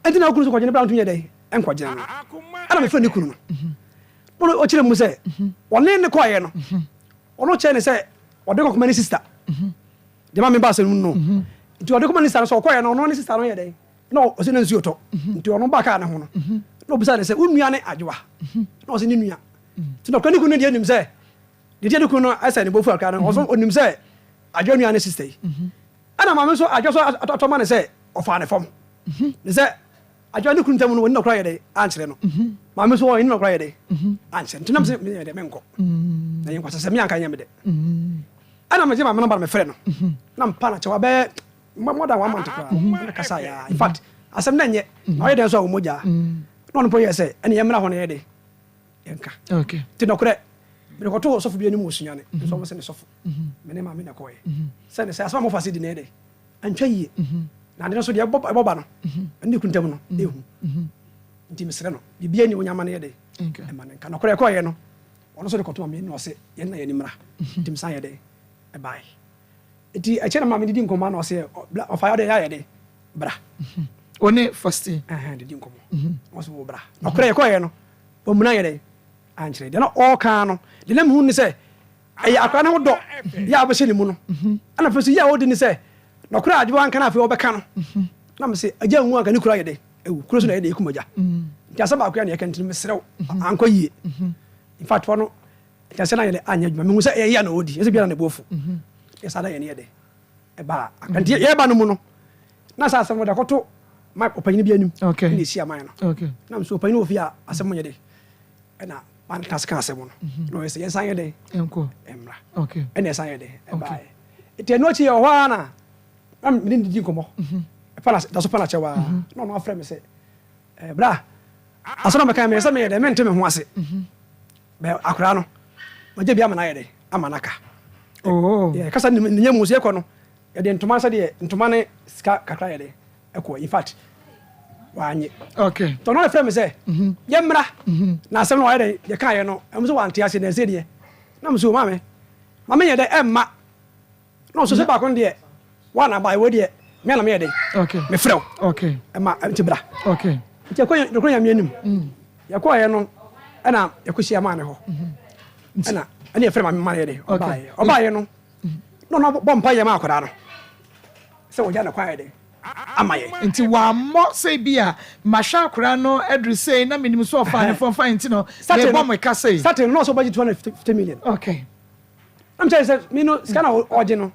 enti na okunu so ko je ne bra ntu ye de enko je no ana me fa ni kunu no wono o kire mu se wonne ne ko ye no wono che ne se ode ko kuma ni sister de ma me ba se no nti ode ko ma ni sister so ko ye no no ni sister no ye de no o se na nsuo to nti ono ba ka na ho no no bisa de se unua ne adwa no o se ni nua ti no kwani kunu de nim se de de kunu asa ne bofu aka na o so onim se adwa nua ne sister ana ma me so adwa so atoma ne se o fa ne fom ne se adwa ne kunu tamu no woni no kra ye de ankyere no ma me so o ni no kra ye de ankyere nti nam se me de menko na yin kwasa se me anka nya me de ana me je ma me number me frɛ no na mpa na chewa be more than 1 month kwa na kasa ya in fact asem na nye na ye de so omoja no no po ye se ene ye mra ho na ye de yenka okay ti no kure me ko to sofo bi ani mu osunyane so mo se ne sofo me ne ma me na ko ye se ne se asama mo fa se di ne de antwa yie na de no so de eboba no ndi kuntam no ehu nti mesere no bibia ni onyama ne ye de e ma ne ka no kore ko ye no ono so de koto ma me no se ye na ye ni mra nti msa ye de e bai eti a chena ma me di nkoma no se o fa ye de ya ye de bra one first de di nkoma o so bra no kore ko ye no o muna ye de anchire de no o ka no de na me hu ni se ayi akwa na do ya ba she ni mu no ana fa so ya o de ni se no kura adwo anka na afi obeka no na me se agya hu anka ni kura ye de ewu kura so na ye de ekumaja nti asaba akwa na ye kantin me serew anko yie in fact wono kase na ye anya adwuma me hu se ye ya na odi ese bia na bofu esa da ye ne ye de e ba akanti ye ba no mu no na sa asem da koto ma opanyini bia nim ni si aman no na me so opanyini ofi a asem ye de e na ban taska asem no no ese ye san ye de enko emra e na san ye de e ba ete no chi ye ho ana am mi ndi komo e pala da so pala chewa no no afre me se bra aso me kan me se me de me nteme ho ase be akura no ma je bia ma na ye de amanaka ye kasa ni nyamu se ko no ye de ntoma sa de ntoma ne ska kakra ye de e ko in fact wanye to no afre me se ye mra na asem no ye de ye kan ye no am so wante ase na se de na me so ma me ye de emma no so se ba kon de wana ba we de me na me de me frew emma anti bra nti ko ya me anim ya ko ye no ana ya ko sia ma ne ho ana ani efre ma me ma ye de oba ye no no bompa ye ma akoda no se wo ja na kwa ye de amaye nti wa mo se bia mahwa akora no edru sei na minim so ofa ne fonfa nti no ye bom e ka sei starting no so budget 250 million I'm telling you, me no scan original.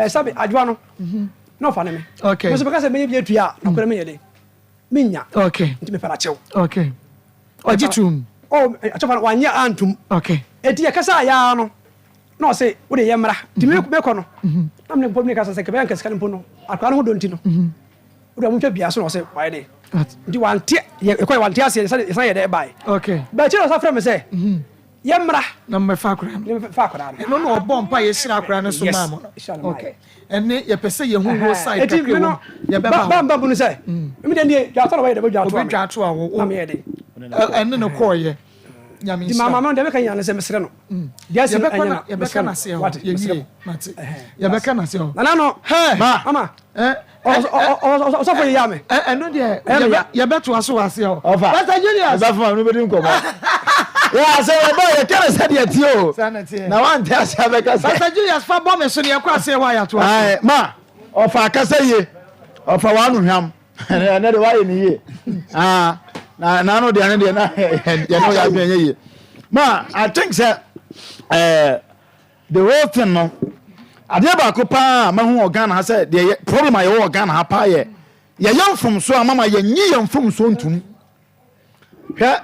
Sabi adwa no. No fa ne me. Me so because me be tua, no kore me ye de. Me nya. Nti me para chew. Ojitum. Oh, achofa wanya antum. Eti ye kasa ya no. No say wo de ye mra. Ti me ko no. Na me pom ne kasa se ke be an kasa no no. Akwa no ho do nti no. Wo de mo twa bia so no say why de. Nti wante ye ko wante ase say ye de buy. Ba chi no sa fra me say. Yamra na me fa akora no no obompa ye shira akora no so mama ene ye pese ye hu side kakre wo ye be ba bunu say me de ndie ja toro we de ba ja to obi ja to awo na me de ene no ko ye nyame di mama no de be kan yan se mesre no dia se anya ye be kana se ho ye yi mate ye be kana se ho na no mama so for ya me eno de ye be to aso wase ho Pastor Julius ba fa no be din ko yeah, so boy, can I say that you? Now one tell us have a case. Pastor Julius fa bomb so ne kwa say why to. Ai, ma, of akasa ye. Of one him. Na de why ni ye. Na no de na you know ya be ye. Ma, I think that the whole thing no. Ade ba ko pa ma hu organ ha say the problem I organ ha pa ye. Ye yam from so mama ye nyi yam from so ntum. Hwe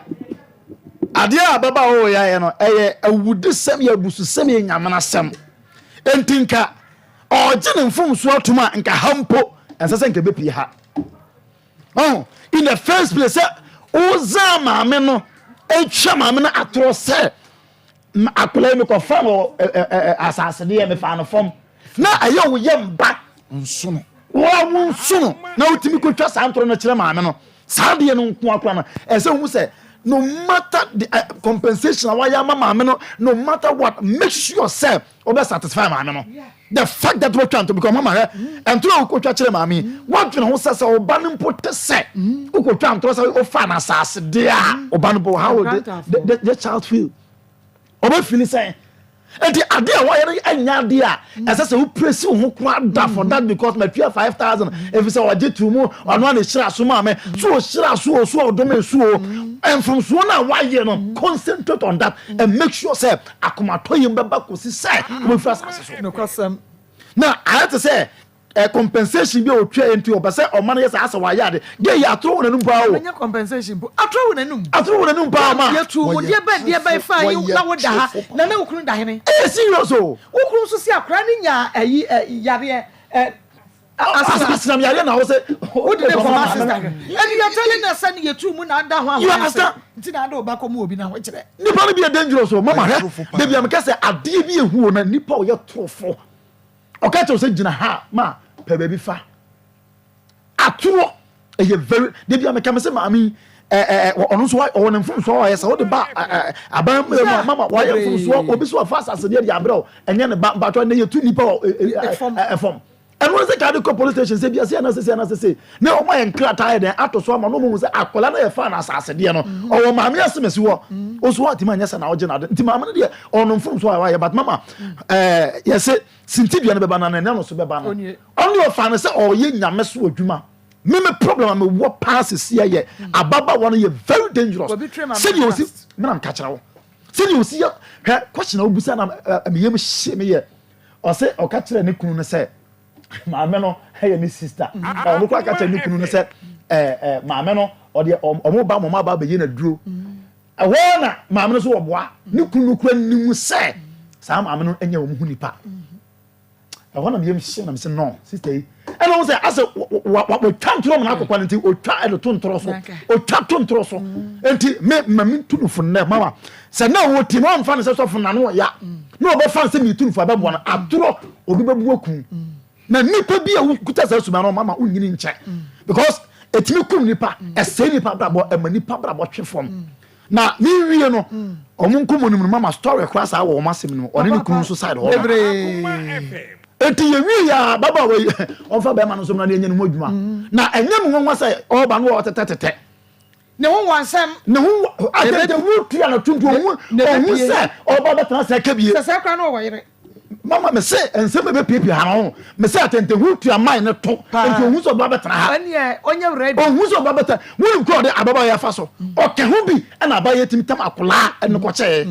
ade a baba o ya no eye awudi sem ya busu sem ya nyamana sem entinka ogene mfum so atuma nka hampo ensese nka bepi ha oh in the first place oza maame no etwa maame na atro se akola mi ko fam asase de me fa no fam na aye wo yem ba nsono wa mu nsono na utimi ko twa santro no kire maame no saade no nko akora na ese hu se no matter the compensation why your mama no matter what, make sure yourself or satisfy mama. The fact that we're trying to become mama and through coach mommy, what you know says or banning put to say who could try to say fan assas dear or bannable how the child feel or feel saying and the idea why any idea as I say who press who quite that for that because my pure 5,000 if you say I did two more or one is shira so mama so shira so domain so and from so now why you know concentrate on that and make sure say Akoma to him back ko si say we first no cause now I have to say a compensation be o twa into o say o man yes asa wa yade dey ya atro wona num pa o anya compensation atro wona num pa ma ya tu wo dey ba fa yi na wo da ha na na okunu da hene serious o okunu so si akra ni nya ayi yare sinam yare na wo say o de for my sister and you are telling us say you too mu na da ho you understand nti na do ba ko mu obi na ho kire nipa no be dangerous o mama he de bia me ka say ade bi ehu na nipa o ye trofo o ka tell say gina ha ma pe baby fa aturo e very de bia me ka me say mami ono so o ne mfum so o yesa o de ba aban mama wa ye mfum so obi so fast as de abro enye ne ba to na ye tu nipa form and when they carry the police station say biase na say na o ma en krata den ato so ama no mu say akola na ye fa na asase de no o ma me asemesi wo o so ati ma nya sa na o je na nti ma me de ono mfum so wa ye but mama ye say sintibia ne be ba na no so be ba no only o fa na say o ye nyame so adwuma me problem me wo pass here ababa one ye very dangerous say you see me am catch rawo say you see question obusa na me yem hye me ye o say o catch ne kunu ne say maame no hey me sister o no kwa catch ne kunu ne say maame no o de o ba mo ba be ye na duro wo na maame no so wo boa ne kunu kura nimu say sa maame no enya wo mu nipa I want to be saying, I'm saying no, sister. And I was as what can't you na akokwa nti o twa e to ntroso o twa to ntroso enti me tunu fu na mama say na wo ti no mfa ne so fu na no ya na obo fa se me tunu fu ababu na atoro obi babu oku na nipa bi a kuta sa suma no mama unyini nche because etimi kum nipa ese nipa brabo ema nipa brabo twe fom na mi wie no omun kum no mama story class a wo masem no oni ne kunu so side ho enti ye wi ya baba we on fa be ma no so na enye no adwuma na enye mu nwa say o ba no o tetetete ne ho wansam ne ho atete wu tia na tuntu o say o ba betana say ka bie say kwa no wo yire mama me say ensem be piepie ha no me say atente wu tia mai ne to enti o hu so ba betana ha ene onye ready o hu so ba betana wu ko de ababa ya fa so o ke ho bi na aba ya timitam akola ene ko che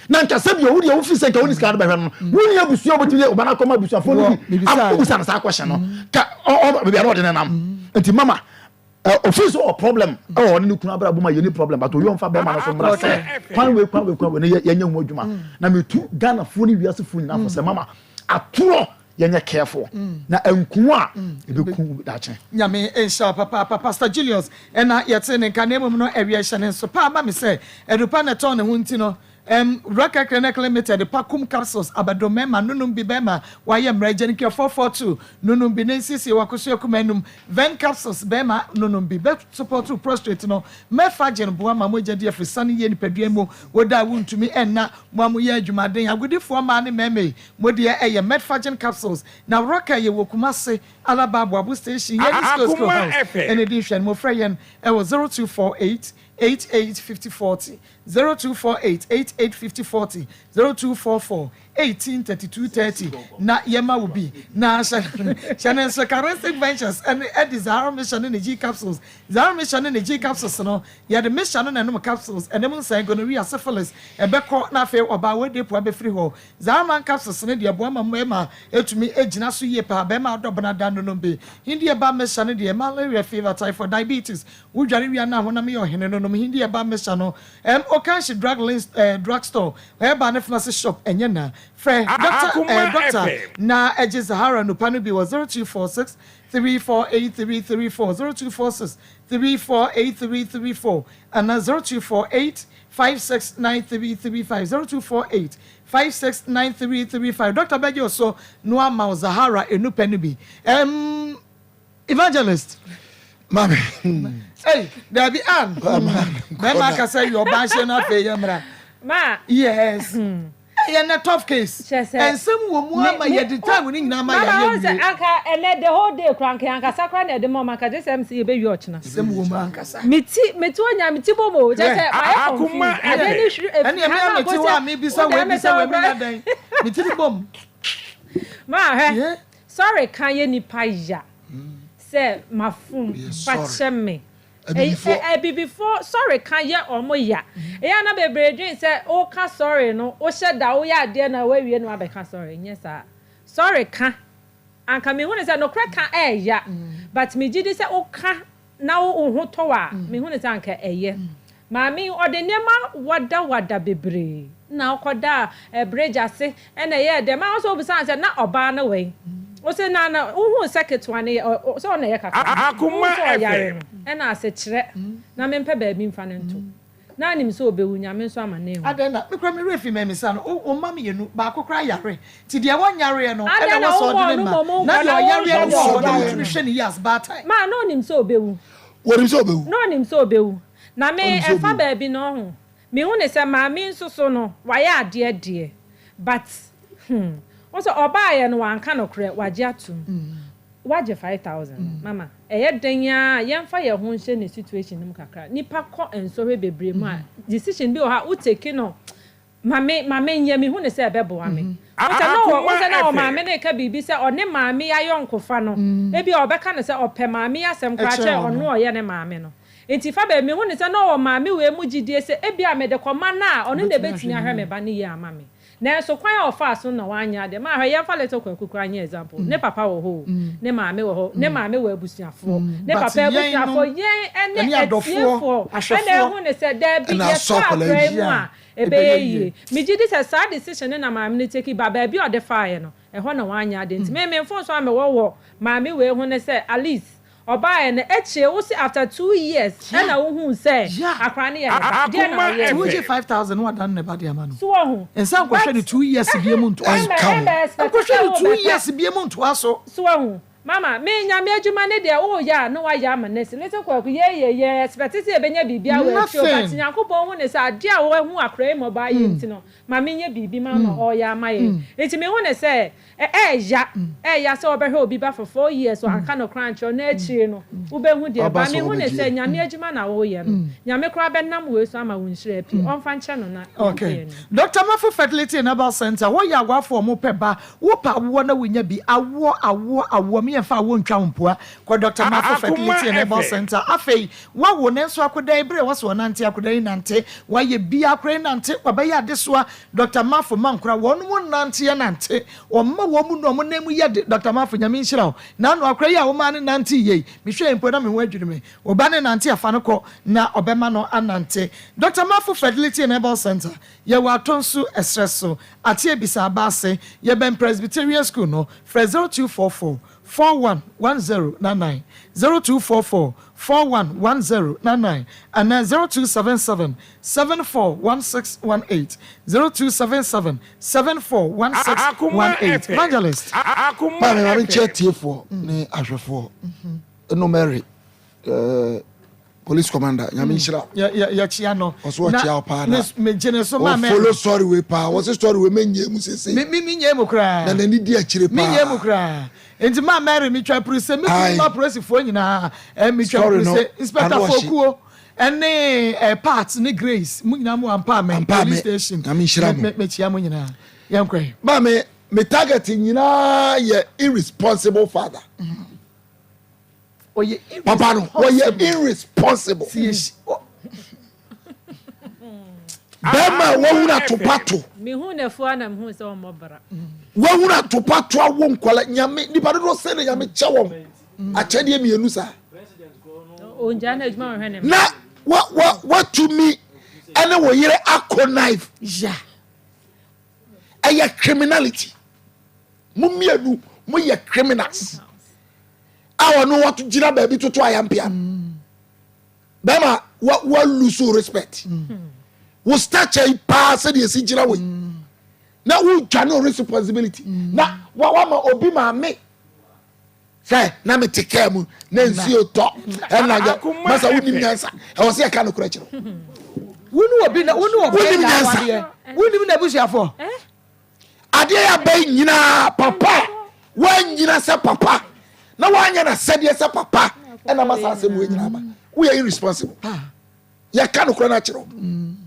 na nka sabi o wo fi se ka woni ska do behwe no woni abusu obotimi o bana koma abusu afo no bi abusa na sa question no ka o be no de nam enti mama office or problem o ni kunu abra buma ye ni problem but o yo mfa be ma no so mra se kwan we ne ye nya hu adwuma na metu Ghana fo ni wiase fo nyina fo se mama aturo yenye careful na enku a ebeku da che nyame insha papa Pastor Julius ena yete ne kan emum no ewie hye ne so pa ma me se edupa ne ton ne hu nti no Raka Clinic Limited pakum capsules abadomema nunum bibema waye mreje nke 442 nunum bi nensisi wakoso kumenum ven capsules bema nunum bi support to prostate no mefagen boa mamoja de afrisani ye nipadua mu woda wuntumi enna mo ye adwumaden agudifo ma ne meme modi eye medfagen capsules na Raka ye wokumase alababo abu station ye disclose house and edition mo freyen e was 0248 885040 0248 885040 0244 183230 na yema will be na Shannon Caresic Ventures and Zara mission in the G capsules Zara mission in the G capsules no ya the mission and no capsules and them say gonorrhea syphilis e be ko na fe oba we dey po be free ho Zara man capsules ne de abo ma etumi ejina so ye pa be ma dobana dan no be hindi e ba mission de malaria fever typhoid diabetes wudware wi na honam ye ohene no hindi e ba mission no Okanshi drugstore where ba ne pharmacy shop enye na Fred Doctor na Eje Zahara no panu bi was 0246 348334 0246 348334 and 0248 569335 0248 569335 Dr. Bejo so no ama Zahara enu panu bi evangelist mami hey there be an mama ka say your banshee na fe yamra ma yes na tough case and some woman ma ye the time ni na ma ya ye anka ene the whole day krank anka sakra na de mama ka just MC e be wi ochna some woman anka sa meti onya meti bomo just say Akoma and e me meti wa me bisa we na dan meti bom ma he sorry kan ye nipa ya say mafum pacheme before sorry kan ye omo ya na bebre dwen say o ka sorry no o sheda o ya de na we wie no abeka sorry yes sir sorry kan anka me hu ne say no kra kan ya but me gidi say o ka na o hu to wa me hu ne say anka mami odenema wada bebre na okoda bridge ase na ye de ma so obusan say na oba na we o se na wo second one so na ye kaka Akoma FM e na ase kire na me mpe ba bi mfa ne nto na nim so obewu nyame so amane ho adena me kra me refi me misa no o ma me yenu ba kokra yare ti de won yare no e na wo so de me na de yare no na hwe ni years ba time ma no nim so obewu wonim so obewu no nim so obewu na me e fa ba bi no ho me hu ne se ma me nso so no wa ya ade but also obaye no wanka no kre waje atum waje 5,000 mama eye danya yemfa ye ho nhye ne situation nim kakra nipa ko ensohwe bebre mu a decision bi o ha u take no mame nya me hu ne se ebebo wa me o na o mame ne ka bibi se o ne mame ya yonkofa no ebi obeka ne se ope mame asem kra che ono o ye ne mame no enti fa ba me hu ne se na o mame we mu gidie se ebi a me de koma na ono ne betimi ahwe me ba ne ye amame na so kwan of fast na wanya de ma hwe ye fa leto kwakuku anya example ne papa wo ho ne maame wo ho ne maame wo abusuafo ne papa abusuafo yen ene adofo ene hu ne se da bi ye so akrai mu a ebe ye mi gidi se sa decision na maame ne take baba bi o de fire no e ho na wanya de nti me mfo so ame wo maame we hu ne se at least oba na eche wo si after 2 years na wo hu say akra ne ya de na ye wo je 5,000 what done about the man so wo hu ensa ko hwe 2 years bia mu nto aso ko hwe 2 years bia mu nto aso so wo hu mama me nya me adwuma ne de wo ya no wa ya manese lete kwa ku ye expect say benya bibia we fi o but nyankopon hu ne say ade a wo hu akra mo ba ye nti no ma me nya bibi mama o ya ma ye enti me hu ne say ya so obehwe obi ba for 4 years so anka no crunch o na achi no wo be hu de ba me hu ne say nya me adwuma na wo ye no nya me kra be nam we so ama wo nhire pi on fa nche no na okay Dr. Mafo Fertility and Herbal Center wo ya agwafo mo peba wo pa wo na wo nya bi awo me fa wo ntwa mpoa ko Dr. Mafo Fertility and Herbal Center afei wo ne so akoda ibre wo so nante akoda nante wa ye bi akora nante wa ba ya desoa Dr. Mafo mankora wo no nante ya nante wo wo mu no mo nemu ye Dr. Mafo nyame nhira na no akora ya wo ma ne nante ye me hwe mpo na me ho adwiri me wo ba ne nante afa no ko na obema no anante Dr. Mafo Fertility and Herbal Center ye wa tonsu esreso ate ebisa abase ye ben Presbyterian School no 0244 411099 0244 411099 and 0277 741618 0277 741618 Evangelist Akoma me am chetifo ni ahwefo no Mary police commander nyame nhira ya chia no oso chia pa na me gene so ma me follow story we pa was story we menye mu sese mi nye mu kra na nani di akire pa mi nye mu kra enti ma Mary mi twa prese mi ma prese fo nyina mi twa prese inspector fokuo ene parts ni Grace mu nyina mu empowerment police station nyame nhira me chia mu nyina yankwe ba me target nyina ye irresponsible father Papa no, irresponsible. Bema wona topato. Me hu na fu ana me hu se o mobra. Wona topato awo nkwala nyame nipa do se ne nyame che won. Achede mienu sa. O nja na ejuma hwe ne. Na what to me ene wo yire akọ knife. Yeah. Aya criminality. Mumienu mo ye criminals. I know what to jira baby to try ampia. Bema what lose respect. We start a pass the jira we. Now we can responsibility. Now what ma obi ma me. Say na me take care mu na nsi o to. E na ja masa woni nyansa. E wo se ka no kura kiro. Wonu obi na nyansa. Wonu na busuafo. Ade ya bay nyina papa. Wan nyina se papa. Na wanya na sede se papa e na masa asem we nyina ba we are irresponsible ya ka no kro na kiro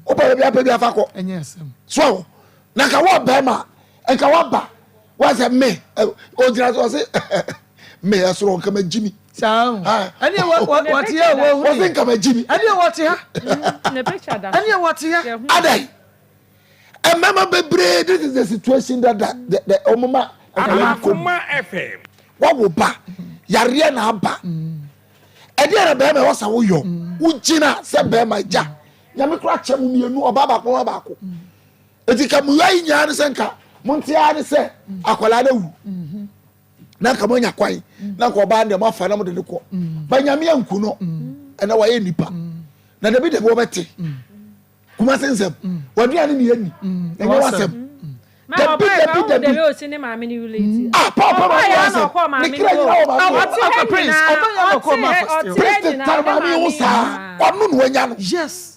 o ba bia afa ko enye asem so na ka wo ba ma en ka wo ba wa se me o dira so se me asoro nka ma jimi sao ani what here wo se nka ma jimi ani what here na picture da ani what here adai e mama bebre this is the situation that the omama Akoma FM wo ba yare na aba ede na be ma wasa wo yo wo gina se be ma ja nyame kra chem mienu oba ba ko etika mu yayi nya ne senka montia ne se akwala na wu na ka monya kwai na ko ba ndem afa na mo de ko ba nyame anku no na wa ye nipa na de bi de bo bete kuma sensem wadua ni yeni na ye wasem ma ba de o si ni ma me ni relate papa ya no ko ma me ni prince obanya no ko ma prince tarmani usa onu no wanya no yes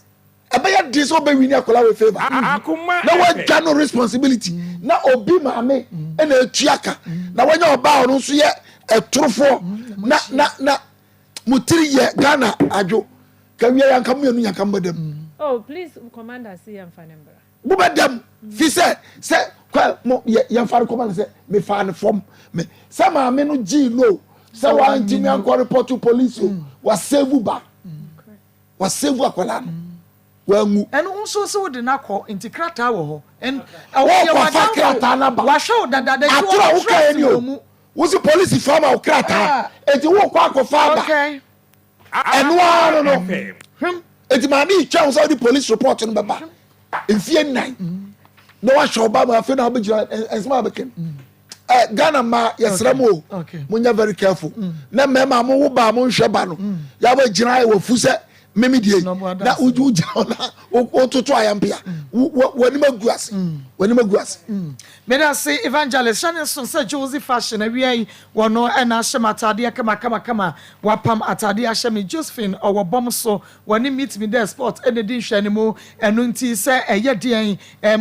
abaya dis obe wini akola we favor Akoma na wa no responsibility na obi maame na atuaka na wanya oba ono so ye eturofo na mutiri ye Ghana ajo kawiya yankam yenu yankam badam oh please commander see am fanembra bu badam fi se kwa mo yamfa commander se me fa ne form me se maame no gi no se wa ntimi anko report to police wa save ba wa save akola no wangu eno nso se wode na kɔ intikrata wo ho en wa fa krata na ba wa show dada atura wo ka eni o wo si police farm wo krata eti wo kwa akofa ba okay eno ano no eti ma ni twa so di police report no baba enfie nine no wa show ba ma fe na obegira ensma beken Ghana ma yesramo munya very careful na mema mo wo ba mo nhwe ba no ya ba gira wo fu se memi die na uju jona o toto ayampia wani maguase me da say evangelist Shannon say Josie fashion awie wono na ahyematade kama wapam atade ahyeme Josephine owo bom so wani meet me there sport and din hwani mu eno nti say eye den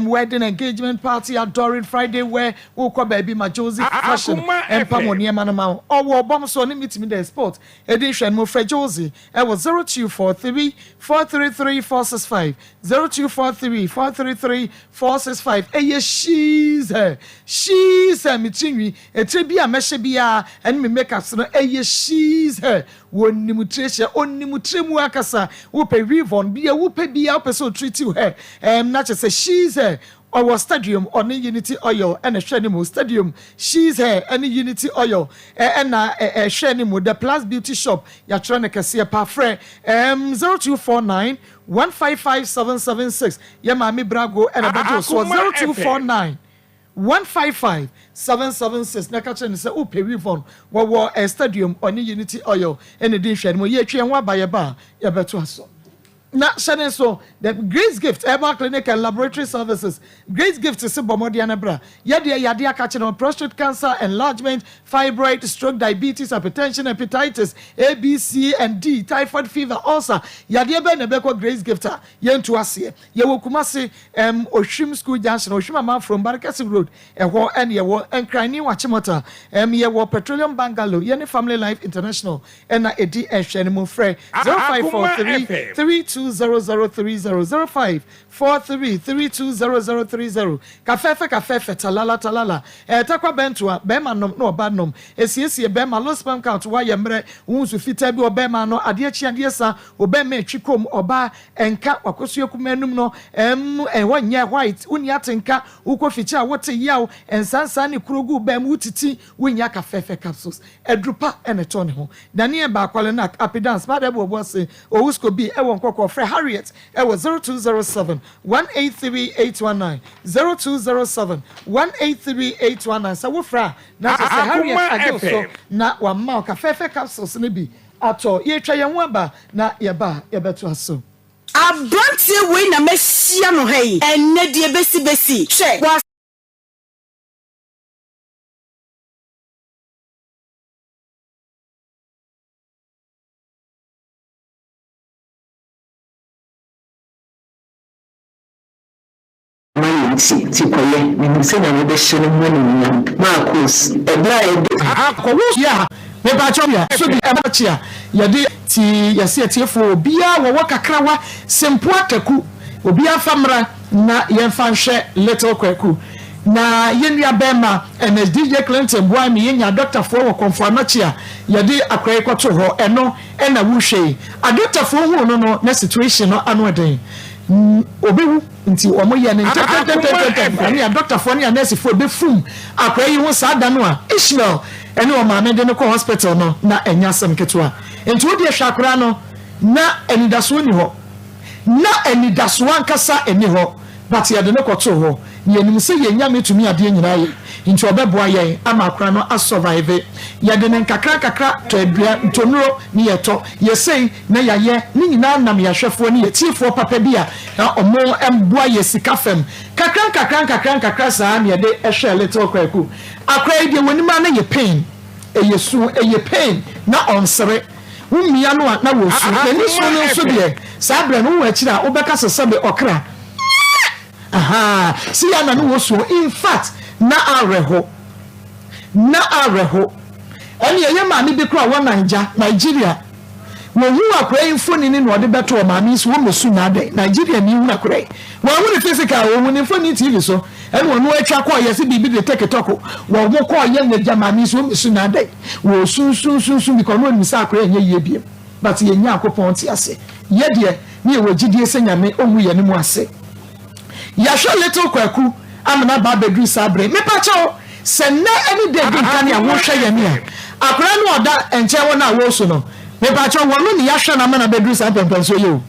wedding engagement party adoring Friday where wo kwa baby ma Josie fashion empam oniema no ma owo bom so ni meet me there sport edin hwani mu fra Josie e was 0243-433-465 0243-433-465 eye she's her mitrinwi etrebi a meshe bia and me make us no eye she's her woni mutresha onni mutremu akasa wo pe rivon bia wo pe bia wo pe so treat you her na che say she's her our stadium on Unity Oil and a Shenimo Stadium. She's here any Unity Oil and a Shenimo the Plus Beauty Shop. You're trying to see a parfre 0249 155776. Yamami Brago and a Bajo so 0249 155776. Nakachen say oh pay rivon wa a stadium on Unity Oil and a dish and we and wa by a bar. Ya better so. Na Shannon so the Grace Gift Herbal Clinic and Laboratory Services. Grace Gift is Bomodiana bra. Yadia catching on prostate cancer, enlargement, fibroid, stroke, diabetes, hypertension, hepatitis, A, B, C, and D, typhoid fever, ulcer. Yadia ben ebeko Grace Gifter. Yen to us here. Yewo kumasi Oshim School Junction, Oshima from Barakasi Road. Ewo and yewo and Krani Wachimota. Yewo Petroleum Bungalow. Yeni Family Life International. And na edi Shenimo Frey 0543 320030 0543320030 kafefe talala takwa bentoa bema nom no obanom esiesie bema low sperm count wa yemre wunsu fita bi obema no ade chiade sa obema atwikom oba enka wakoso ekumanum no wonye white uni atenka ukoficha wote yaw ensansa ne kurogu bem wutiti wonya kafefe capsules edrupa enetone ho danie ba kwale na apidance madebo bose owusko bi ewon kokko Fred Harriet was 0207 183 819 0207 183 819 so wo fra na say Harriet ajoso na wa ma ka fefe capsules ne bi ato ye twa ye ho aba na ye ba ye beto aso abrantie we na mesia no hei enne die besi che ti koye ni se na be shene mo ni Maa Akos Akoma ya me ba chomya so bi e ba chia ye de ti yesi etiefo bia wo kakrawa sempo ataku obi afamra na ye fa hwe little kwaku na yenua bema and DJ Clinton boy me yenya doctor for wo konfamachia ye de akrai kwato ho eno na wuhwe a doctor for hu no na situation no anoden obewu nti omo ye ne ani a doctor for ni a nurse for be fum akwa yi ho sada no a Ishmael ene o ma me de no ko hospital no na enya sam ketwa nti odi ehwakora no na enidaso ni ho na enidaso ankasa eni ho but ye de no ko to ho ye nim se ye nya metumi ade nyina ye into obeboa yen ama akra no asurvive ye de nkakra to adua ntonuro ni yeto ye sei na yaye ni nyina nam yahwefo ni yetifo papa bia na omo emboa ye sika fam kakra saa na ye de ehwe little kwaku akra de wonima na ye pain eyesu eye pain na onsere wumia no na wo su na ni so no so de saa bra no wo akira obeka sesebe okra aha see ya na no wo su in fact na areho ani ye ma ni bi kra wo Nigeria wo hu akra infoni ni no de beto o ma mi so wo mesu na de Nigeria ni hu akra wo hu ni physical wo hu ni phone TV so ene wo no atwa kwa ye se bibi de TikTok wo mo kwa ye nyaja ma mi so wo mesu na de wo sun bi ko no ni sa akra ye ye biem but ye nya akopon ti ase ye de ni wo gidie se nyame ohu ye ni mu ase ya sho little kwaku amna ba bedru sabre me pa cho se na any day bin kan ya wo hwe ye ne akra no oda enche wo na wo so no me pa cho wo no ni ya hwe na na bedru sabre penso ye o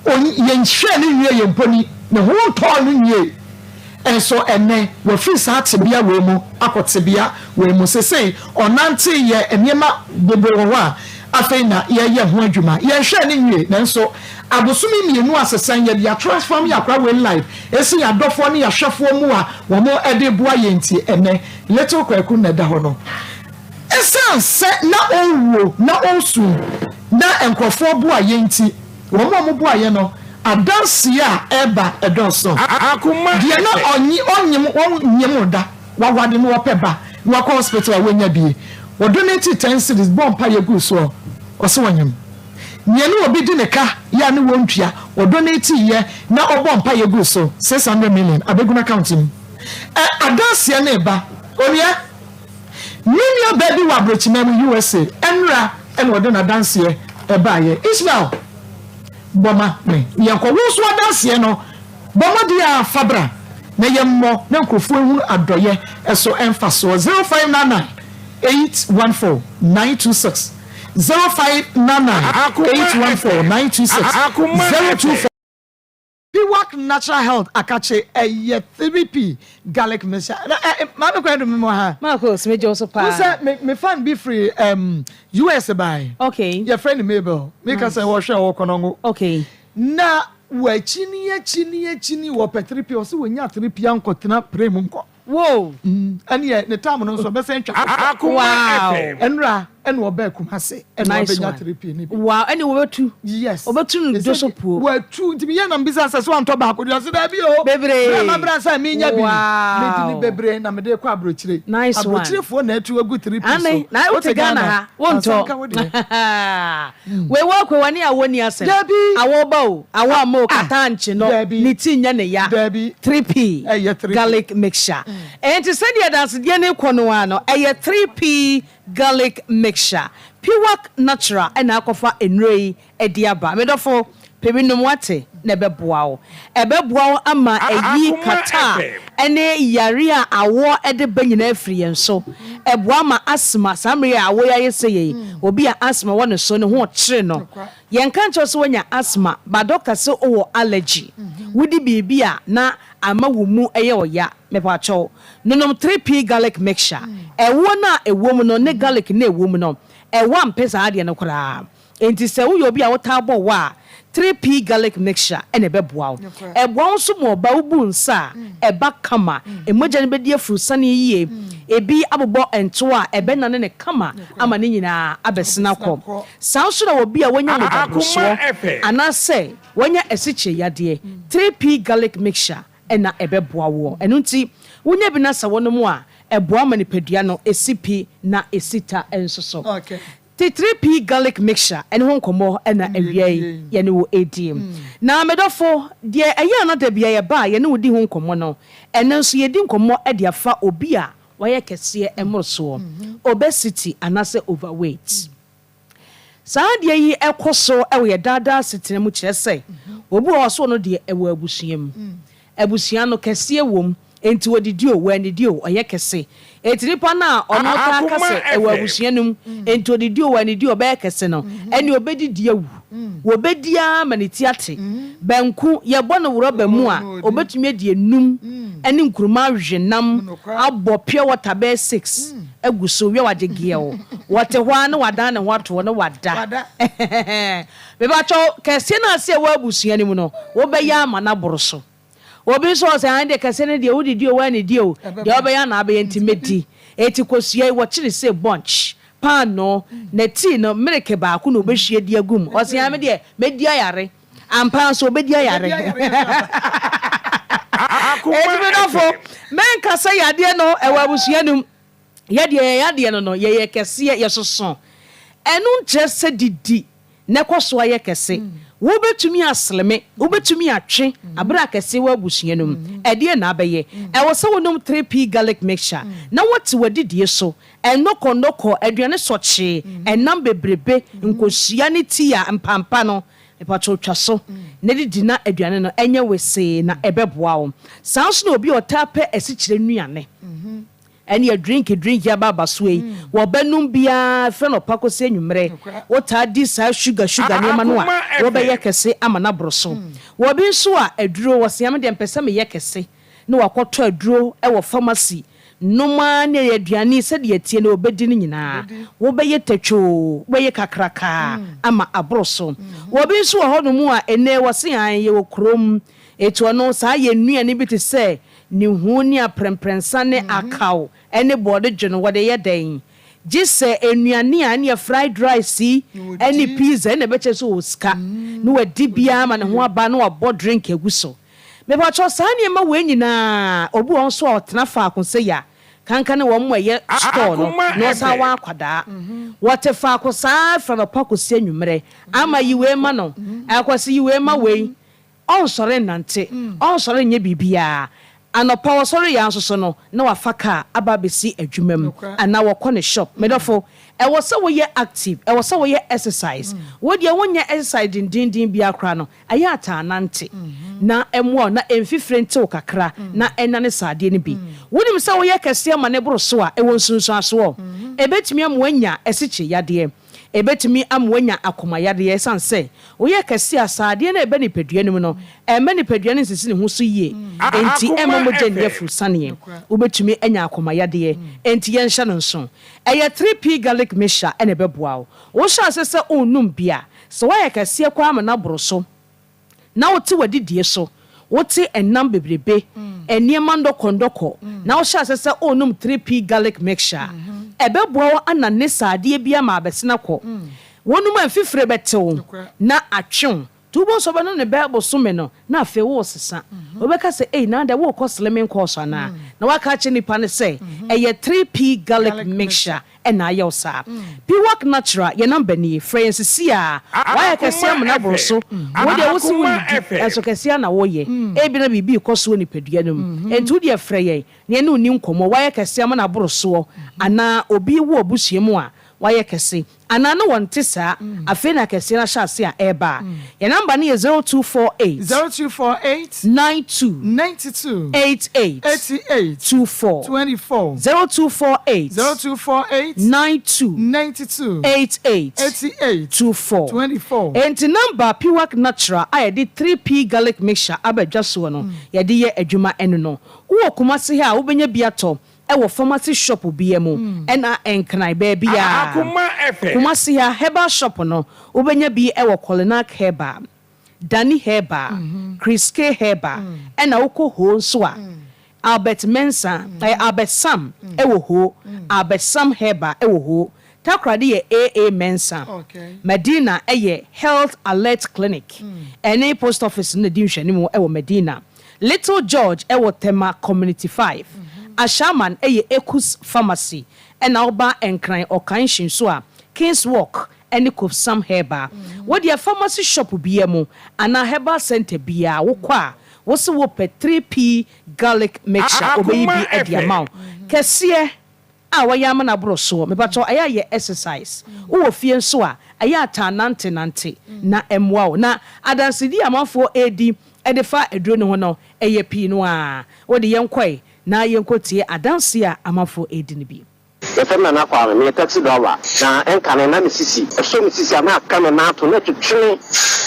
ye nhwe ni wie ye mponi ne ho to no nie enso ene wo fi sa tebia we mu akotebia we mu sesei onante ye eniema bebro ho a afeina ye ho adwuma ye hwe ni wie nanso abosumi mienu asesan ye dia transform ya kwa we life esi ya dofo ne ya hwefo mu a wo mo ede boa ye nti ene little kwaku na da ho no esan se na onwo na onsu na enkrofo boa ye nti wo mo boa ye no adansi a eba edonso akoma dia na onyim da wawade no opeba no akọ hospital wanya bie wo donate 10 cedis bomb pa ye gu so o se wanyim nyenu obi di ne ka ya ne wontua wo donate ye na obom pa ye gu so 600 million abeguna counting adansi na eba onia million baby wa brochimem USA enra en wo na dansi eba ye Israel boma me yanko wo so adanse no boma dia fabra na yemmo na nkofo hu adoye eso emfaso 0599 814 926 0599 814 926 Piwak Natural Health akache eye 3P garlic mixture ma me kwendo me mo ha Maa Akos me jo so pa me fan be free US buy okay your friend Mabel make us wo hwe wo kono okay na wa chini wo pe 3P o se wo nya 3P ankotena premium ko wow ani ne time no so be se ntwa wow enra en wo ba kumase en wo be nya 3P ni wow ani wo betu yes obetu no do so po wo tu ntimi ye na mbisa se so anto ba ko dio se da bi o bebre na bra sa mi nya bi me di bebre na me de kwa abrochire abrochirefo na atu agu 3P so ani na wo te Ghana ha wonto we wo ko wani awoni ase awo ba o awo amo kata nche no ni ti nya ne ya 3P garlic mixture enti se dia dance dia ne kono ano 3P garlic mixture Piwak Natural and akofa enrei ediaba medofo pebinom wate na beboa o ama eyi kata ene yare a awo ede banyina afri enso eboa ma asma samre awo ya yeseye obi a asma wona so ne ho kire no yen kan cho so wanya asma ba doctor se o allergy wudi bibia na ama wo mu eye oya mepa cho nonom 3P garlic mixture ewo na ewo mu no ne garlic na ewo mu no ewa mpesa ade no kra enti se wo obi a wo tabo wa 3P garlic mixture ene beboa wo eboa nso mo ba ubu nsa eba kama emoja ne bedi afuru ne yie ebi abobo ento a ebe na ne kama ama ne nyina abesena ko sanso na obi a wonya modaboso ana se wonya esiche yade 3P garlic mixture ena ebeboa wo eno nti wonya bi na sa wono mu a eboa manipadua no esipi na esita ensoso okay T3P garlic mixture and hon komo ena ewie ye ne wo ADM na medofo de eya na da bia ye ba ye ne wo di hon komo no ena nso ye di komo e de afa obi a waye kese emroso obesity anase overweight saa de yi ekoso e we dada sitene mu kire sei obi wo so no de e wo abusuam abusua no kese wom enti wodidi o wanidi o oye kese etiripa na ono ta kase ewa abusuanum enti wodidi o wanidi o be kese no eni obedidi awu wobedia maniti ate banku ye bono woro ba mu a obetumi adi enum ene nkuruma hwenam abɔ pure water be 6 aguso wi wagye gieo wote hwa ne wada ne hwato ne wada be ba cho kese na ase wa abusua ni mu no wo be ya ama na boroso obi so say ande kese ne de wodidi o wa ne di o de obeya na abeya ntimedi eti kosua wo kire say bunch pano na tea no milk ba ku no obehwie di agum o say ame de medi ayare ampa so obedi ayare Akuma men kasa yade no ewa abusua num yade no ye kese ye soso enu nche se didi ne koso aye kese wo betumi asleme wo betumi atwe abra kese wa abusua num ede na abaye e wo se wonum 3p garlic mixture na woti wadidie so enoko aduane soche enam bebrebe nkosua ne tia mpampa no epacho twaso ne didi na aduane no enye wese na ebeboa wo sanso na obi otape esikyire nuane eni a drink ya baba sway wo benum bia fe no pakose nwumre wo ta di sa sugar ne ma no a wo be yekese ama na broso wo bi so a aduro wo siam de mpese me yekese ne wakoto aduro e wo pharmacy noma ne aduane se de atie ne obedi ni nyina wo be yetatwo wo ye kakraka ama abroso wo bi so ho no mu a ene wo se an ye wo krom eto no sa ye nuane bi te se ni huni apremprensa ne akaw ene bode dwono wode ye den gise enuane a ne fried rice ene pizza ene beche so oska no wadi bia ma ne ho aba no abo drink eguso me ba cho sa ne ma we nyina obu on so otena fa akonse ya kanka ne wo mo ye store no sa wa akwada wote fa akosa fra no pakosi anwumre ama yiwe ma no akwasi yiwe ma we on sore nante on sore nye bibia anopa wo sore ya nsoso no na wafaka aba besi adwumam ana wo kɔ ne shop medofo e wo se wo ye active e wo se wo ye exercise wo de wonya exercise dindindin bia kra no aya ata nante na emo na emfifre nte wo kakra na enane sade ne bi wonim se wo ye kese ma ne boro so a e wo nsunsu aso e betimi am wanya esichi yade ebetimi amwanya akoma yade sanse oye kase asade na ebe ni peduanum no eme ni peduane sisi ne ho so yie enti emo mojenye fu sane obetumi anya akoma yade enti yen hya no nso eye 3p garlic mixture ene beboa wo sha sese onum bia so waye kase kwa am na boroso na wote wadidie so wote enam bebrebe eniema ndokondoko na wo sha sese onum 3p garlic mixture ebeboa anane sade bia ma abesena kɔ wonum afifre betew na atwon tubo so bano ne bebo some no na afe wo sesa obeka se na da wo kɔ slimming course na waka che nipa ne se eye 3p garlic mixture na ayo sa Piwak natural ye number ni friends si a why kase am na boroso wo de wo si wo enso kase na wo ye e bi na bibi koso ni peduanum entu de frɛ ye ne ne oni nkomo why kase am na boroso ana obi wo obusuemu a why kase ana no wonte sa afi na kase na hyase a eba ye number ni 0248 92 88 24 0248 92 88 24 enti number Piwak natural I did 3p garlic mixture abadwaso no ye de ye adwuma eno no wo komase ha wo benya biato e wo pharmacy shop bia mu ena enkran ba bia komase ha herbal shop no wo benya bi e wo Kolinak herbal Dani herbal Chris K herbal ena wo ko ho nso a Albert Mensa Albert Sam ewo ho Albert Sam herbal ewo ho takrade ye AA Mensa Medina eye Health Alert Clinic any post office na di nhwani mu ewo Medina Little George ewo Tema Community 5 Ashaman eye Ekus Pharmacy ena oba enkran okan shinso a Kings Walk any Kof Sam herbal what your pharmacy shop bia mu ana herbal center bia wo kwa wose wo pe 3p garlic mixture obeyi bi e dia maw kese a wayama na boroso me bato aya ye exercise wo fie nso a aya ata nante na emwa na adansidi amafo edi edefa eduro ne ho no eye pi no a wo de yenkoi na yenkotie adanse a amafo edi ne bi Yefema na kwa me taxi driver na enkane na misisi so misisi ama aka no na to na twetwe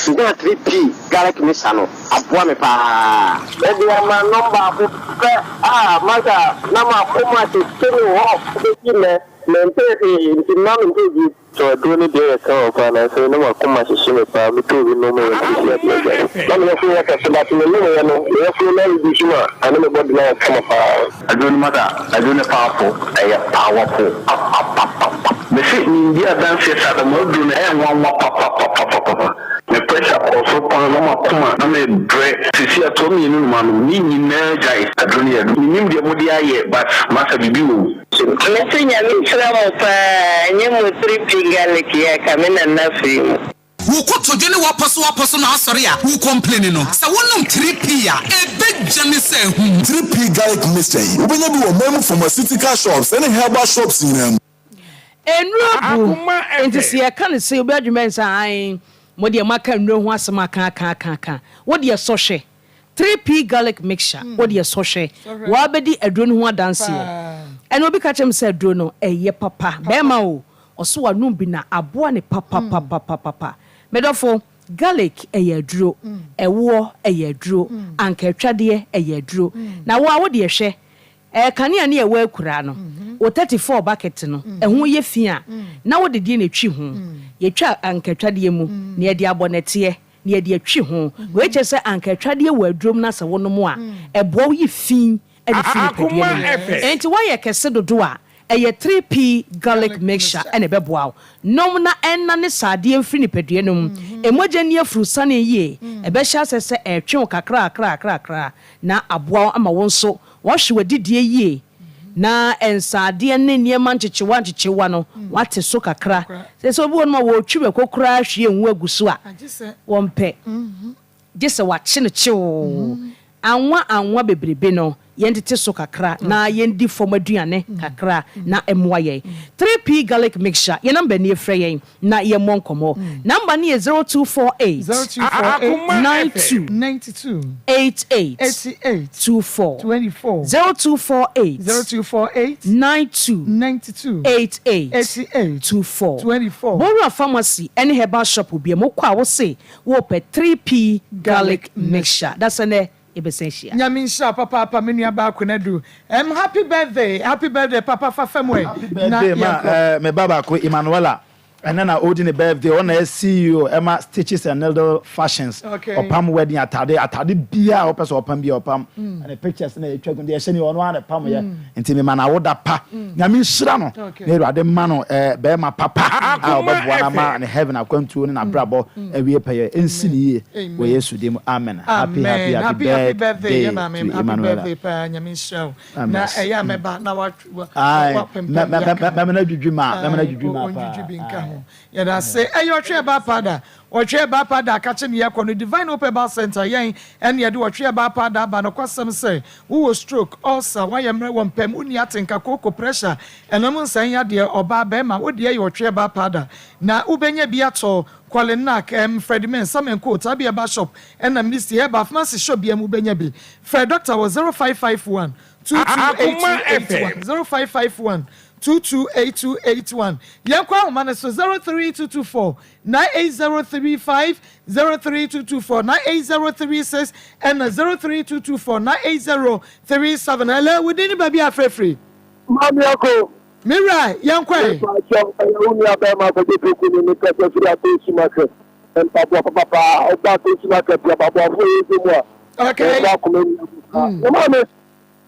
nda 3p garlic mixture no aboa me pa e dia ma number Masa, Nama Akoma to stay off the maintain the mom so doing it there so far and so no Akoma to see me to no more. I'm not sure what I I don't know what the come up. I don't matter. I don't know powerful. The sitting in India dances at the modern and one the pressure also Panama, I'm bread to see a Tommy Newman, meaning guys, I don't hear the Modia, but Master Bibu. Messing a mixture of new 3P garlic here coming and nothing. Who could to Jenny Wapaso na sorry, who complaining no. So one 3P a big Jenny say 3P garlic mystery. When you do a memo from a city car shops and herbal shops in them. Akoma enti se ya kan se obadwumen san mo de maka nro ho asema kan wo de sohwe 3P garlic mixture wo de sohwe wa bedi adro no ho adanse ene obi ka chem se adro no eye papa be ma o oso wa num bi na aboa ne papa medofo garlic eye adro ewo eye adro anka twade eye adro na wo de hwe kania ne ewa akura no o 34 bucket no ehun ye fia na wo de die na twi ho ye twa ankatwade mu na ye de abonete na ye de atwi ho we che se ankatwade wa adrom na se wono mu a ebo ye fin e de fin pedie enti wo ye kese dodo a eye 3P garlic mixture ene beboa nom na enna ne sade mfiri ne pedie no emoja ne afuru sane ye ebe sha se etwe kakra na aboa ama wonso wahwe wadidie yie na ensade ne niema nchechewa no wate so kakra se obi won ma wo twibe kokora hwie nwu aguso a wompe gese wache ne chew anwa bebrebe no yentete so kakra na yendi fom aduane kakra na emwaye 3P garlic mixture ye number ne efre yen na ye monkomo number ne 0248 92 88 24 0248 92 88 24 Bora pharmacy any herbal shop obi mokwa wo se wo pe 3P garlic mixture that's an Ebesensha. Nyaminsha papa menua ba akonadu. Happy birthday papa fafemwe. Happy birthday me baba ko Emmanuela. And then I hold in the birthday on a CEO Emma Stitches and Needle Fashions. Opam wedding atade bia opes opam bia opam and the pictures na e twagun de sheni on one pam ye enti me man awoda pa nyame hira no na ruade ma no be ma papa a obeboa na ma ne heaven akwantu ne na brabo awie peye ensi ni ye we yesu dem amen. Happy birthday Emmanuel pa nyame hira na eya me ba na wa na dwudwuma pa yeah, that say, hey, you're tree about pada, or tree about pada, catching the aircon, divine open bar center, yang, and you do a tree about pada, but no question say, who was stroke, also, why am I one pem, uniating cocoa pressure, and I'm saying, ya dear, or barbema, what dear your tree about pada. Now, Ubenya Biato, Qualinak, Freddie Men, some and quote, I be a bishop, and I'm this year, but Fancy should be a Mubenya. Fred Doctor was 0551 228281 0551 228281. Yankwa man so 03224 98035 03224 98036 and 03224 98037. Hello, we didn't baby afre free. Maa Akos. Mira, Yankwa.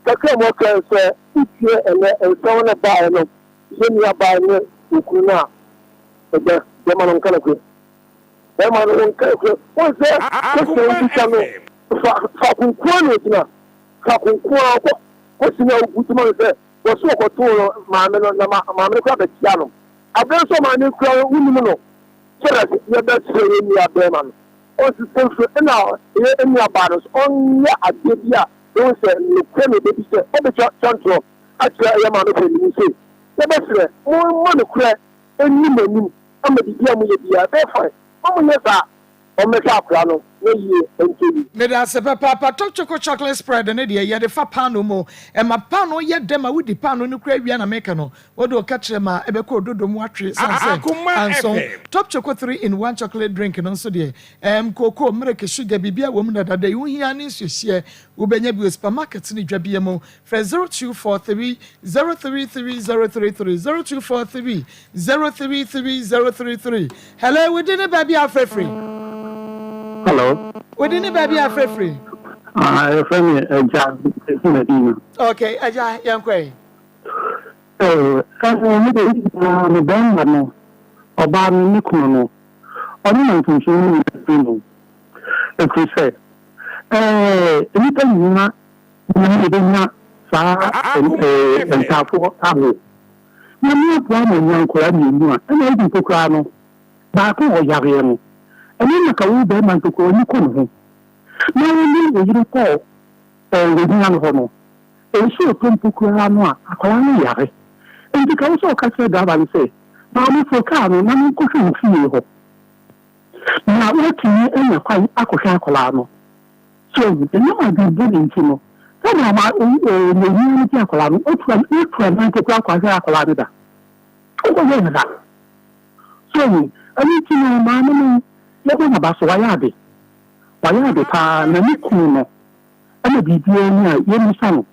Kakra mo kan se itie ele enso na ba no yemi aba ne ukuna ebe de man kan ko de man kan ko o se ko se ndika no fa kunkuo no tina fa kunkuo ko sina ugutuma se wo so ko to ma me no na ma me ko ba tia no aben so ma ne kura unimu no kira ye ba se yemi aba man o se so na ye emi aba no on ya adebia don't say no penny baby say o be chantro atra ya ma no penny say se be sre mo no kura eni manim am di bia mo ye bia be fine mo ye sa o me sa kura no Mede ase papa top chocolate spread ne de ye de fa pano mo e ma pano ye dem a wudi pano no kura wia na meka no wodo o ka kire ma e be ko dodo mu atwe sanse anso top choco 3 in 1 chocolate drink no so de cocoa milk sugar bibia wo mu na dada yu hia ni hye wo benya bi supermarket ni dwa bia mo fra 0243 033033 0243 033033 hello we didn't baby afrefree. Hello. We didn't baby afrefree. Your friend Medina. Okay, Aja Yankwe. Me bemba no. Oba mi nikuno no. Oni na nfunshuni no. Ekuse. Nipa nyina na edenya sa entafo abo. Na mi apo mo nyankora mi nu a. Na ebi pokra no. Ba ko oyare no. Eni na ka wo be man to ko ni ko no. Na ni wo yiri ko we ni an ho no. E so to pokra no a akola no yare. Enti ka wo so ka se da ba ni se. Ba mi fo ka no na mi ko hwe fi ho. Na wo ti ni enya kwai akohwa akola no. So, the number of good in Timo. Some of my own akola no. O na to kwa akola da. O go na. So, ani ti no ma no le na ba so wayade. Wayade pa na ni ku no. Ana bibia ni a ye mi sano.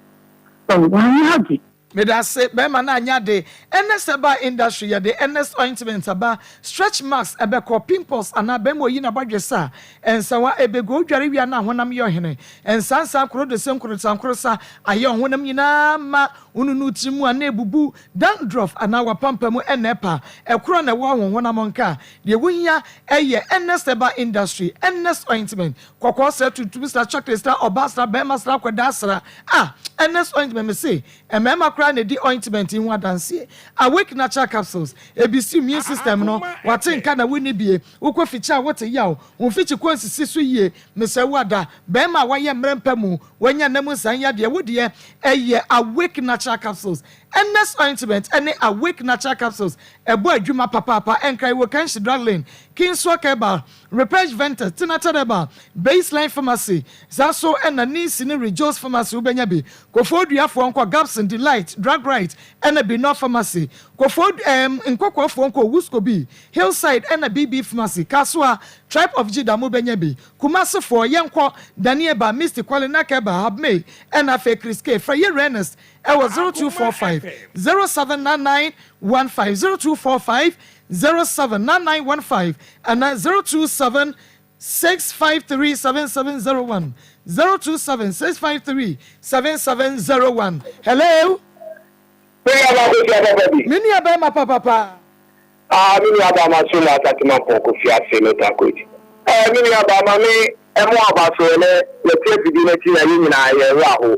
So, wayade Me da say be man anya de NS aba industry ya de NS ointment aba stretch marks ebe ko pimples ana be mo yi na badwesa ensa wa ebe go dware wi na honam ye ohene ensa nsa kro de senkro sankrosa aye honam nyina ma ununu timu ana ebubu dandruff ana wa pampamu enepa ekro na wo honam nka de wuhia eye NS aba industry NS ointment kokko se tutu Mr. Chocolate star obasra be masra kwadasra NS ointment me say emema na di ointment in one dance awake natural capsules abc immune system no watin ka na woni bie ukwa ficha what yaw won fichi kwansi so yie mese wada be ma waye mrempa mu wanya namu san ya de wodie eye awake natural capsules NS ointment any awake natural capsules ebo adwuma papa enkai wo kan shidralin kinswa keba repage venter tinatadeba baseline pharmacy zaso ena nisi ni rejoice pharmacy ubenya bi kofoduafo onko gaps and delight drug right ena bi no pharmacy kofod nkokofo onko wusko bi hillside ena bb pharmacy kaswa tribe of jida mubenya bi kumase for yenko danieba mr kwalina keba habme ena fe kriske fra ye renest ewo 0245 0799 15 0245 and 027 653 7701 027 653 7701. Hello. Mini abema papa. Mini abama sula tatima poko fiase no takodi. Mini abama me emo abaso le tie bidi ti na yin na ye raho.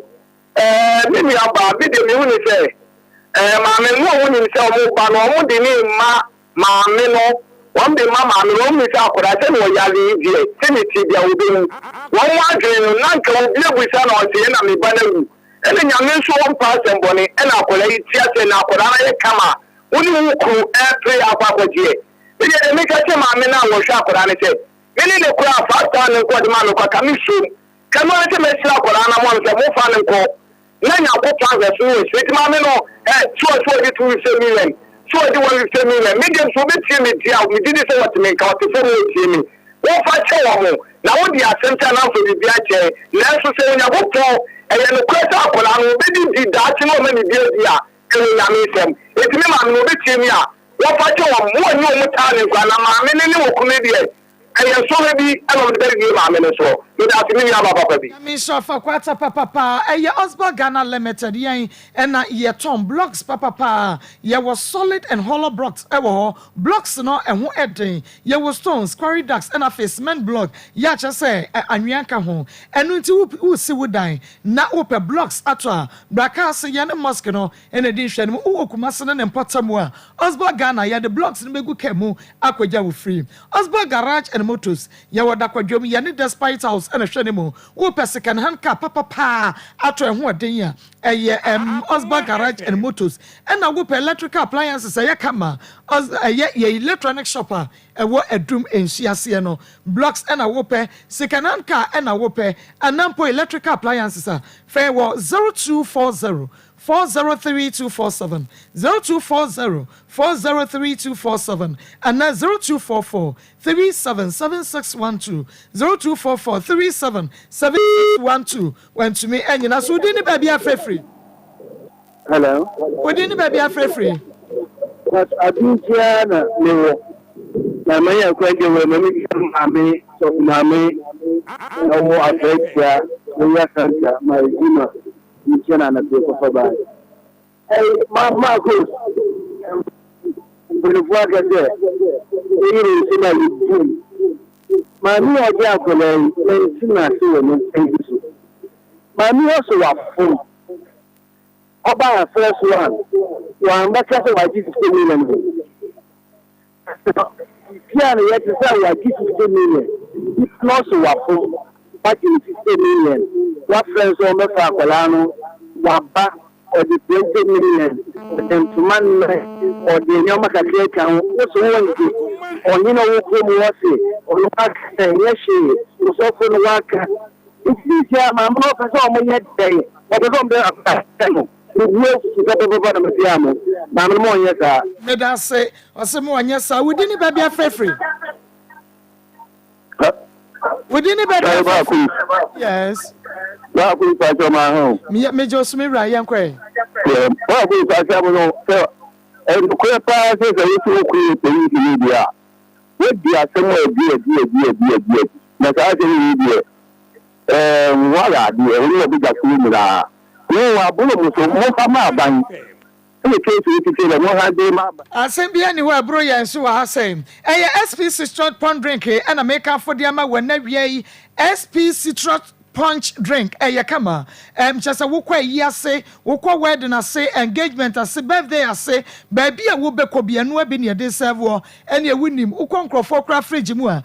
Mini abama bi de mi hu ni se ma me no hu ni se o mo ba no mo de ni ma me no one day mama me no mi se akoda se no yali die se ni ti bia obi mu won wa dwen na nka obi ebusa na o se na me ba na wu ene nyame nso won pa semboni ena akoda yi ti ase na akoda na ye kama woni wu ku pray akwakoje e de me ka se ma me na wo hwa akoda ne se meni ne kura fa ne ko de ma no kwa kamisu kama se me sira akoda na mo se mo fa ne ko na nya ko pa se so se ti ma me no so di tu se mi so di one say me medium so betie me dia we did say what me ka what for me tie me wo fa che wo mo na wo di asenta na so bibia che na so say nya go po e ye no kweta akola no be di da che no me ni dia dia e nya me sem e ti me ma no betie me a wo fa che wo mo ni o mo ta ne kwa na ma me ni wo ku me dia e ye so be e no be di ma me no so me da ti me ya papa bi me so fa kwata papa e ye Osborne Ghana Limited yen na ye ton blocks papa ye was solid and hollow blocks e wo blocks no e ho eden ye was stones quarry ducts and a cement block ya cha say anwianka ho enu nti wo si wo dan na wo pe blocks atwa braka se ye ne mosque no en edin hwe no wo kumase ne importamu a Osborne Ghana ye the blocks no begu kemu akwaja wo free Osborne Garage and Motors ye wo da kwadwom ye ne despite house and a shenimo, who per second hand car, papa, after a who den Osborne Garage and Motors, and I whoop electrical appliances, a yakama, ye electronic shopper, a what a doom in Siasiano, blocks and a whooper, second hand car and a whooper, and Nampo electrical appliances, fair war 0240. 403-247 0240-403-247 and now 0244-377612 0244-377612 when to me and you know so didn't baby free. Hello. What didn't baby free? But I think yeah no. Na me ya kwa ndio mimi ame so na me no Africa we are Santa my Nikiona na pia kwa baba. Maa Akos. Bulivua gade. Hili sina lipi. Mami aja kwa na sina siwe ni hizo. Mami also wafu. Oba first one. Waamba kasa waji 50 million. Pia ni yetu sasa waji 50 million. Plus wafu. Waji 50 million. Wa friends o mefa akwalano waba or the 20 million then to man or the nyoma kakre kan so wonke oni no wo ko mo wose onu aka yeshi so fo no waka isi ya mama o pese o mo nye dey o pese o be aka no wo su ka baba na mfiamo na mo nye ka me da say o se mo nye sa we dini baby afrefre we dini baby yes Maa Akos pacho ma ho. Me just me ra yan kwe. Maa Akos pacho mo no. E ko pa se se you ku ku ni dia. We dia se mo dia. Na ka se ni dia. Wala dia o ni bi ga ku ni la. Ni wa bu mo so mo fa ma ban. Asem bia ni wa bro yan so wa asem. SP Citrus Pond drink and make up for the ama when na wie SP Citrus punch drink yakama chasa wokwa yase wokwa wedding ase engagement ase birthday ase baby a wo beko bia no abi ne de serve wo ene wunim wokwa nkrofo kra fridge mu a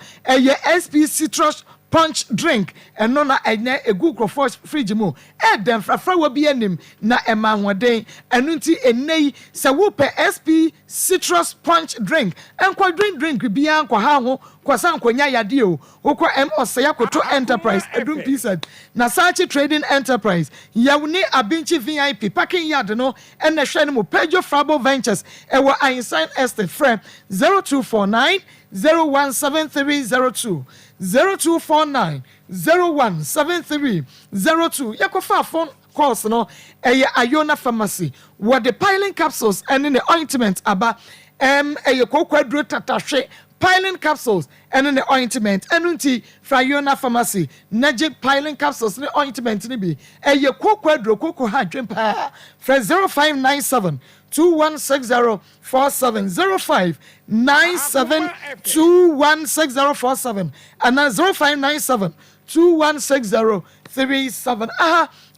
SP Citrus punch drink eno na ene egu nkrofo fridge mu dem frafra wo bi anim na ema hoden enu nti enei se wo pe SP Citrus punch drink enkwa drink bia nkwa ha ho kwasa nkonya yade o wokwa Osaya Koto Enterprise edum pizza na Sachi Trading Enterprise yawni abinchi VIP parking yard no ene hwe no mo Pedro Frabo Ventures ewo Einstein Estate frame 0249 017302 0249 017302 yakofa phone calls no Ayona Pharmacy what the piling capsules and in the ointment aba kokwadro tatahwe piling capsules and in the ointment enunti Ayona Pharmacy Najib piling capsules in the ointment ni bi kokwadro koko ha dwempa for 0597 216047 0597 216047 and 0597 216037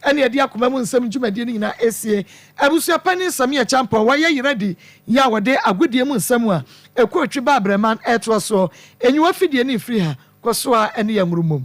and the Akoma mun sem dwumadi ni na esie abusua pani samia champion waya ready ya wode agudie mun sem a ekotwe ba breman etwo so enyiwa fidie ni free ha koso a ene yamrumom